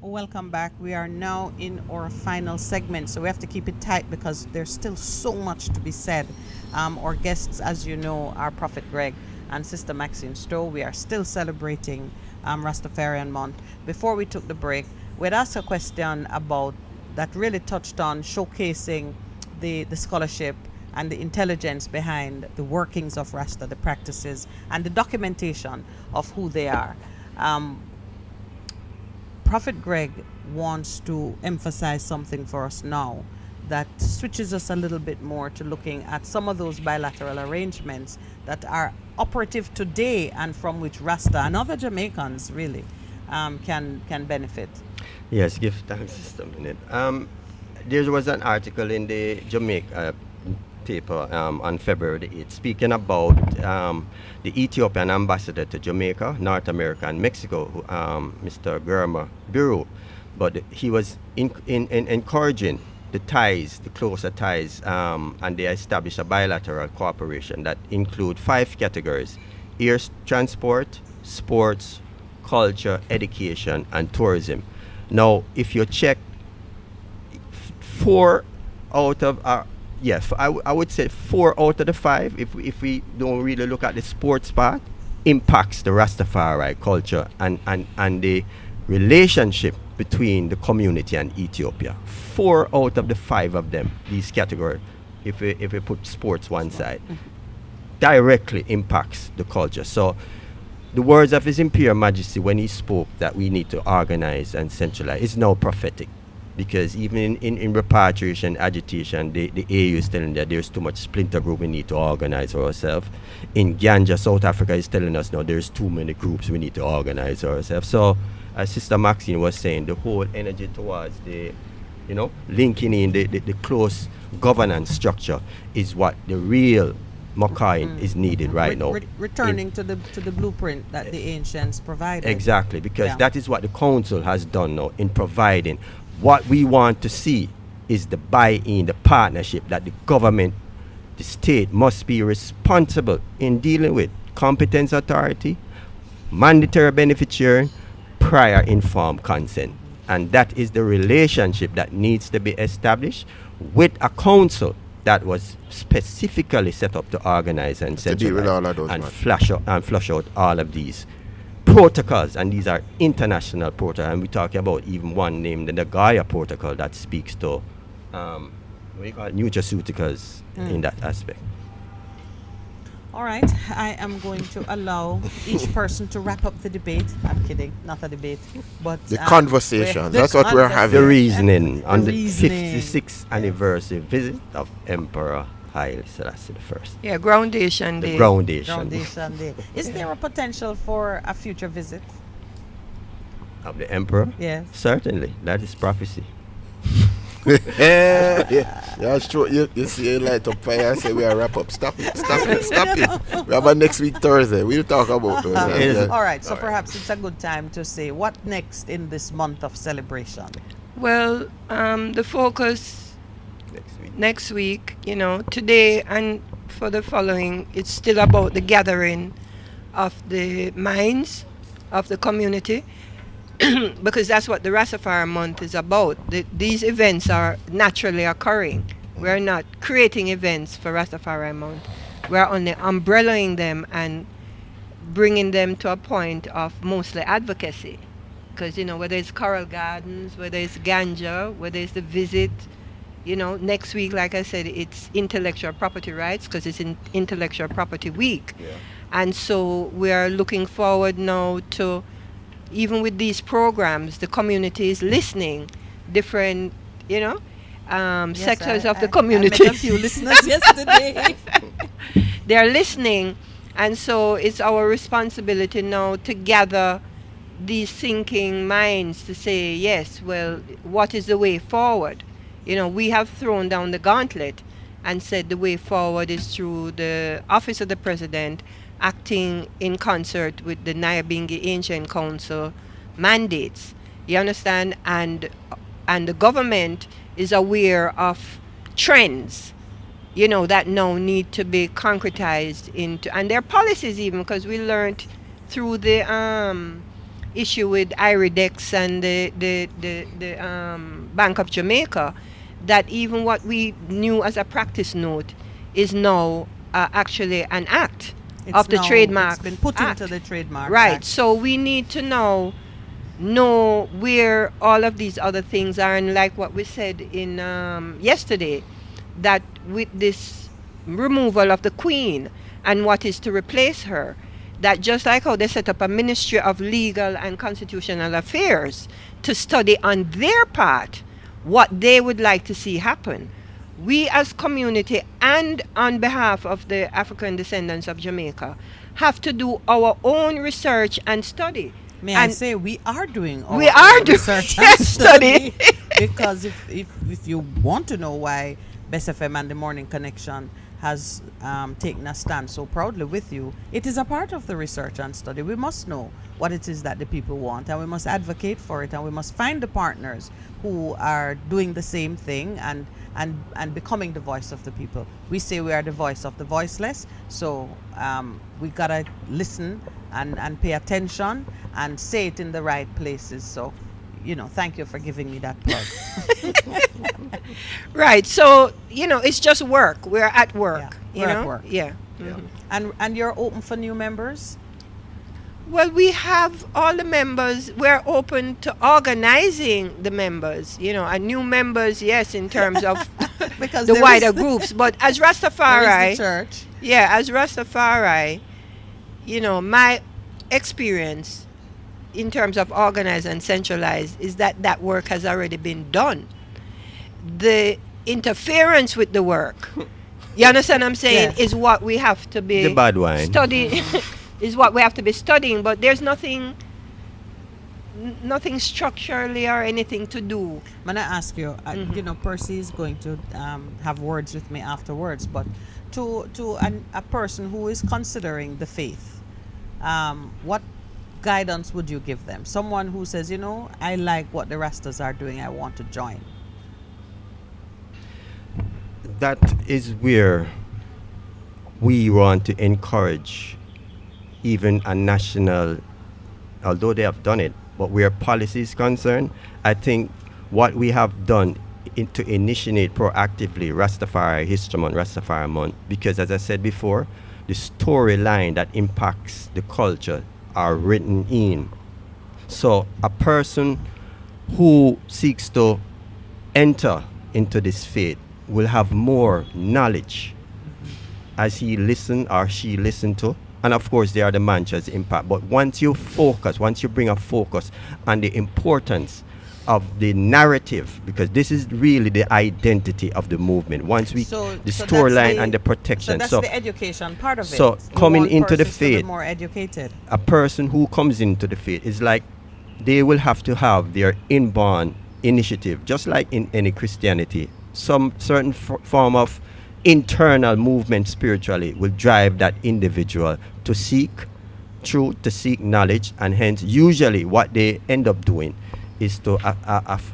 Welcome back. We are now in our final segment, so we have to keep it tight because there's still so much to be said. Our guests, as you know, are Prophet Greg and Sister Maxine Stowe. We are still celebrating Rastafarian Month. Before we took the break, we'd asked a question about that really touched on showcasing the scholarship and the intelligence behind the workings of Rasta, the practices, and the documentation of who they are. Prophet Greg wants to emphasize something for us now that switches us a little bit more to looking at some of those bilateral arrangements that are operative today and from which Rasta and other Jamaicans really can benefit. Yes, give thanks just a minute. There was an article in the Jamaica paper on February the 8th speaking about the Ethiopian ambassador to Jamaica, North America, and Mexico, Mr. Germa Bureau. But he was encouraging the ties, the closer ties, and they established a bilateral cooperation that include 5 categories: air transport, sports, culture, education, and tourism. Now, if you check 4 out of I would say 4 out of the 5, if we don't really look at the sports part, impacts the Rastafari culture and the relationship between the community and Ethiopia. 4 out of the 5 of them, these categories, if we put sports one side, directly impacts the culture. So the words of His Imperial Majesty when he spoke that we need to organize and centralize is now prophetic. Because even in repatriation, agitation, the AU is telling that there's too much splinter group, we need to organize ourselves. In Ganja, South Africa is telling us now there's too many groups, we need to organize ourselves. So, as Sister Maxine was saying, the whole energy towards the, linking in the close governance structure is what the real Makain is needed right now. Returning to the blueprint that the ancients provided. Exactly, because that is what the council has done now in providing. What we want to see is the buy-in, the partnership that the government, the state must be responsible in dealing with competence authority, mandatory benefit sharing, prior informed consent. And that is the relationship that needs to be established with a council that was specifically set up to organize and centralize and flush out all of these protocols, and these are international protocols, and we're talking about even one named the Nagoya Protocol that speaks to nutraceuticals in that aspect. All right, I am going to allow each person to wrap up the debate. I'm kidding, not a debate, but the conversation. That's what we're having. The reasoning on the 56th anniversary visit of Emperor Haile Selassie I. Yeah, Groundation Day. The Groundation. Groundation Day. Is there a potential for a future visit of the Emperor? Yeah. Certainly. That is prophecy. Yeah, sure. You see, you light up fire and say we are wrap up. Stop it. We have a next week Thursday. We'll talk about it. All right, so perhaps it's a good time to say what next in this month of celebration. Well, the focus next week, today and for the following, it's still about the gathering of the minds of the community because that's what the Rastafari month is about. These events are naturally occurring. We're not creating events for Rastafari month. We're only umbrellaing them and bringing them to a point of mostly advocacy. Because, whether it's Coral Gardens, whether it's Ganja, whether it's the visit, next week, like I said, it's intellectual property rights because it's in intellectual property week. Yeah. And so we are looking forward now to, even with these programs, the community is listening, different, sectors of the community. I met a few listeners yesterday. They're listening. And so it's our responsibility now to gather these thinking minds to say, yes, well, what is the way forward? We have thrown down the gauntlet and said the way forward is through the Office of the President acting in concert with the Nyabingi Ancient Council mandates. You understand? And the government is aware of trends, you know, that now need to be concretized into, and their policies even, because we learned through the issue with Iridex and the Bank of Jamaica that even what we knew as a practice note is now actually an act of the Trademark It's been put Act. into the Trademark Right. Act. So we need to now know where all of these other things are, and like what we said in yesterday, that with this removal of the Queen and what is to replace her, that just like how they set up a Ministry of Legal and Constitutional Affairs to study on their part what they would like to see happen, we as community and on behalf of the African descendants of Jamaica have to do our own research and study. May I And say we are doing our we are own doing research yes, and study. because if you want to know why Best FM and the Morning Connection has taken a stand so proudly with you, it is a part of the research and study. We must know what it is that the people want, and we must advocate for it, and we must find the partners who are doing the same thing and becoming the voice of the people. We say we are the voice of the voiceless, so we gotta listen and pay attention and say it in the right places. So, you know, thank you for giving me that plug. Right. So, you know, it's just work. We're at work. Yeah, You we're know? at work. Yeah. Yeah. Mhm. And you're open for new members? Well, we have all the members. We're open to organizing the members, you know, and new members, yes, in terms of Because the there wider is- groups. But as There Rastafari, is the church. yeah, as Rastafari, you know, my experience in terms of organized and centralized is that that work has already been done. The interference with the work, you understand what I'm saying, Yes. is what we have to be The bad wine. studying. Is what we have to be studying, but there's nothing structurally or anything to do. When I ask you, you know, Percy is going to have words with me afterwards, but to a person who is considering the faith, what guidance would you give them? Someone who says, you know, I like what the Rastas are doing, I want to join. That is where we want to encourage even a national, although they have done it, but where policy is concerned, I think what we have done to initiate proactively Rastafari History Month, Rastafari Month, because as I said before, the storyline that impacts the culture are written in. So a person who seeks to enter into this faith will have more knowledge as he listen or she listen to. And of course, there are the mantras impact. But once you bring a focus on the importance of the narrative, because this is really the identity of the movement. Once we, So the so storyline that's and the protection. So that's the education part of it. so You coming want into the persons to be faith, more educated. a person who comes into the faith is like they will have to have their inborn initiative, just like in any Christianity. Some certain form of internal movement spiritually will drive that individual to seek truth, to seek knowledge, and hence usually what they end up doing is to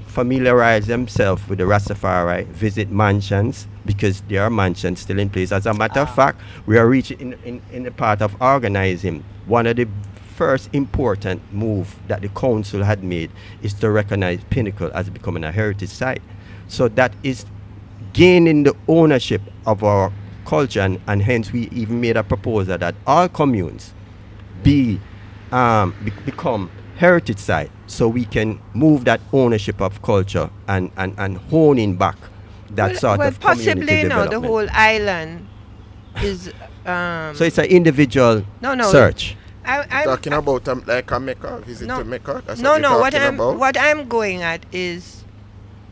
familiarize themselves with the Rastafari, visit mansions, because there are mansions still in place. As a matter of fact, we are reaching in the part of organizing. One of the first important move that the council had made is to recognize Pinnacle as becoming a heritage site. So that is gaining the ownership of our culture, and hence we even made a proposal that all communes become heritage site, so we can move that ownership of culture and honing back that sort of community possibly no, the development. whole island is. So it's an individual No. search. I'm Talking about like a Mecca, visit No. to Mecca. That's no, what you're no. talking about. What I'm going at is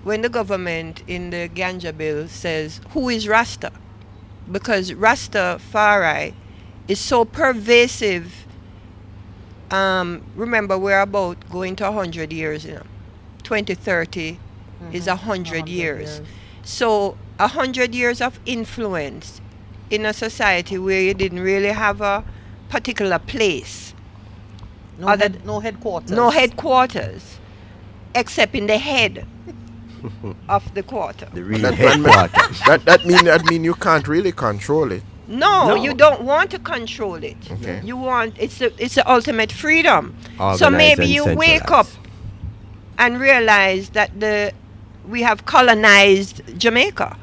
when the government in the Ganja bill says who is Rasta, because Rastafari is so pervasive. Remember, we're about going to 100 years. 2030 is 100 years. So 100 years of influence in a society where you didn't really have a particular place. No headquarters. No headquarters, except in the head. of the quarter. The real That, headquarters. that mean you can't really control it. No, No. you don't want to control it. Okay. You want it's the ultimate freedom. So Organized maybe and you wake up centralized. and realize that we have colonized Jamaica.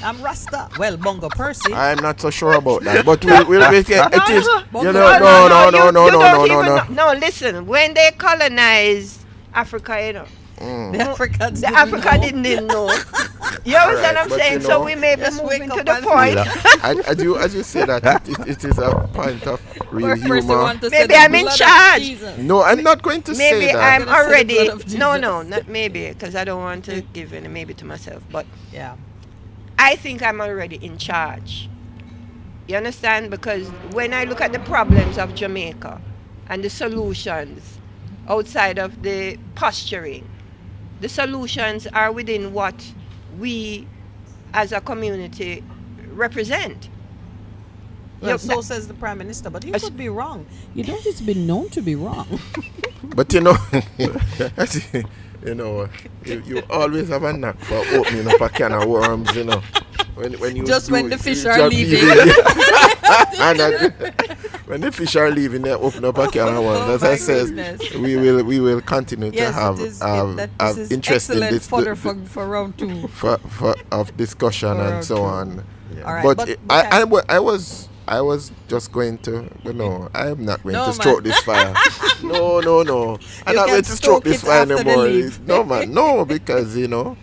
I'm Rasta. Well, Bongo Percy. I'm not so sure about that, but we'll wait. Yeah, it is. No, You no, know, no, no, no, you no, don't no, even no, know- No, listen. When they colonized Africa, The Africans. the Africa didn't know. You understand what I'm but saying? you So know- we may be Just moving wake to up the and point. As you say that, it is a point of real Percy humor. want to say Maybe the I'm in blood of charge. Jesus. No, I'm not going to Maybe say that. I'm Gonna say the already. blood of No, Jesus. no, not maybe, because I don't want to give any maybe to myself. But Yeah. I think I'm already in charge. You understand? Because when I look at the problems of Jamaica and the solutions outside of the posturing, the solutions are within what we as a community represent. Well, You- so says the Prime Minister, but he As- could be wrong. You know, he's been known to be wrong. But you know, you always have a knack for opening up a can of worms, you know. When you Just do when it, the fish you are just leaving. And when the fish are leaving, they open up a can of worms. Oh As my I says, goodness. we will continue Yes, to have it is. have This is interest in excellent this fodder for round two. for of discussion For and round so two. on. All right, But, but I was just going to, I am not going No, to man. stroke this fire. No. I'm You not can going to stroke stoke this it fire after the anymore. leave. No, man. No, because, No,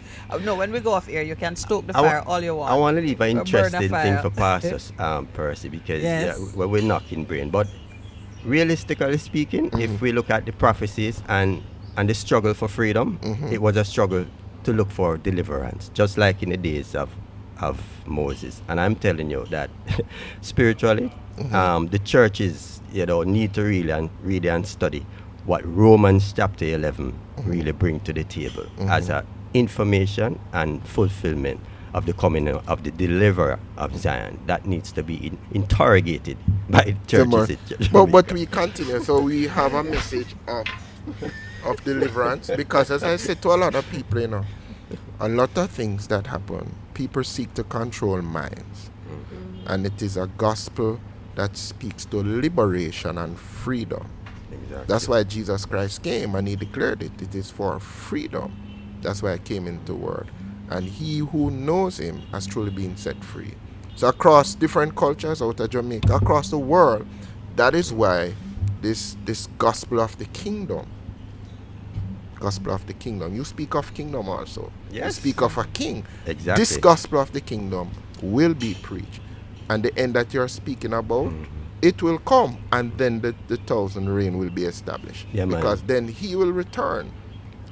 when we go off air, you can stoke the I wa- fire all you want. I want to leave an Or burn a interesting thing fire. for Pastor Percy because Yes. we're knocking brain. But realistically speaking, if we look at the prophecies and the struggle for freedom, it was a struggle to look for deliverance, just like in the days of Moses. And I'm telling you that spiritually, the churches, need to really read and study what Romans chapter 11 really bring to the table as a information and fulfillment of the coming of the deliverer of Zion that needs to be interrogated by churches. in Jamaica. but we continue. So we have a message of deliverance because, as I said to a lot of people, a lot of things that happen, people seek to control minds. And it is a gospel that speaks to liberation and freedom. Exactly. That's why Jesus Christ came and he declared it. It is for freedom. That's why I came into the world. And he who knows him has truly been set free. So across different cultures out of Jamaica, across the world, that is why this gospel of the kingdom, you speak of kingdom also. You Yes. speak of a king. Exactly. This gospel of the kingdom will be preached. And the end that you're speaking about, it will come, and then the 1,000 reign will be established. Yeah, man. Because then he will return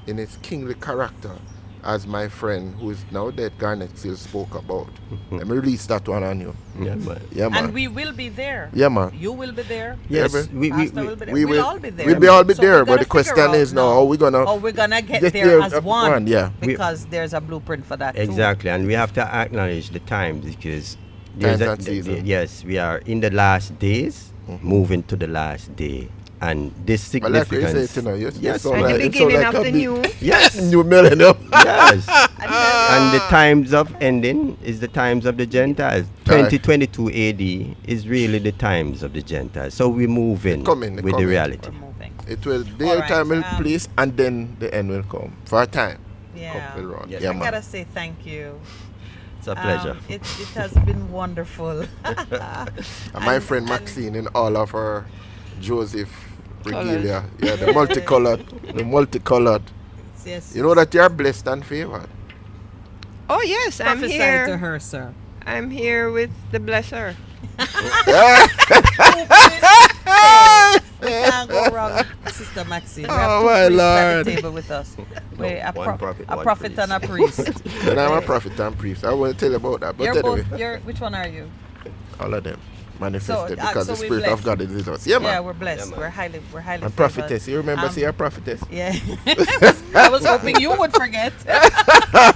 in his kingly character, as my friend who is now dead, Garnet, still spoke about. Let me release that one on you. Yeah, man. Yeah, man. And we will be there. Yeah, man. You will be there. Yes, Yeah, Pastor will be there. we We'll will all be there. we'll be all be So there, we're but gonna the figure question out is now, how we gonna Oh, we're gonna get get there there as at one. one, yeah. Because there's a blueprint for that too. Exactly, and we have to acknowledge the times because Times there's and season. yes, we are in the last days, moving to the last day, and this But like you significance. say, yes, yes, At the beginning of the new. yes, new millennium. yes. And the times of ending is the times of the Gentiles. Aye. 2022 AD is really the times of the Gentiles. So we move in coming, with the coming. reality. We're moving. It will, their All right, time will um, place, and then the end will come. For a time. Yeah. Will run. Yes. Yeah, I man. gotta say thank you. It's a pleasure. It has been wonderful. And my And- friend and- Maxine in all of her Joseph regalia. Yeah, the multicolored. Yes. You know that you are blessed and favored. Oh yes, I'm Prophesy here. to her, sir. I'm here with the blesser. We can't go wrong, Sister Maxine. We have Oh, two my priests at Lord. the table with us. Wait, a, one prophet, a one prophet priest. and a priest. And I'm a prophet and priest. I won't tell you about that. But You're anyway, both. Which one are you? all of them manifested because so the we Spirit of blessed. God is in us. Yeah, Yeah, man. we're blessed. Yeah, man. We're highly And favored. prophetess. You remember, Um, say a prophetess? Yeah. I was hoping you would forget.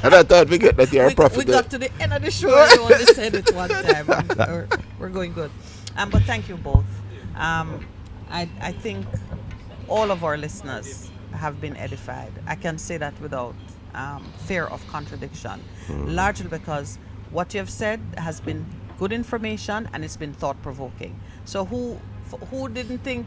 And I thought we get that you're a we prophetess. got to the end of the show and you only said it one time. We're going good. But thank you both. I think all of our listeners have been edified. I can say that without fear of contradiction, largely because what you have said has been good information and it's been thought-provoking. So who didn't think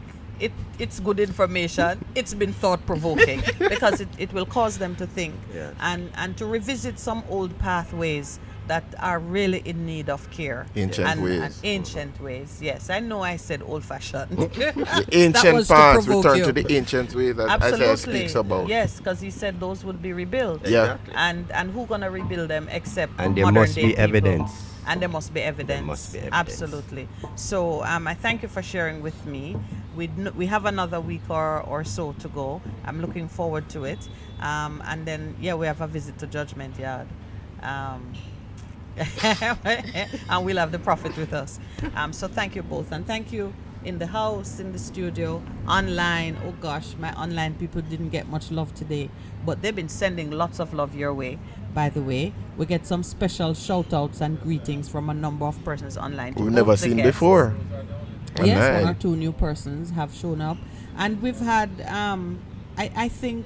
it's good information? It's been thought-provoking because it will cause them to think Yes. and to revisit some old pathways that are really in need of care. Ancient ways. And ancient ways, yes. I know I said old-fashioned. The ancient was to parts, provoke return you. to the ancient way that Absolutely. Isaiah speaks about. Yes, because he said those would be rebuilt. Yeah. Exactly. And who gonna rebuild them except And there modern must day be people? evidence. And there must be evidence. must be evidence. Absolutely. So I thank you for sharing with me. We have another week or so to go. I'm looking forward to it. And then we have a visit to Judgment Yard. And we'll have the Prophet with us. So thank you both, and thank you in the house, in the studio, online. Oh gosh, my online people didn't get much love today, but they've been sending lots of love your way. By the way, we get some special shout outs and greetings from a number of persons online. to We've both never the seen guests. before. Yes, one Online. or two new persons have shown up, and we've had. I think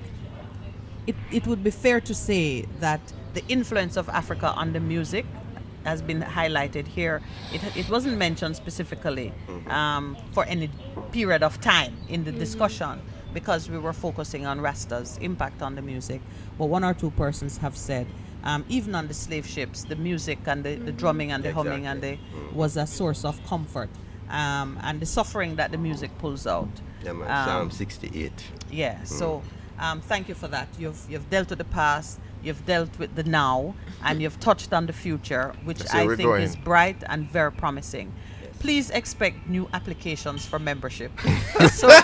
it would be fair to say that the influence of Africa on the music has been highlighted here. It wasn't mentioned specifically for any period of time in the discussion because we were focusing on Rasta's impact on the music. But one or two persons have said, even on the slave ships, the music and the drumming and the humming and was a source of comfort. And the suffering that the music pulls out. Yeah, man. Psalm 68. Yeah, so thank you for that. You've dealt with the past, you've dealt with the now, and you've touched on the future, which That's where I we're think going. is bright and very promising. Please expect new applications for membership. so you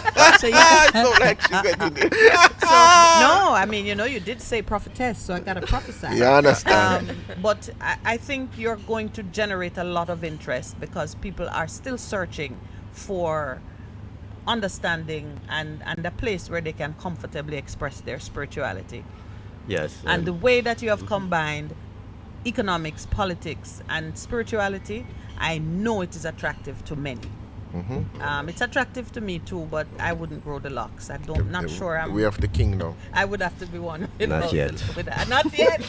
So like she got it. no, I mean, you did say prophetess, so I got to prophesy. Yeah, I understand. But I think you're going to generate a lot of interest because people are still searching for understanding and a place where they can comfortably express their spirituality. Yes. And the way that you have combined economics, politics, and spirituality, I know it is attractive to many. It's attractive to me too, but I wouldn't grow the locks. Not sure. We have the king now. I would have to be one. Not yet. Not yet.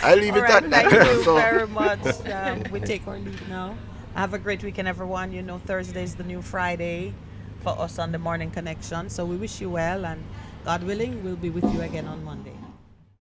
I leave All it right, at that. thank you So- very much. We take our leave now. Have a great weekend, everyone. Thursday is the new Friday for us on the Morning Connection. So we wish you well, and God willing, we'll be with you again on Monday.